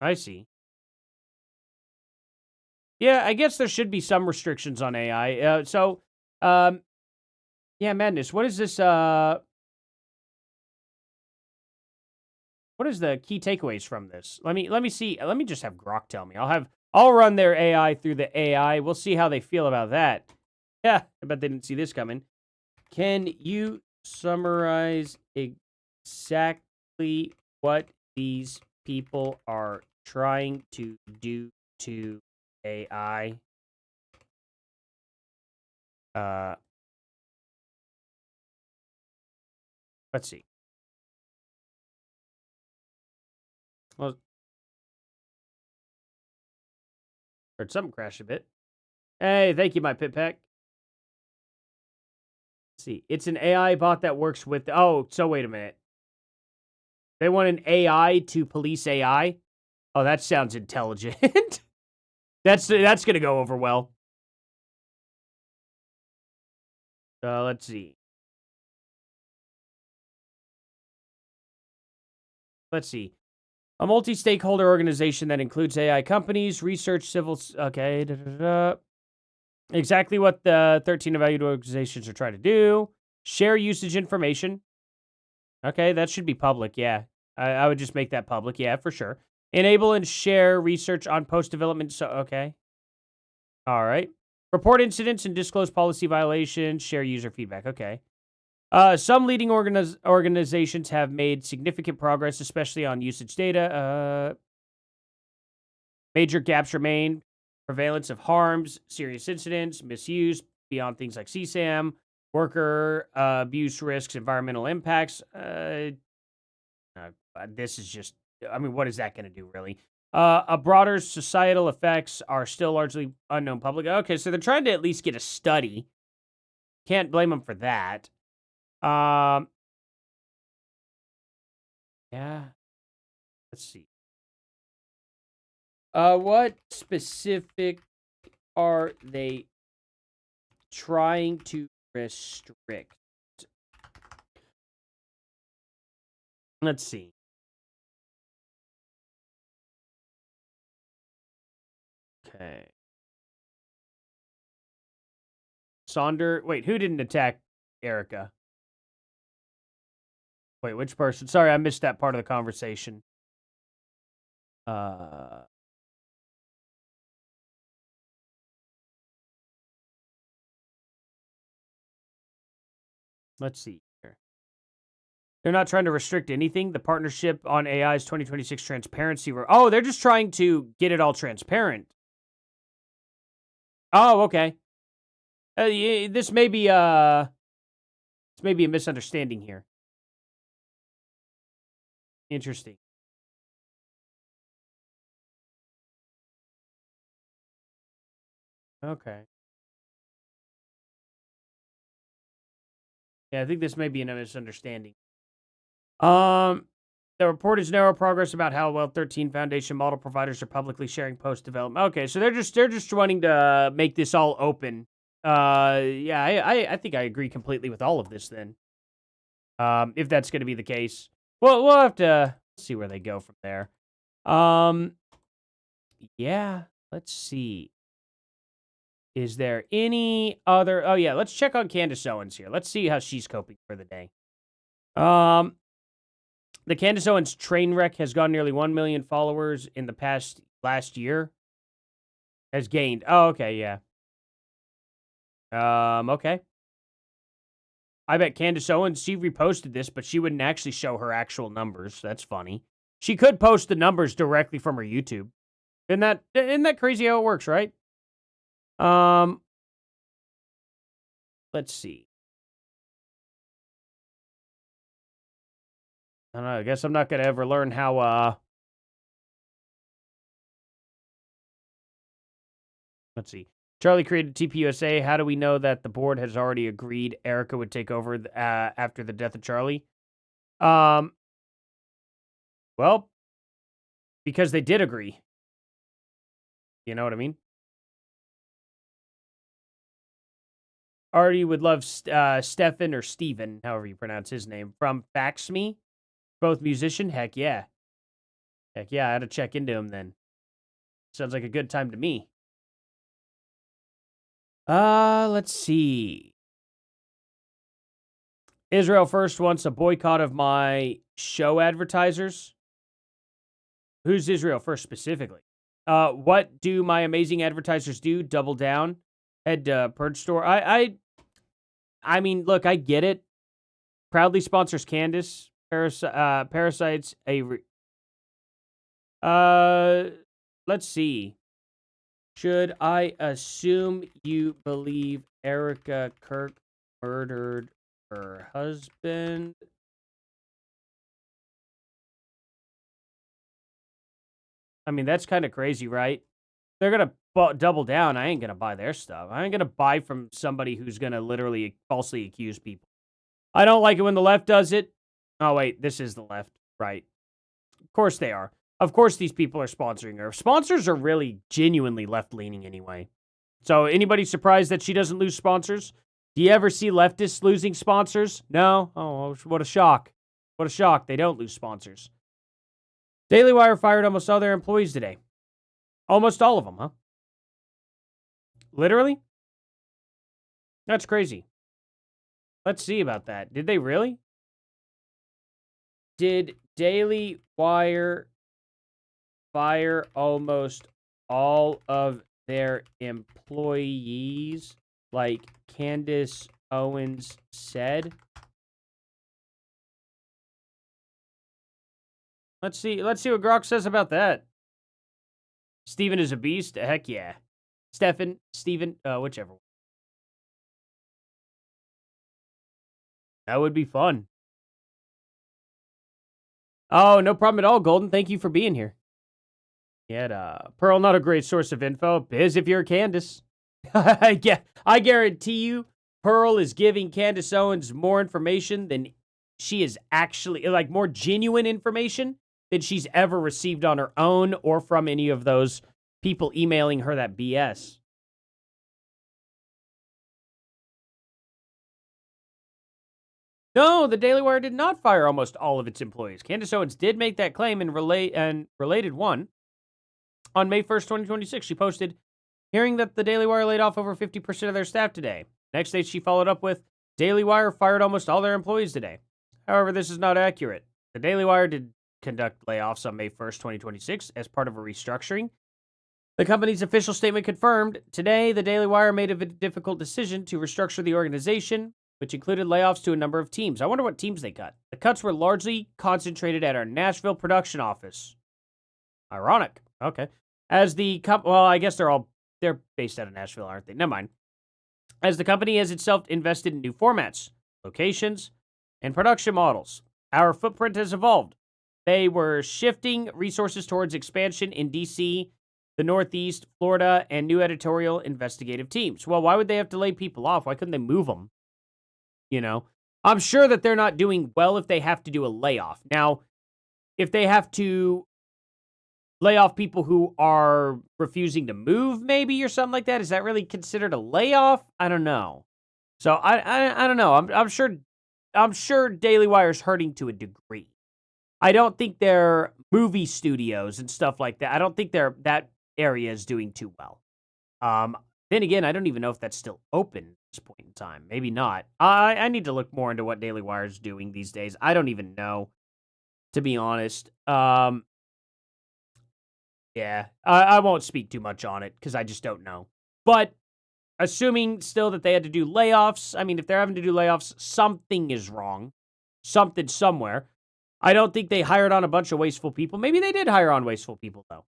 I see. Yeah, I guess there should be some restrictions on AI. Yeah, Madness. What is this? What is the key takeaways from this? Let me see. Let me just have Grok tell me. I'll run their AI through the AI. We'll see how they feel about that. Yeah, I bet they didn't see this coming. Can you summarize exactly what these people are trying to do to AI? Let's see. Well, heard something crash a bit. Hey, thank you, my pit pack. Let's see. It's an AI bot that works with... Oh, so wait a minute. They want an AI to police AI? Oh, that sounds intelligent. That's going to go over well. Let's see. A multi-stakeholder organization that includes AI companies, research, civil... Okay. Exactly what the 13 evaluated organizations are trying to do. Share usage information. Okay, that should be public, yeah. I would just make that public, yeah, for sure. Enable and share research on post-development... So, okay. All right. Report incidents and disclose policy violations. Share user feedback, okay. Some leading organizations have made significant progress, especially on usage data. Major gaps remain. Prevalence of harms, serious incidents, misuse, beyond things like CSAM, worker abuse risks, environmental impacts. This is just, I mean, what is that going to do, really? A broader societal effects are still largely unknown public. Okay, so they're trying to at least get a study. Can't blame them for that. Yeah. Let's see. What specific are they trying to restrict? Let's see. Okay. Wait, who didn't attack Erika? Wait, which person? Sorry, I missed that part of the conversation. Let's see here. They're not trying to restrict anything. The partnership on AI's 2026 transparency. Oh, they're just trying to get it all transparent. Oh, okay. This may be a misunderstanding here. Interesting. Okay. Yeah, I think this may be a misunderstanding. The report is narrow progress about how well 13 foundation model providers are publicly sharing post development. Okay, so they're just wanting to make this all open. Yeah, I think I agree completely with all of this then. If that's going to be the case. Well, we'll have to see where they go from there. Yeah, let's see. Is there any other... Oh, yeah, let's check on Candace Owens here. Let's see how she's coping for the day. The Candace Owens train wreck has gone nearly 1 million followers in the last year. Has gained. Oh, okay, yeah. Okay. I bet Candace Owens, she reposted this, but she wouldn't actually show her actual numbers. That's funny. She could post the numbers directly from her YouTube. Isn't that crazy how it works, right? Let's see. I don't know. I guess I'm not gonna ever learn how. Let's see. Charlie created TPUSA. How do we know that the board has already agreed Erika would take over after the death of Charlie? Well, because they did agree. You know what I mean? Artie would love Stefan or Steven, however you pronounce his name, from Fax Me. Both musician? Heck yeah. Heck yeah, I had to check into him then. Sounds like a good time to me. Let's see. Israel First wants a boycott of my show advertisers. Who's Israel First specifically? What do my amazing advertisers do? Double down? Head to Purge Store? I mean, look, I get it. Proudly sponsors Candace. Parasites. Let's see. Should I assume you believe Erika Kirk murdered her husband? I mean, that's kind of crazy, right? They're going to double down. I ain't going to buy their stuff. I ain't going to buy from somebody who's going to literally falsely accuse people. I don't like it when the left does it. Oh, wait, this is the left, right? Of course they are. Of course these people are sponsoring her. Sponsors are really genuinely left-leaning anyway. So anybody surprised that she doesn't lose sponsors? Do you ever see leftists losing sponsors? No? Oh, what a shock. What a shock. They don't lose sponsors. Daily Wire fired almost all their employees today. Almost all of them, huh? Literally? That's crazy. Let's see about that. Did they really? Did Daily Wire fire almost all of their employees, like Candace Owens said? Let's see what Grok says about that. Steven is a beast? Heck yeah. Steven, whichever one. That would be fun. Oh, no problem at all, Golden. Thank you for being here. Yeah, Pearl, not a great source of info. Biz if you're Candace. Yeah, I guarantee you, Pearl is giving Candace Owens more information than she is actually, like more genuine information than she's ever received on her own or from any of those people emailing her that BS. No, the Daily Wire did not fire almost all of its employees. Candace Owens did make that claim and related one. On May 1st, 2026, she posted, hearing that the Daily Wire laid off over 50% of their staff today. Next day, she followed up with, Daily Wire fired almost all their employees today. However, this is not accurate. The Daily Wire did conduct layoffs on May 1st, 2026 as part of a restructuring. The company's official statement confirmed, today, the Daily Wire made a difficult decision to restructure the organization, which included layoffs to a number of teams. I wonder what teams they cut. The cuts were largely concentrated at our Nashville production office. Ironic. Okay. As the well, I guess they're based out of Nashville, aren't they? Never mind. As the company has itself invested in new formats, locations, and production models, our footprint has evolved. They were shifting resources towards expansion in DC, the Northeast, Florida, and new editorial investigative teams. Well, why would they have to lay people off? Why couldn't they move them? You know, I'm sure that they're not doing well if they have to do a layoff. Now, if they have to lay off people who are refusing to move, maybe, or something like that, is that really considered a layoff? I don't know. So I don't know. I'm sure Daily Wire's hurting to a degree. I don't think their movie studios and stuff like that, I don't think that area is doing too well. Then again, I don't even know if that's still open at this point in time. Maybe not. I need to look more into what Daily Wire is doing these days. I don't even know, to be honest. Yeah, I won't speak too much on it because I just don't know. But assuming still that they had to do layoffs, I mean, if they're having to do layoffs, something is wrong. Something somewhere. I don't think they hired on a bunch of wasteful people. Maybe they did hire on wasteful people, though.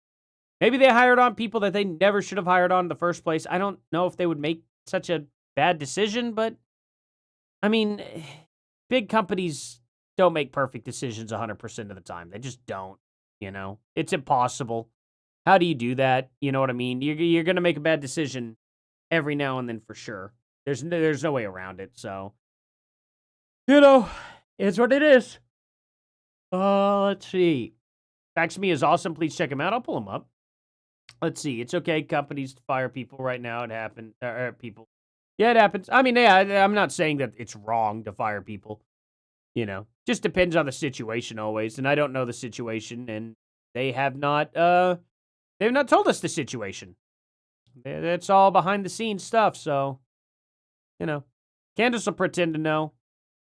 Maybe they hired on people that they never should have hired on in the first place. I don't know if they would make such a bad decision, but I mean, big companies don't make perfect decisions 100% of the time. They just don't, It's impossible. How do you do that? You know what I mean? You're going to make a bad decision every now and then for sure. There's no way around it. So, it's what it is. Let's see. Fax Me is awesome. Please check him out. I'll pull him up. Let's see. It's okay. Companies fire people right now. It happens. People. Yeah, it happens. I mean, yeah, I'm not saying that it's wrong to fire people. Just depends on the situation always. And I don't know the situation, and they have not told us the situation. That's all behind the scenes stuff. So, Candace will pretend to know.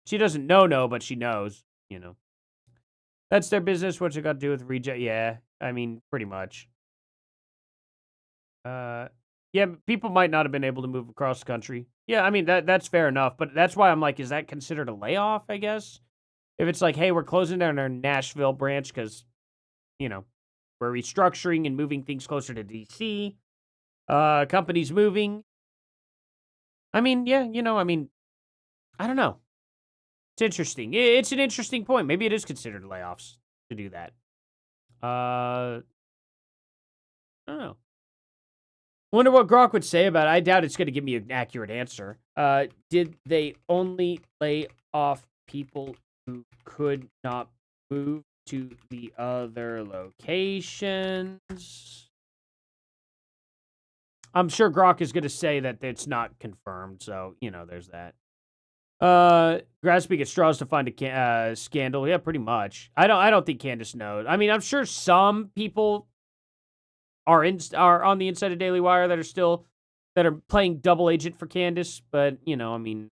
She doesn't know, but she knows. That's their business. What's it got to do with reject? Yeah, I mean, pretty much. Yeah, people might not have been able to move across the country. Yeah, I mean, that's fair enough. But that's why I'm like, is that considered a layoff, I guess? If it's like, hey, we're closing down our Nashville branch because, we're restructuring and moving things closer to D.C., companies moving. I mean, yeah, I don't know. It's interesting. It's an interesting point. Maybe it is considered layoffs to do that. I don't know. Wonder what Grok would say about it. I doubt it's going to give me an accurate answer. Did they only lay off people who could not move to the other locations? I'm sure Grok is going to say that it's not confirmed, so, there's that. Grasping at straws to find a scandal. Yeah, pretty much. I don't think Candace knows. I mean, I'm sure some people are on the inside of Daily Wire that are playing double agent for Candace, but I mean,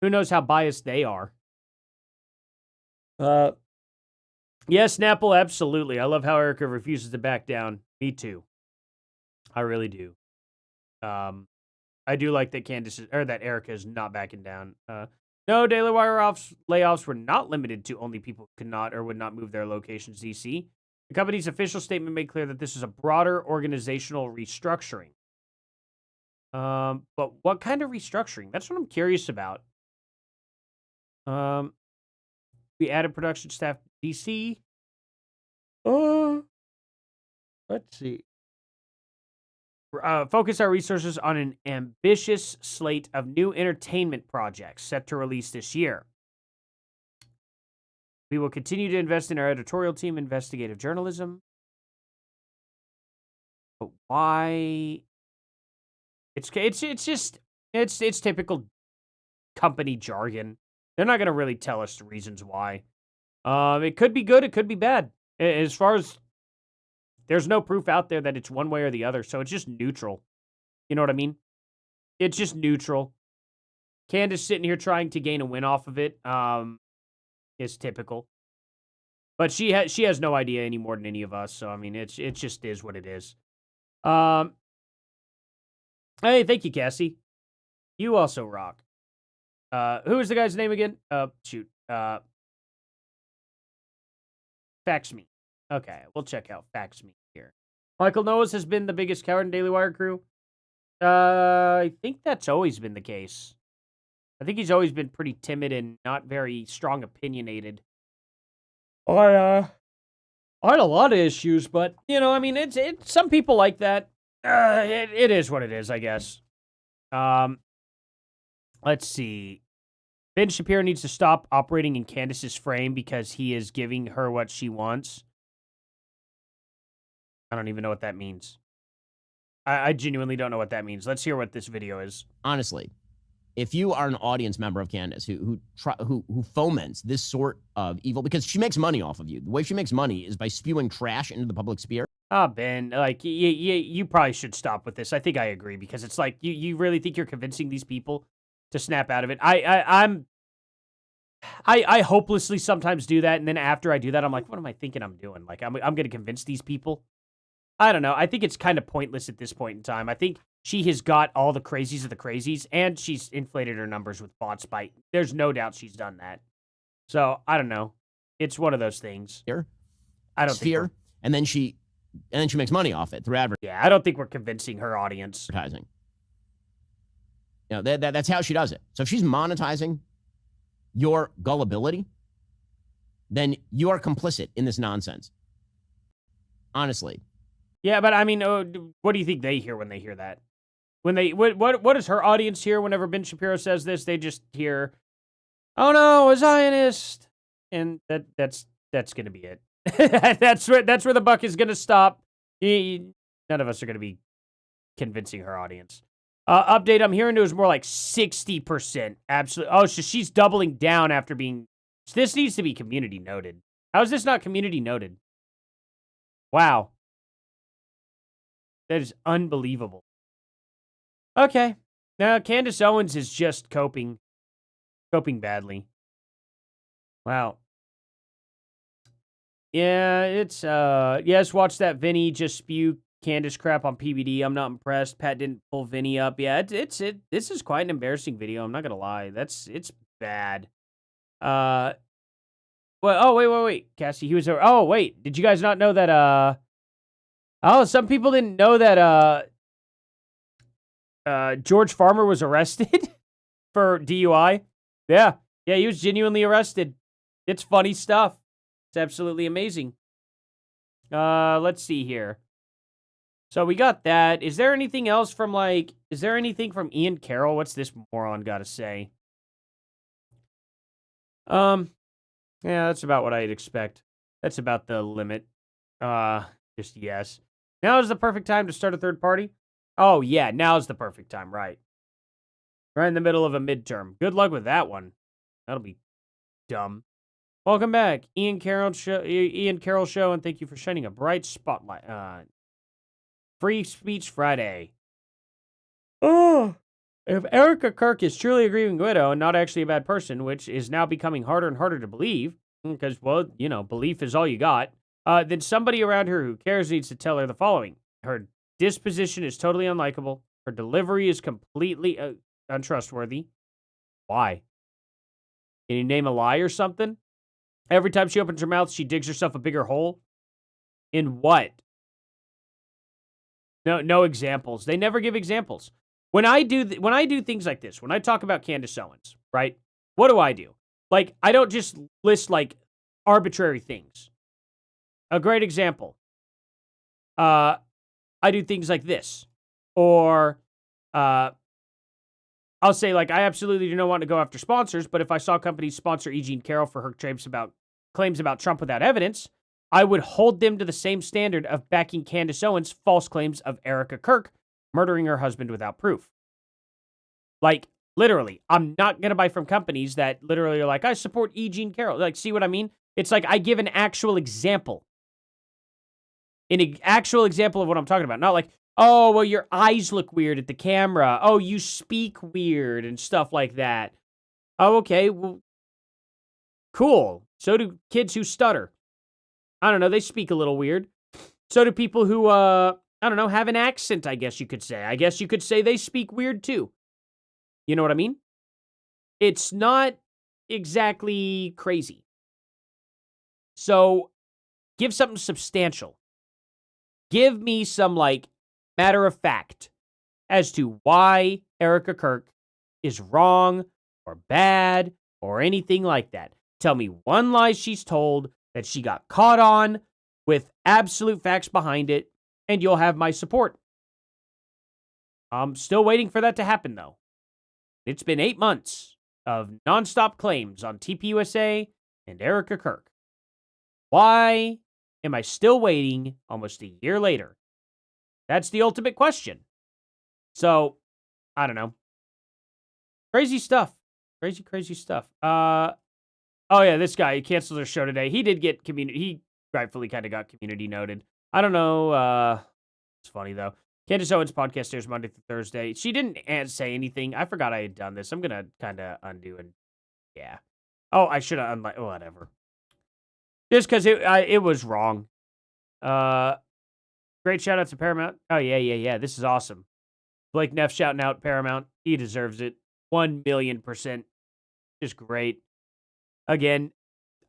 who knows how biased they are. Yes, Snapple, absolutely. I love how Erika refuses to back down. Me too. I really do. I do like that that Erika is not backing down. No, Daily Wire layoffs were not limited to only people who could not or would not move their locations to DC. The company's official statement made clear that this is a broader organizational restructuring. But what kind of restructuring? That's what I'm curious about. We added production staff to DC. Let's see. Focus our resources on an ambitious slate of new entertainment projects set to release this year. We will continue to invest in our editorial team, investigative journalism. But why? It's typical company jargon. They're not going to really tell us the reasons why. It could be good, it could be bad. As far as there's no proof out there that it's one way or the other, so it's just neutral. You know what I mean? It's just neutral. Candace sitting here trying to gain a win off of it is typical. But she has no idea any more than any of us, so I mean, it just is what it is. Hey, thank you, Cassie. You also rock. Who is the guy's name again? Shoot. Fax Me. Okay, we'll check out Fax Me here. Michael Knowles has been the biggest coward in Daily Wire crew. I think that's always been the case. I think he's always been pretty timid and not very strong opinionated. I had a lot of issues, but I mean, it's some people like that. It is what it is, I guess. Let's see. Ben Shapiro needs to stop operating in Candace's frame because he is giving her what she wants. I don't even know what that means. I genuinely don't know what that means. Let's hear what this video is.
Honestly, if you are an audience member of Candace who foments this sort of evil, because she makes money off of you. The way she makes money is by spewing trash into the public sphere.
Ben, like, you probably should stop with this. I think I agree, because it's like, you really think you're convincing these people to snap out of it? I hopelessly sometimes do that, and then after I do that, I'm like, what am I thinking I'm doing? Like, I'm going to convince these people. I don't know. I think it's kind of pointless at this point in time. I think she has got all the crazies of the crazies, and she's inflated her numbers with bot spite. There's no doubt she's done that. So I don't know. It's one of those things.
Here,
I don't
sphere,
think
and then she makes money off it through advertising.
Yeah, I don't think we're convincing her audience.
You know, that's how she does it. So if she's monetizing your gullibility, then you are complicit in this nonsense. Honestly.
Yeah, but I mean, what do you think they hear when they hear that? When they what does her audience hear whenever Ben Shapiro says this? They just hear, "Oh no, a Zionist," and that's going to be it. that's where the buck is going to stop. None of us are going to be convincing her audience. Update: I'm hearing it was more like 60%. Absolutely. Oh, so she's doubling down after being. This needs to be community noted. How is this not community noted? Wow. That is unbelievable. Okay. Now, Candace Owens is just coping badly. Wow. Yeah, it's, yes, watch that Vinny just spew Candace crap on PBD. I'm not impressed. Pat didn't pull Vinny up. Yeah, this is quite an embarrassing video. I'm not gonna lie. It's bad. Well, oh, wait. Cassie, he was over. Oh, wait. Did you guys not know that, some people didn't know that, George Farmer was arrested for DUI. Yeah, he was genuinely arrested. It's funny stuff. It's absolutely amazing. Let's see here. So we got that. Is there anything else from Ian Carroll? What's this moron got to say? Yeah, that's about what I'd expect. That's about the limit. Just yes. Now is the perfect time to start a third party? Oh, yeah, now is the perfect time, right. Right in the middle of a midterm. Good luck with that one. That'll be dumb. Welcome back, Ian Carroll Show, and thank you for shining a bright spotlight. Free Speech Friday. Oh, if Erika Kirk is truly a grieving widow and not actually a bad person, which is now becoming harder and harder to believe, because, well, you know, belief is all you got, then somebody around her who cares needs to tell her the following. Her disposition is totally unlikable. Her delivery is completely untrustworthy. Why? Can you name a lie or something? Every time she opens her mouth, she digs herself a bigger hole. In what? No examples. They never give examples. When I do things like this, when I talk about Candace Owens, right? What do? Like, I don't just list like arbitrary things. A great example. I do things like this, or I'll say like I absolutely do not want to go after sponsors, but if I saw companies sponsor E. Jean Carroll for her claims about Trump without evidence, I would hold them to the same standard of backing Candace Owens' false claims of Erika Kirk murdering her husband without proof. Like, literally, I'm not going to buy from companies that literally are like, I support E. Jean Carroll. Like, see what I mean? It's like I give an actual example. An actual example of what I'm talking about. Not like, oh, well, your eyes look weird at the camera. Oh, you speak weird and stuff like that. Oh, okay, well, cool. So do kids who stutter. I don't know, they speak a little weird. So do people who, I don't know, have an accent, I guess you could say. I guess you could say they speak weird too. You know what I mean? It's not exactly crazy. So, give something substantial. Give me some, like, matter of fact as to why Erika Kirk is wrong or bad or anything like that. Tell me one lie she's told that she got caught on with absolute facts behind it, and you'll have my support. I'm still waiting for that to happen, though. It's been 8 months of nonstop claims on TPUSA and Erika Kirk. Why am I still waiting almost a year later? That's the ultimate question. So, I don't know. Crazy stuff. Crazy stuff. Oh yeah, this guy, he canceled their show today. He did get he rightfully kind of got community noted. I don't know. It's funny though. Candace Owens podcast airs Monday through Thursday. She didn't say anything. I forgot I had done this. I'm gonna kind of undo and yeah. Oh, I should have whatever. Just because it was wrong. Great shout out to Paramount. Oh, yeah. This is awesome. Blake Neff shouting out Paramount. He deserves it. 1,000,000%. Just great. Again,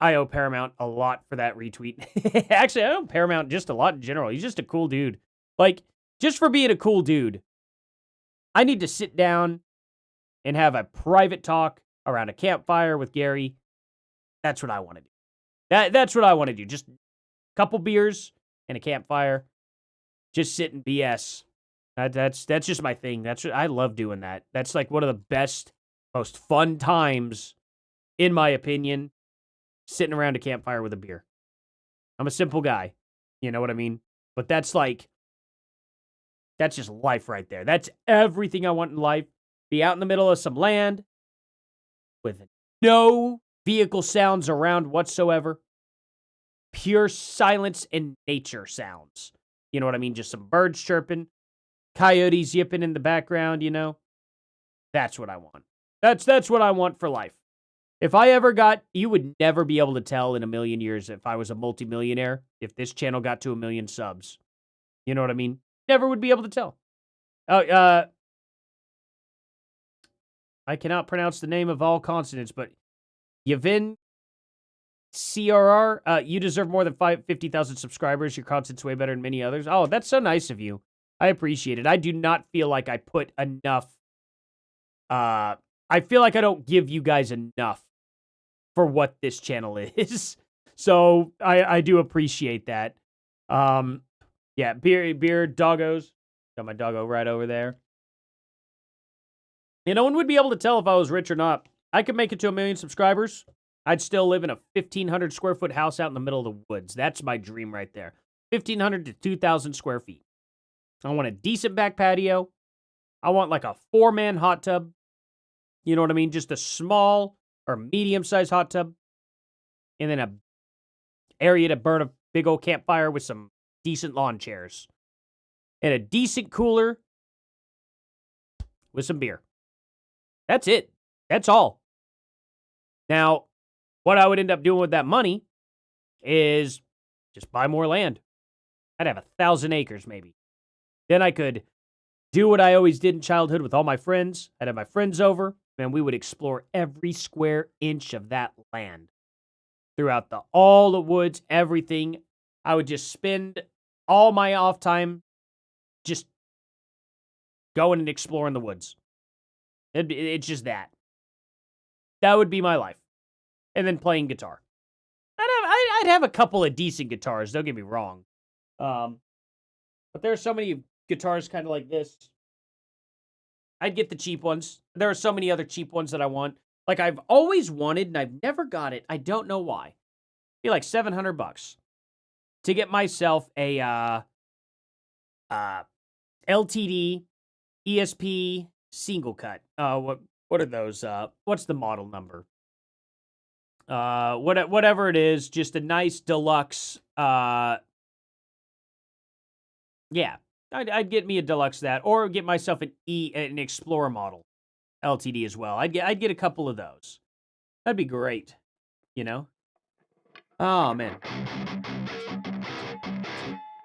I owe Paramount a lot for that retweet. Actually, I owe Paramount just a lot in general. He's just a cool dude. Like, just for being a cool dude, I need to sit down and have a private talk around a campfire with Gary. That's what I want to do. That's what I want to do. Just a couple beers and a campfire. Just sit and BS. That's just my thing. I love doing that. That's like one of the best, most fun times, in my opinion, sitting around a campfire with a beer. I'm a simple guy. You know what I mean? But that's just life right there. That's everything I want in life. Be out in the middle of some land with no vehicle sounds around whatsoever. Pure silence and nature sounds. You know what I mean? Just some birds chirping, coyotes yipping in the background, you know? That's what I want. That's what I want for life. If I ever you would never be able to tell in a million years if I was a multimillionaire, if this channel got to 1 million subs. You know what I mean? Never would be able to tell. I cannot pronounce the name of all consonants, but Yavin CRR, you deserve more than 50,000 subscribers. Your content's way better than many others. Oh, that's so nice of you. I appreciate it. I do not feel like I put enough. I feel like I don't give you guys enough for what this channel is. So I do appreciate that. Yeah, beer, doggos. Got my doggo right over there. And no one would be able to tell if I was rich or not. I could make it to 1 million subscribers. I'd still live in a 1,500 square foot house out in the middle of the woods. That's my dream right there. 1,500 to 2,000 square feet. I want a decent back patio. I want like a 4-man hot tub. You know what I mean? Just a small or medium-sized hot tub. And then a area to burn a big old campfire with some decent lawn chairs. And a decent cooler with some beer. That's it. That's all. Now, what I would end up doing with that money is just buy more land. I'd have 1,000 acres maybe. Then I could do what I always did in childhood with all my friends. I'd have my friends over, and we would explore every square inch of that land. Throughout all the woods, everything. I would just spend all my off time just going and exploring the woods. It's just that. That would be my life. And then playing guitar. I'd have a couple of decent guitars, don't get me wrong. But there are so many guitars kind of like this. I'd get the cheap ones. There are so many other cheap ones that I want. Like I've always wanted, and I've never got it. I don't know why. It'd be like $700 to get myself a LTD ESP single cut. What are those? What's the model number? Whatever it is, just a nice deluxe. Yeah, I'd get me a deluxe that, or get myself an Explorer model LTD as well. I'd get a couple of those. That'd be great. You know. Oh man.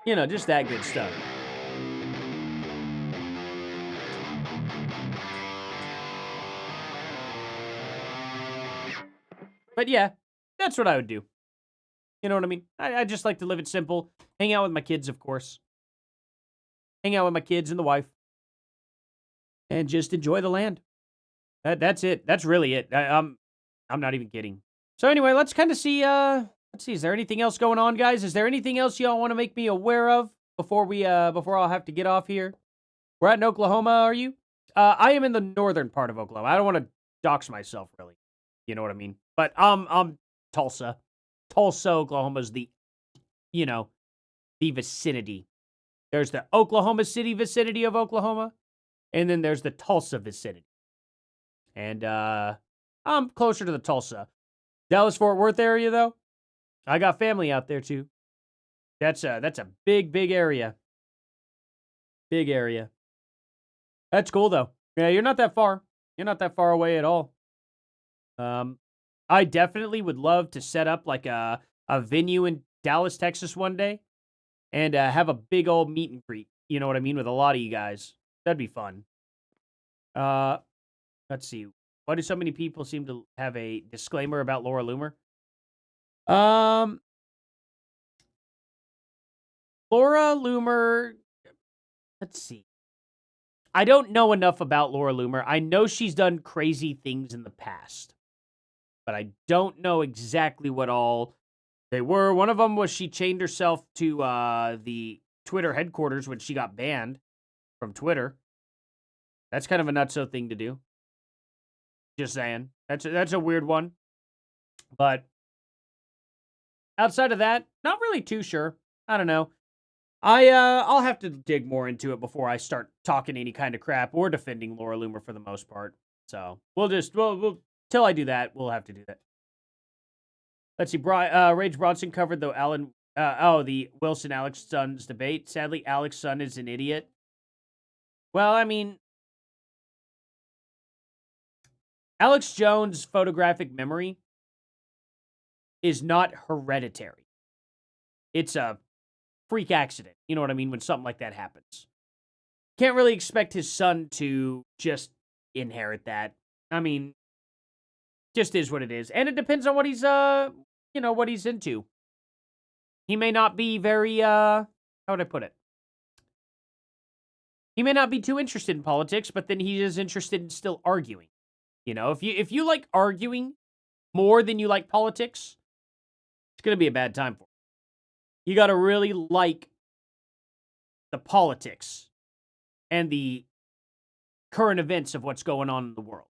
You know, just that good stuff. But yeah, that's what I would do. You know what I mean? I just like to live it simple. Hang out with my kids, of course. Hang out with my kids and the wife. And just enjoy the land. That's it. That's really it. I'm not even kidding. So anyway, let's kind of see, let's see, is there anything else going on, guys? Is there anything else y'all want to make me aware of before I'll have to get off here? We're at in Oklahoma, are you? I am in the northern part of Oklahoma. I don't want to dox myself, really. You know what I mean? But I'm Tulsa. Tulsa, Oklahoma is the vicinity. There's the Oklahoma City vicinity of Oklahoma, and then there's the Tulsa vicinity. And I'm closer to the Tulsa. Dallas-Fort Worth area, though. I got family out there, too. That's a big, big area. Big area. That's cool, though. Yeah, you're not that far. You're not that far away at all. I definitely would love to set up like a venue in Dallas, Texas one day. and have a big old meet and greet. You know what I mean? With a lot of you guys. That'd be fun. Let's see. Why do so many people seem to have a disclaimer about Laura Loomer? Laura Loomer, let's see. I don't know enough about Laura Loomer. I know she's done crazy things in the past, but I don't know exactly what all they were. One of them was she chained herself to the Twitter headquarters when she got banned from Twitter. That's kind of a nutso thing to do. Just saying. That's a weird one. But outside of that, not really too sure. I don't know. I'll have to dig more into it before I start talking any kind of crap or defending Laura Loomer for the most part. So we'll till I do that, we'll have to do that. Let's see. Rage Bronson covered the Wilson Alex Son's debate. Sadly, Alex Son is an idiot. Well, I mean, Alex Jones' photographic memory is not hereditary. It's a freak accident. You know what I mean? When something like that happens. Can't really expect his son to just inherit that. I mean, just is what it is. And it depends on what he's, what he's into. He may not be very, how would I put it? He may not be too interested in politics, but then he is interested in still arguing. You know, if you like arguing more than you like politics, it's going to be a bad time for you. You got to really like the politics and the current events of what's going on in the world.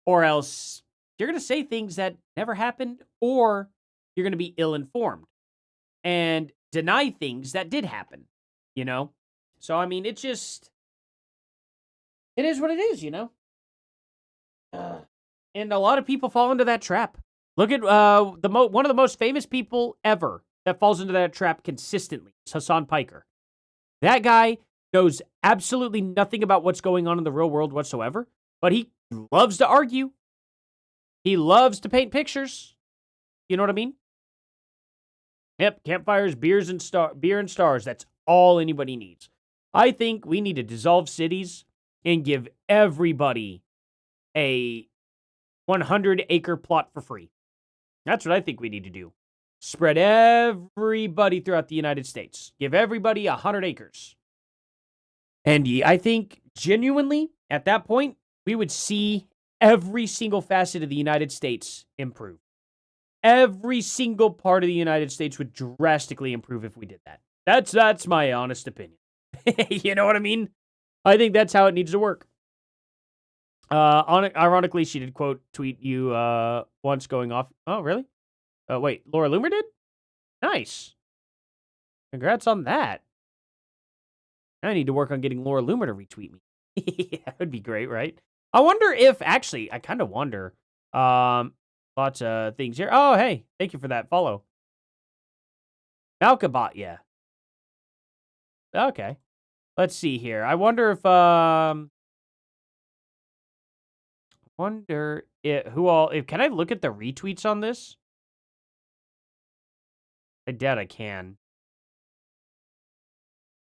Or else you're going to say things that never happened, or you're going to be ill-informed and deny things that did happen, you know? So, I mean, it is what it is, you know? And a lot of people fall into that trap. Look at one of the most famous people ever that falls into that trap consistently. It's Hassan Piker. That guy knows absolutely nothing about what's going on in the real world whatsoever, but he loves to argue. He loves to paint pictures. You know what I mean? Yep, campfires, beer and stars. That's all anybody needs. I think we need to dissolve cities and give everybody a 100-acre plot for free. That's what I think we need to do. Spread everybody throughout the United States. Give everybody 100 acres. And I think genuinely, at that point, we would see every single facet of the United States improve. Every single part of the United States would drastically improve if we did that. That's my honest opinion. You know what I mean? I think that's how it needs to work. Ironically, she did tweet you once going off. Oh, really? Wait, Laura Loomer did? Nice. Congrats on that. I need to work on getting Laura Loomer to retweet me. Yeah, that would be great, right? I wonder if, actually, I kind of wonder. Lots of things here. Oh, hey, thank you for that follow. Malkabot, yeah. Okay. Let's see here. I wonder if, can I look at the retweets on this? I doubt I can.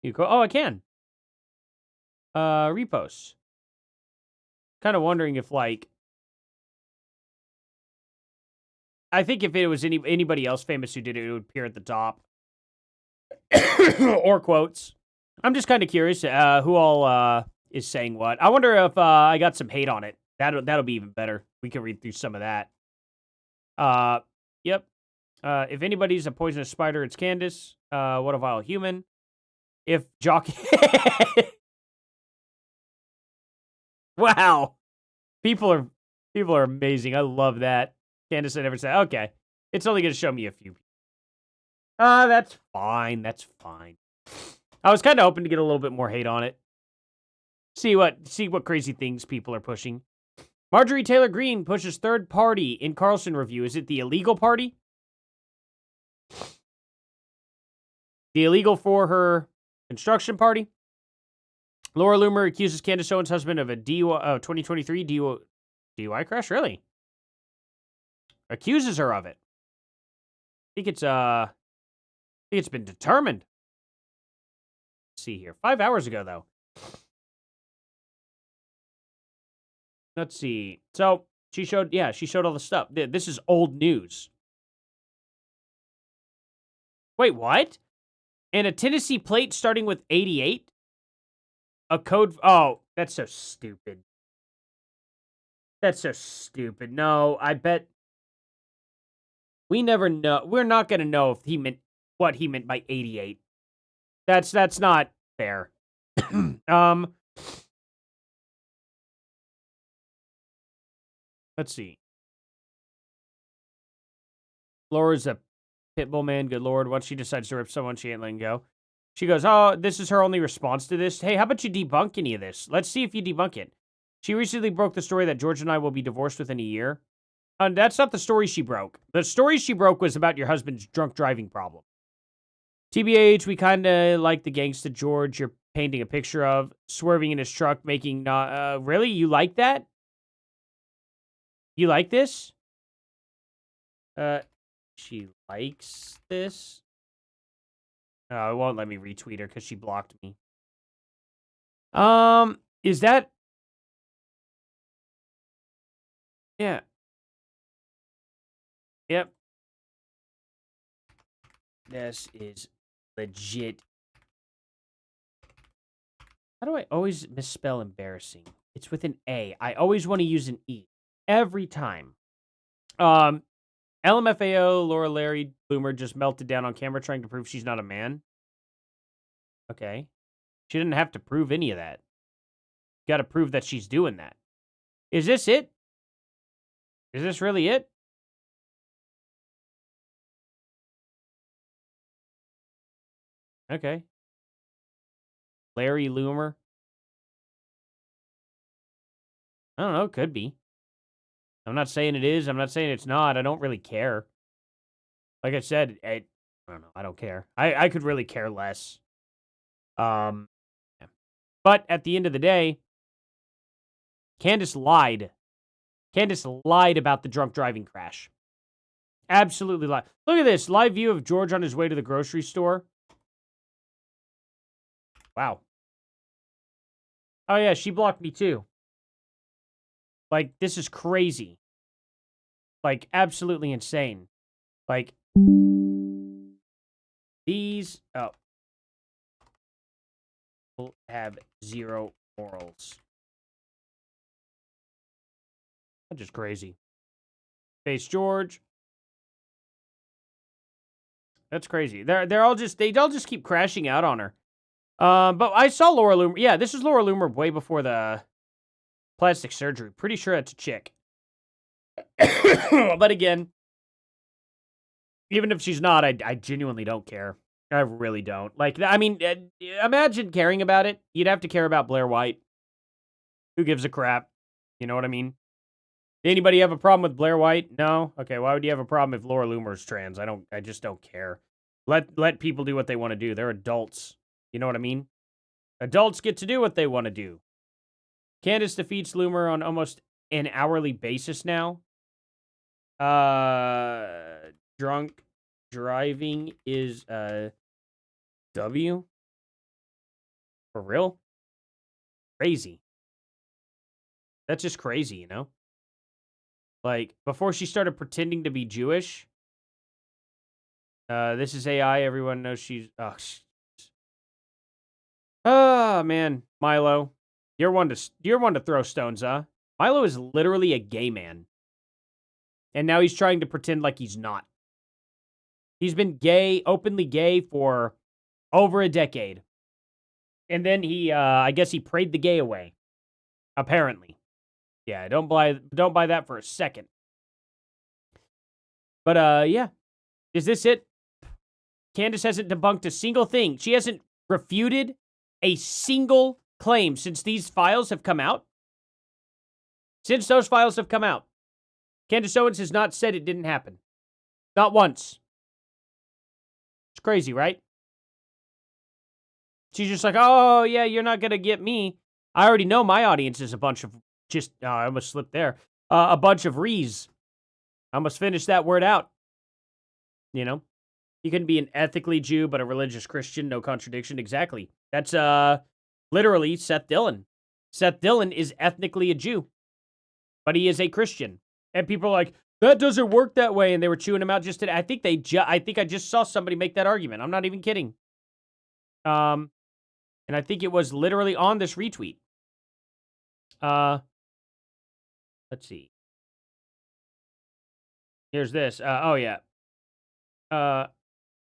I can. Reposts. Kind of wondering if, I think if it was anybody else famous who did it, it would appear at the top. Or quotes. I'm just kind of curious who all is saying what. I wonder if I got some hate on it. That'll be even better. We can read through some of that. Yep. If anybody's a poisonous spider, it's Candace. What a vile human. If Jockey... Wow. People are amazing. I love that. Candace, I never said, okay. It's only going to show me a few. That's fine. That's fine. I was kind of hoping to get a little bit more hate on it. See what crazy things people are pushing. Marjorie Taylor Greene pushes third party in Carlson review. Is it the illegal party? The illegal for her construction party? Laura Loomer accuses Candace Owens' husband of a 2023 DUI crash? Really? Accuses her of it. I think it's, It's been determined. Let's see here. 5 hours ago, though. Let's see. So she showed all the stuff. This is old news. Wait, what? And a Tennessee plate starting with 88? A code. Oh, that's so stupid. That's so stupid. No, I bet. We never know. We're not going to know if he meant what he meant by 88. That's not fair. Let's see. Laura's a pitbull man. Good Lord. Once she decides to rip someone, she ain't letting go. She goes, oh, this is her only response to this. Hey, how about you debunk any of this? Let's see if you debunk it. She recently broke the story that George and I will be divorced within a year. And that's not the story she broke. The story she broke was about your husband's drunk driving problem. TBH, we kind of like the gangsta George you're painting a picture of, swerving in his truck, making not... really? You like that? You like this? She likes this? Oh, it won't let me retweet her because she blocked me. Is that... Yeah. Yep. This is legit. How do I always misspell embarrassing? It's with an A. I always want to use an E. Every time. LMFAO, Laura Larry Bloomer just melted down on camera trying to prove she's not a man. Okay. She didn't have to prove any of that. Got to prove that she's doing that. Is this it? Is this really it? Okay. Larry Loomer. I don't know. Could be. I'm not saying it is. I'm not saying it's not. I don't really care. Like I said, I don't know. I don't care. I could really care less. Yeah. But at the end of the day, Candace lied. Candace lied about the drunk driving crash. Absolutely lied. Look at this. Live view of George on his way to the grocery store. Wow. Oh, yeah, she blocked me too. Like, this is crazy. Like, absolutely insane. Like, these people have zero morals. That's just crazy. Face George. That's crazy. They all just keep crashing out on her. But I saw Laura Loomer. Yeah, this is Laura Loomer way before the plastic surgery. Pretty sure that's a chick. But again, even if she's not, I genuinely don't care. I really don't. Like, I mean, imagine caring about it. You'd have to care about Blair White. Who gives a crap? You know what I mean? Anybody have a problem with Blair White? No? Okay, why would you have a problem if Laura Loomer's trans? I just don't care. Let people do what they want to do. They're adults. You know what I mean? Adults get to do what they want to do. Candace defeats Loomer on almost an hourly basis now. Drunk driving is W? For real? Crazy. That's just crazy, you know? Like, before she started pretending to be Jewish, this is AI. Everyone knows she's... Oh, man. Milo. You're one to throw stones, huh? Milo is literally a gay man. And now he's trying to pretend like he's not. He's been gay, openly gay for over a decade. And then he, I guess he prayed the gay away. Apparently. Yeah, don't buy that for a second. But, yeah. Is this it? Candace hasn't debunked a single thing. She hasn't refuted a single claim since these files have come out. Since those files have come out. Candace Owens has not said it didn't happen. Not once. It's crazy, right? She's just like, oh, yeah, you're not going to get me. I already know my audience is a bunch of I almost slipped there. A bunch of rees. I almost finished that word out. You know? You can be an ethically Jew, but a religious Christian. No contradiction. Exactly. That's literally Seth Dillon. Seth Dillon is ethnically a Jew, but he is a Christian. And people are like, that doesn't work that way. And they were chewing him out just today. I think I just saw somebody make that argument. I'm not even kidding. And I think it was literally on this retweet. Let's see. Here's this. Oh yeah.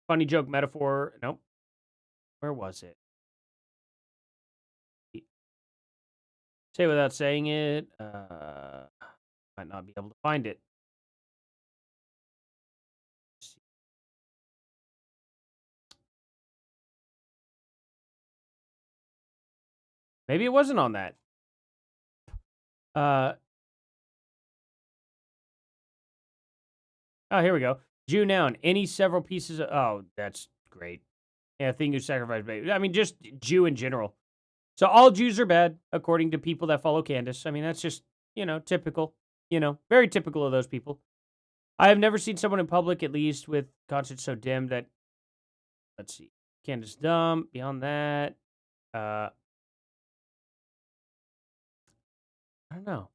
Funny joke metaphor. Nope. Where was it? Say without saying it. Might not be able to find it. Maybe it wasn't on that. Oh, here we go. Jew noun. Any several pieces of... Oh, that's great. Yeah, thing who sacrificed baby. I mean, just Jew in general. So all Jews are bad, according to people that follow Candace. I mean, that's just, typical. Very typical of those people. I have never seen someone in public, at least, with conscience so dim that... Let's see. Candace dumb. Beyond that... I don't know.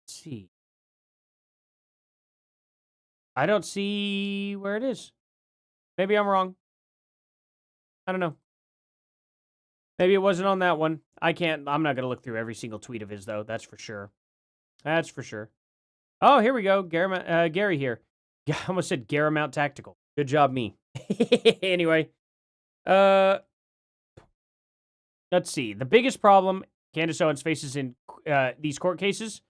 Let's see. I don't see where it is. Maybe I'm wrong. I don't know. Maybe it wasn't on that one. I'm not going to look through every single tweet of his, though. That's for sure. That's for sure. Oh, here we go. Gary here. I almost said Garamount Tactical. Good job, me. Anyway. Let's see. The biggest problem Candace Owens faces in these court cases,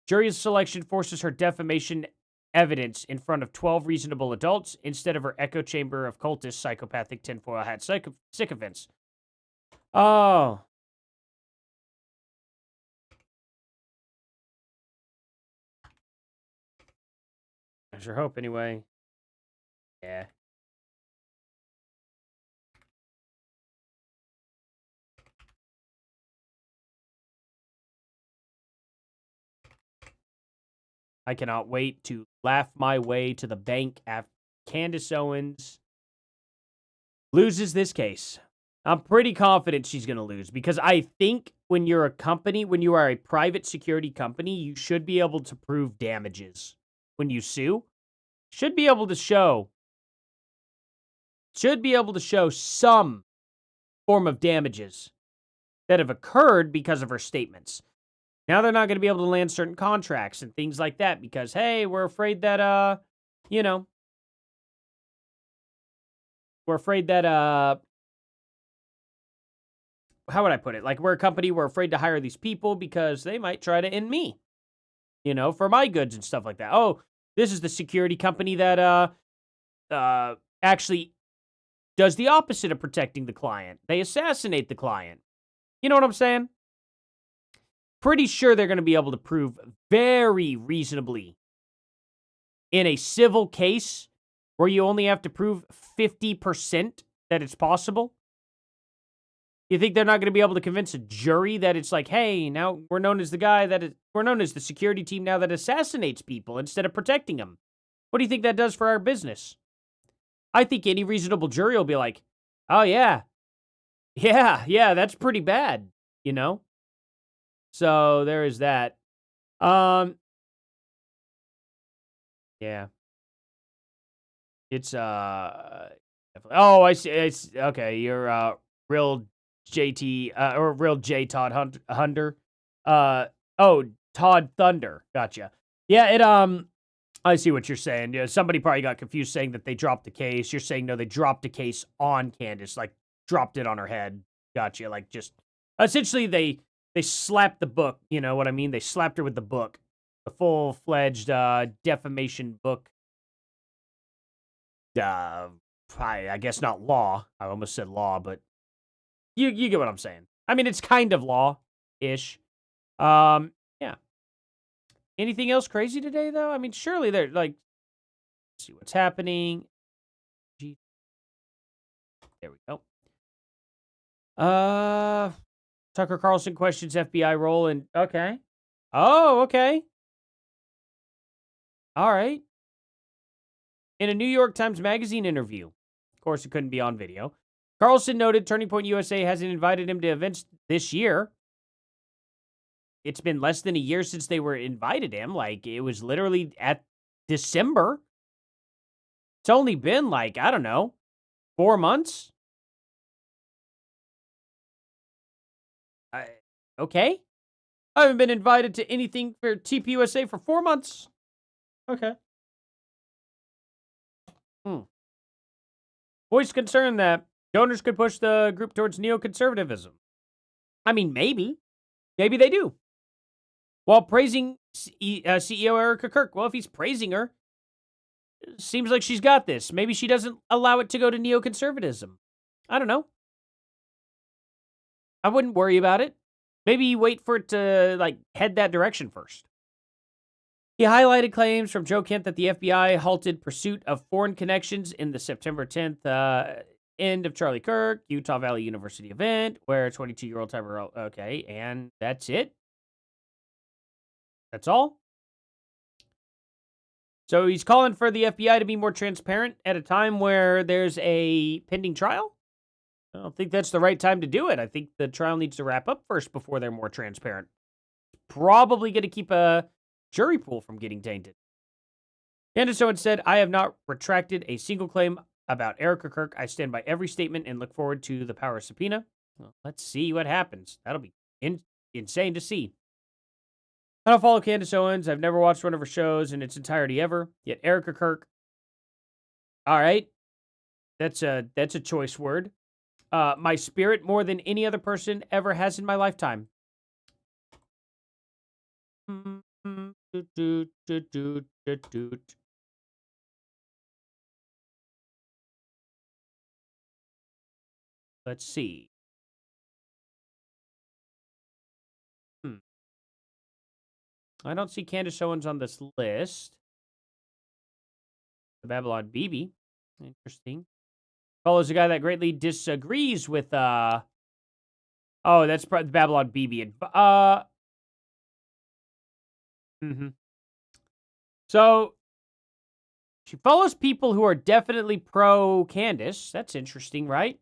jury selection forces her defamation evidence in front of 12 reasonable adults instead of her echo chamber of cultist, psychopathic, tinfoil hat sycophants. Oh. I sure hope, anyway. Yeah. I cannot wait to laugh my way to the bank after Candace Owens loses this case. I'm pretty confident she's going to lose because I think when you're a company, when you are a private security company, you should be able to prove damages. When you sue, should be able to show some form of damages that have occurred because of her statements. Now they're not going to be able to land certain contracts and things like that because, hey, we're afraid that, how would I put it? Like, we're a company, we're afraid to hire these people because they might try to end me, for my goods and stuff like that. Oh, this is the security company that, actually does the opposite of protecting the client. They assassinate the client. You know what I'm saying? Pretty sure they're going to be able to prove very reasonably in a civil case where you only have to prove 50% that it's possible. You think they're not going to be able to convince a jury that it's like, hey, now we're known as we're known as the security team now that assassinates people instead of protecting them. What do you think that does for our business? I think any reasonable jury will be like, oh yeah, that's pretty bad, So there is that. Yeah. It's oh, I see. It's okay. You're real JT or real J Todd Hunter. Oh, Todd Thunder. Gotcha. Yeah, I see what you're saying. Yeah, somebody probably got confused saying that they dropped the case. You're saying no, they dropped the case on Candace, like dropped it on her head. Gotcha. Like just essentially they slapped the book, you know what I mean? They slapped her with the book. The full-fledged defamation book. I guess not law. I almost said law, but you get what I'm saying. I mean, it's kind of law-ish. Yeah. Anything else crazy today, though? I mean, surely they're like, let's see what's happening. There we go. Tucker Carlson questions FBI role in... Okay. Oh, okay. All right. In a New York Times Magazine interview, of course, it couldn't be on video, Carlson noted Turning Point USA hasn't invited him to events this year. It's been less than a year since they were invited him. Like, it was literally at December. It's only been, like, I don't know, 4 months? Okay. I haven't been invited to anything for TPUSA for 4 months. Okay. Voiced concern that donors could push the group towards neoconservatism. I mean, maybe. Maybe they do. While praising CEO Erika Kirk. Well, if he's praising her, seems like she's got this. Maybe she doesn't allow it to go to neoconservatism. I don't know. I wouldn't worry about it. Maybe you wait for it to, like, head that direction first. He highlighted claims from Joe Kent that the FBI halted pursuit of foreign connections in the September 10th end of Charlie Kirk, Utah Valley University event, where 22-year-old Tyrell... Okay, and that's it? That's all? So he's calling for the FBI to be more transparent at a time where there's a pending trial? I don't think that's the right time to do it. I think the trial needs to wrap up first before they're more transparent. Probably going to keep a jury pool from getting tainted. Candace Owens said, I have not retracted a single claim about Erika Kirk. I stand by every statement and look forward to the power subpoena. Well, let's see what happens. That'll be insane to see. I don't follow Candace Owens. I've never watched one of her shows in its entirety ever. Yet Erika Kirk. All right. That's a choice word. My spirit more than any other person ever has in my lifetime. Let's see. I don't see Candace Owens on this list. The Babylon BB. Interesting. Follows a guy that greatly disagrees with, oh, that's the Babylon BB. So, she follows people who are definitely pro-Candace. That's interesting, right?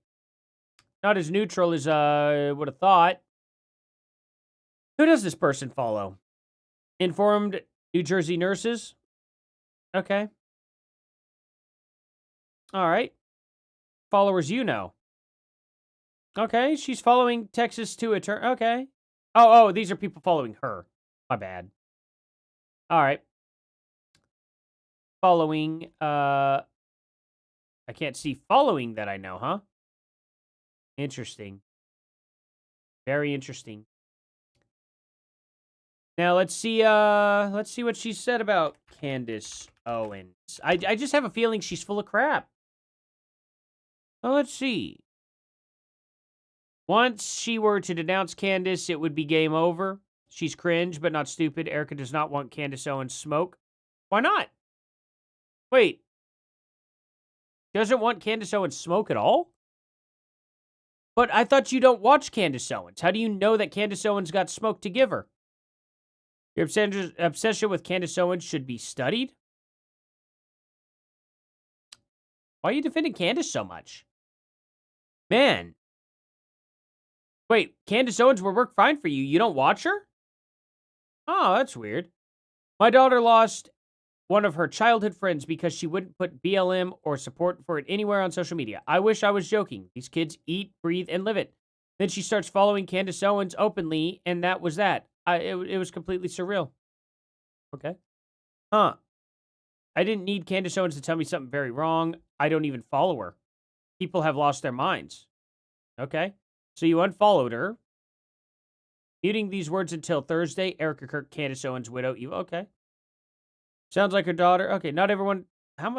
Not as neutral as I would have thought. Who does this person follow? Informed New Jersey nurses? Okay. All right. Followers you know. Okay, she's following Texas to attorney. Okay. Oh, these are people following her. My bad. All right. Following, I can't see following that I know, huh? Interesting. Very interesting. Now let's see what she said about Candace Owens. I just have a feeling she's full of crap. Well, let's see. Once she were to denounce Candace, it would be game over. She's cringe, but not stupid. Erika does not want Candace Owens smoke. Why not? Wait. Doesn't want Candace Owens smoke at all? But I thought you don't watch Candace Owens. How do you know that Candace Owens got smoke to give her? Your obsession with Candace Owens should be studied. Why are you defending Candace so much? Man. Wait, Candace Owens will work fine for you. You don't watch her? Oh, that's weird. My daughter lost one of her childhood friends because she wouldn't put BLM or support for it anywhere on social media. I wish I was joking. These kids eat, breathe, and live it. Then she starts following Candace Owens openly, and that was that. It was completely surreal. Okay. Huh. I didn't need Candace Owens to tell me something very wrong. I don't even follow her. People have lost their minds. Okay. So you unfollowed her. Muting these words until Thursday. Erika Kirk, Candace Owens, widow. Okay. Sounds like her daughter. Okay, not everyone. How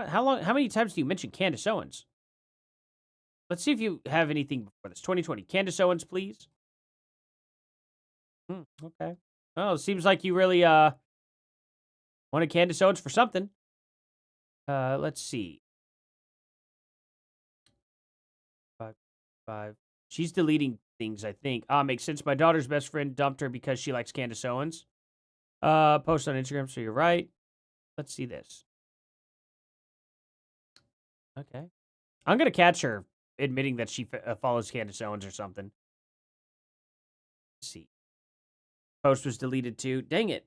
many times do you mention Candace Owens? Let's see if you have anything before this. 2020. Candace Owens, please. Okay. Oh, it seems like you really wanted Candace Owens for something. Let's see. 5. She's deleting things, I think. Makes sense. My daughter's best friend dumped her because she likes Candace Owens. Post on Instagram, so you're right. Let's see this. Okay. I'm going to catch her admitting that she follows Candace Owens or something. Let's see. Post was deleted too. Dang it.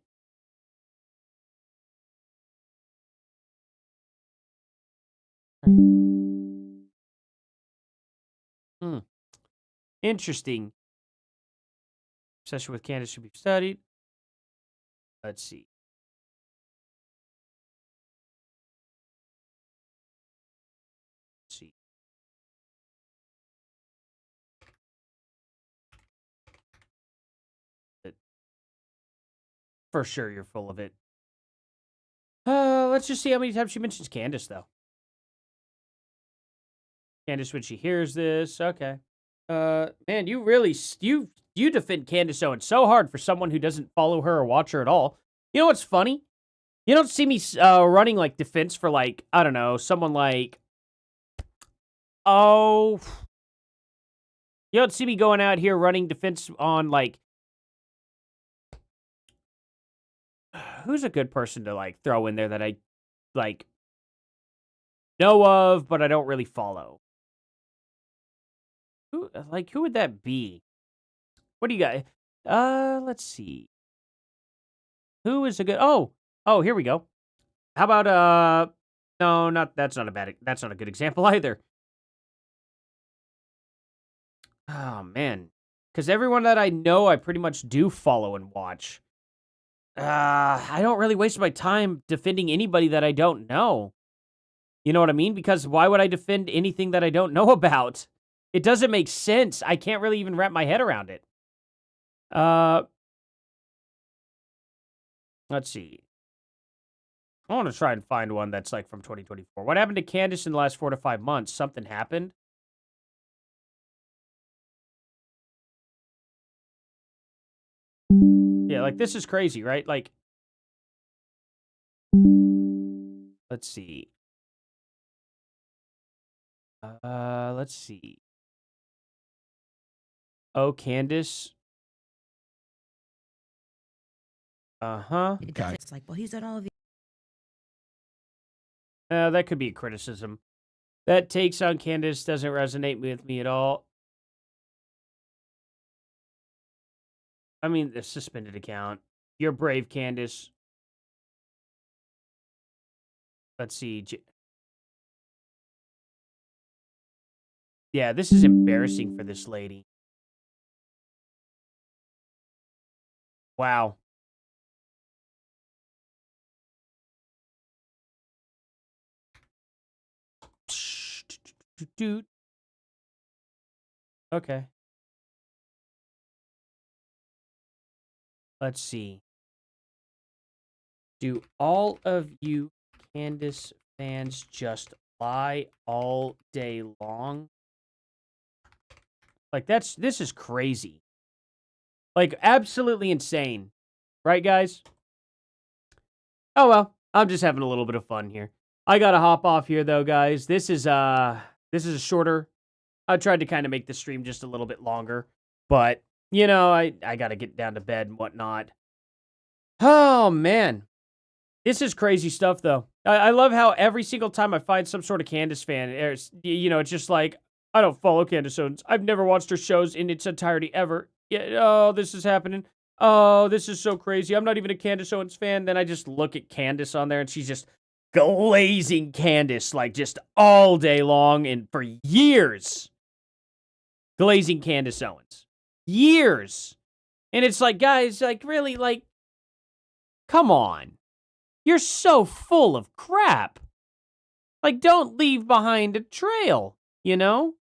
Interesting. Obsession with Candace should be studied. Let's see. For sure, you're full of it. Let's just see how many times she mentions Candace, though. Candace, when she hears this, okay. Man, you really you defend Candace Owens so hard for someone who doesn't follow her or watch her at all. You know what's funny? You don't see me running like defense for like I don't know someone like you don't see me going out here running defense on like who's a good person to like throw in there that I like know of but I don't really follow. Who would that be? What do you got? Let's see. Who is a good? Oh, here we go. How about no, that's not a good example either. Oh man, because everyone that I know, I pretty much do follow and watch. I don't really waste my time defending anybody that I don't know. You know what I mean? Because why would I defend anything that I don't know about? It doesn't make sense. I can't really even wrap my head around it. Let's see. I want to try and find one that's like from 2024. What happened to Candace in the last 4 to 5 months? Something happened? Yeah, like this is crazy, right? Like, let's see. Let's see. Oh, Candace. Uh-huh.
Okay. It's like, well, he's done all of these.
That could be a criticism. That takes on Candace doesn't resonate with me at all. I mean, the suspended account. You're brave, Candace. Let's see. Yeah, this is embarrassing for this lady. Wow. Okay. Let's see. Do all of you Candace fans just lie all day long? Like, this is crazy. Like, absolutely insane. Right, guys? Oh, well. I'm just having a little bit of fun here. I gotta hop off here, though, guys. This is a shorter. I tried to kind of make the stream just a little bit longer. But, you know, I gotta get down to bed and whatnot. Oh, man. This is crazy stuff, though. I love how every single time I find some sort of Candace fan, it's just like, I don't follow Candace Owens. I've never watched her shows in its entirety ever. Yeah, oh, this is happening. Oh, this is so crazy. I'm not even a Candace Owens fan. Then I just look at Candace on there, and she's just glazing Candace, like, just all day long and for years. Glazing Candace Owens. Years. And it's like, guys, like, really, like, come on. You're so full of crap. Like, don't leave behind a trail, you know?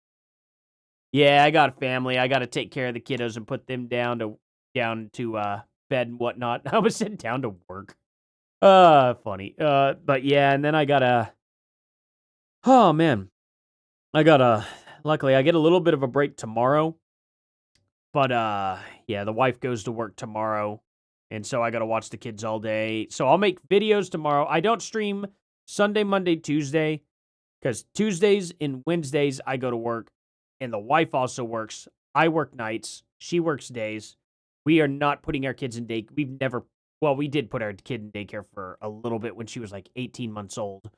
Yeah, I got a family. I got to take care of the kiddos and put them down to bed and whatnot. I almost said down to work. Funny. But yeah, and then I gotta. Oh man, Luckily, I get a little bit of a break tomorrow. But yeah, the wife goes to work tomorrow, and so I gotta watch the kids all day. So I'll make videos tomorrow. I don't stream Sunday, Monday, Tuesday, because Tuesdays and Wednesdays I go to work. And the wife also works. I work nights. She works days. We are not putting our kids in daycare. We did put our kid in daycare for a little bit when she was like 18 months old.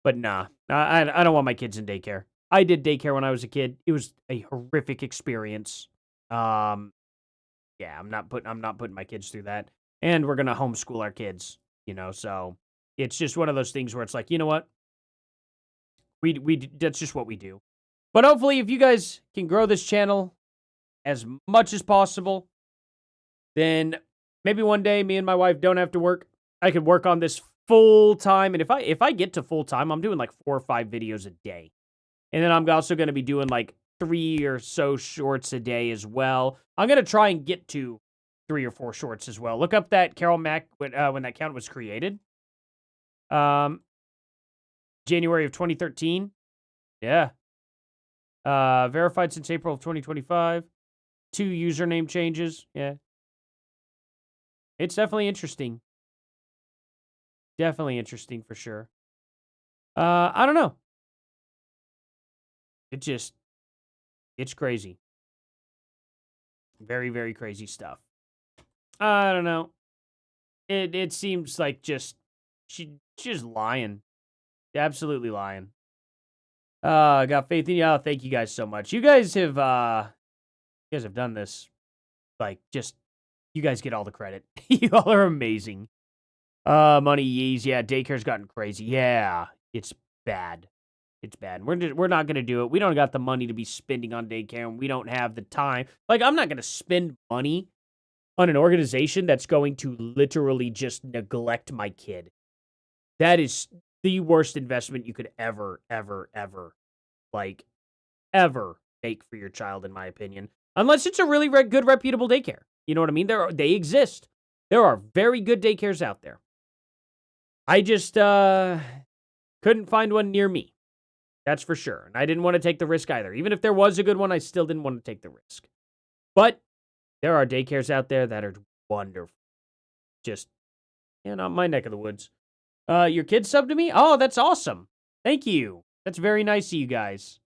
But nah, I don't want my kids in daycare. I did daycare when I was a kid. It was a horrific experience. Yeah, I'm not putting my kids through that. And we're gonna homeschool our kids, so it's just one of those things where it's like, you know what? We that's just what we do. But hopefully, if you guys can grow this channel as much as possible, then maybe one day me and my wife don't have to work. I could work on this full time, and if I get to full time, I'm doing like 4 or 5 videos a day, and then I'm also going to be doing like 3 or so shorts a day as well. I'm going to try and get to 3 or 4 shorts as well. Look up that Carol Mack when that account was created. January of 2013. Yeah. Verified since April of 2025. 2 username changes. Yeah. It's definitely interesting. Definitely interesting for sure. I don't know. It's crazy. Very, very crazy stuff. I don't know. It seems like she's just lying. Absolutely lying. Got faith in you. Oh, thank you guys so much. You guys have done this. Like, just, you guys get all the credit. You all are amazing. Money yees. Yeah, daycare's gotten crazy. Yeah, it's bad. It's bad. We're not going to do it. We don't got the money to be spending on daycare, and we don't have the time. Like, I'm not going to spend money on an organization that's going to literally just neglect my kid. That is the worst investment you could ever make for your child, in my opinion. Unless it's a really good, reputable daycare. You know what I mean? They exist. There are very good daycares out there. I just couldn't find one near me. That's for sure. And I didn't want to take the risk either. Even if there was a good one, I still didn't want to take the risk. But there are daycares out there that are wonderful. Just, not my neck of the woods. Your kids subbed to me? Oh, that's awesome. Thank you. That's very nice of you guys.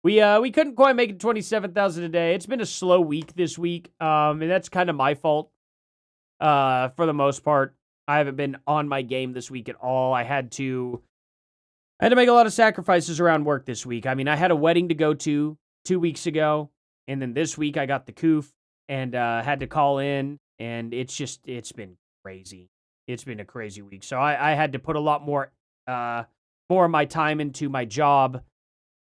We couldn't quite make it 27,000 a day. It's been a slow week this week. And that's kind of my fault. For the most part, I haven't been on my game this week at all. I had to make a lot of sacrifices around work this week. I mean, I had a wedding to go to 2 weeks ago, and then this week I got the coof and had to call in, and it's been crazy. It's been a crazy week. So I had to put a lot more of my time into my job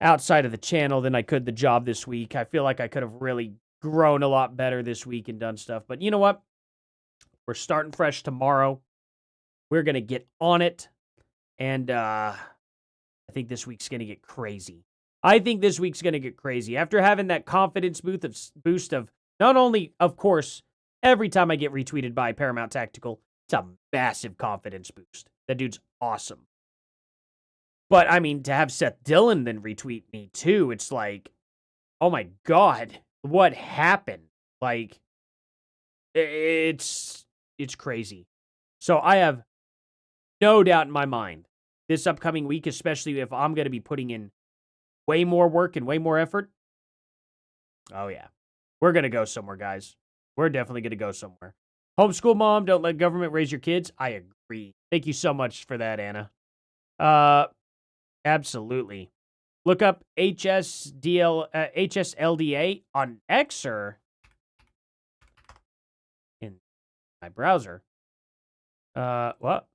outside of the channel than I could the job this week. I feel like I could have really grown a lot better this week and done stuff. But you know what? We're starting fresh tomorrow. We're going to get on it. And I think this week's going to get crazy. After having that confidence boost of not only, of course, every time I get retweeted by Paramount Tactical, it's a massive confidence boost. That dude's awesome. But, I mean, to have Seth Dillon then retweet me, too, it's like, oh, my God, what happened? Like, it's crazy. So I have no doubt in my mind, this upcoming week, especially if I'm going to be putting in way more work and way more effort, oh, yeah, we're going to go somewhere, guys. We're definitely going to go somewhere. Homeschool mom, don't let government raise your kids. I agree. Thank you so much for that, Anna. Absolutely. Look up HSLDA on X or in my browser. What?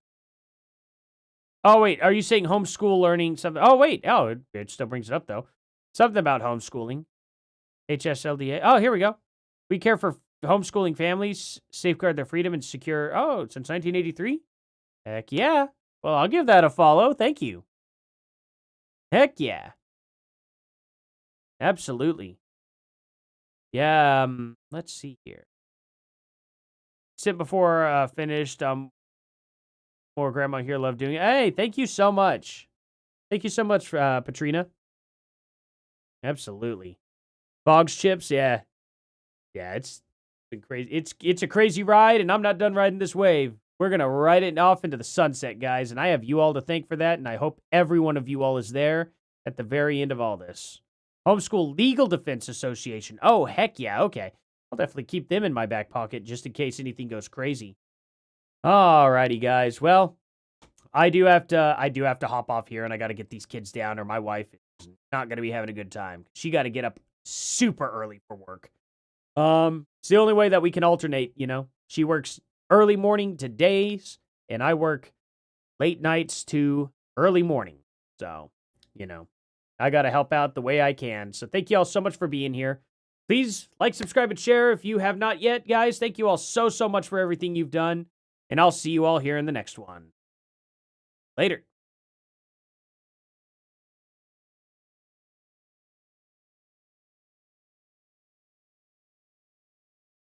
Oh, wait. Are you saying homeschool learning something? Oh, wait. Oh, it still brings it up, though. Something about homeschooling. HSLDA. Oh, here we go. We care for homeschooling families, safeguard their freedom, and secure. Oh, since 1983? Heck yeah. Well, I'll give that a follow. Thank you. Heck yeah. Absolutely. Yeah, let's see here. Sit before finished. More grandma here, love doing it. Hey, thank you so much. Thank you so much, Patrina. Absolutely. Boggs chips, yeah. Yeah, it's been crazy. It's a crazy ride, and I'm not done riding this wave. We're going to ride it off into the sunset, guys, and I have you all to thank for that, and I hope every one of you all is there at the very end of all this. Homeschool Legal Defense Association. Oh, heck yeah, okay. I'll definitely keep them in my back pocket just in case anything goes crazy. Alrighty, guys. Well, I do have to hop off here, and I got to get these kids down, or my wife is not going to be having a good time. She got to get up super early for work. It's the only way that we can alternate, you know. She works early morning to days, and I work late nights to early morning. So, you know, I got to help out the way I can. So thank you all so much for being here. Please like, subscribe, and share if you have not yet, guys. Thank you all so much for everything you've done, and I'll see you all here in the next one. Later.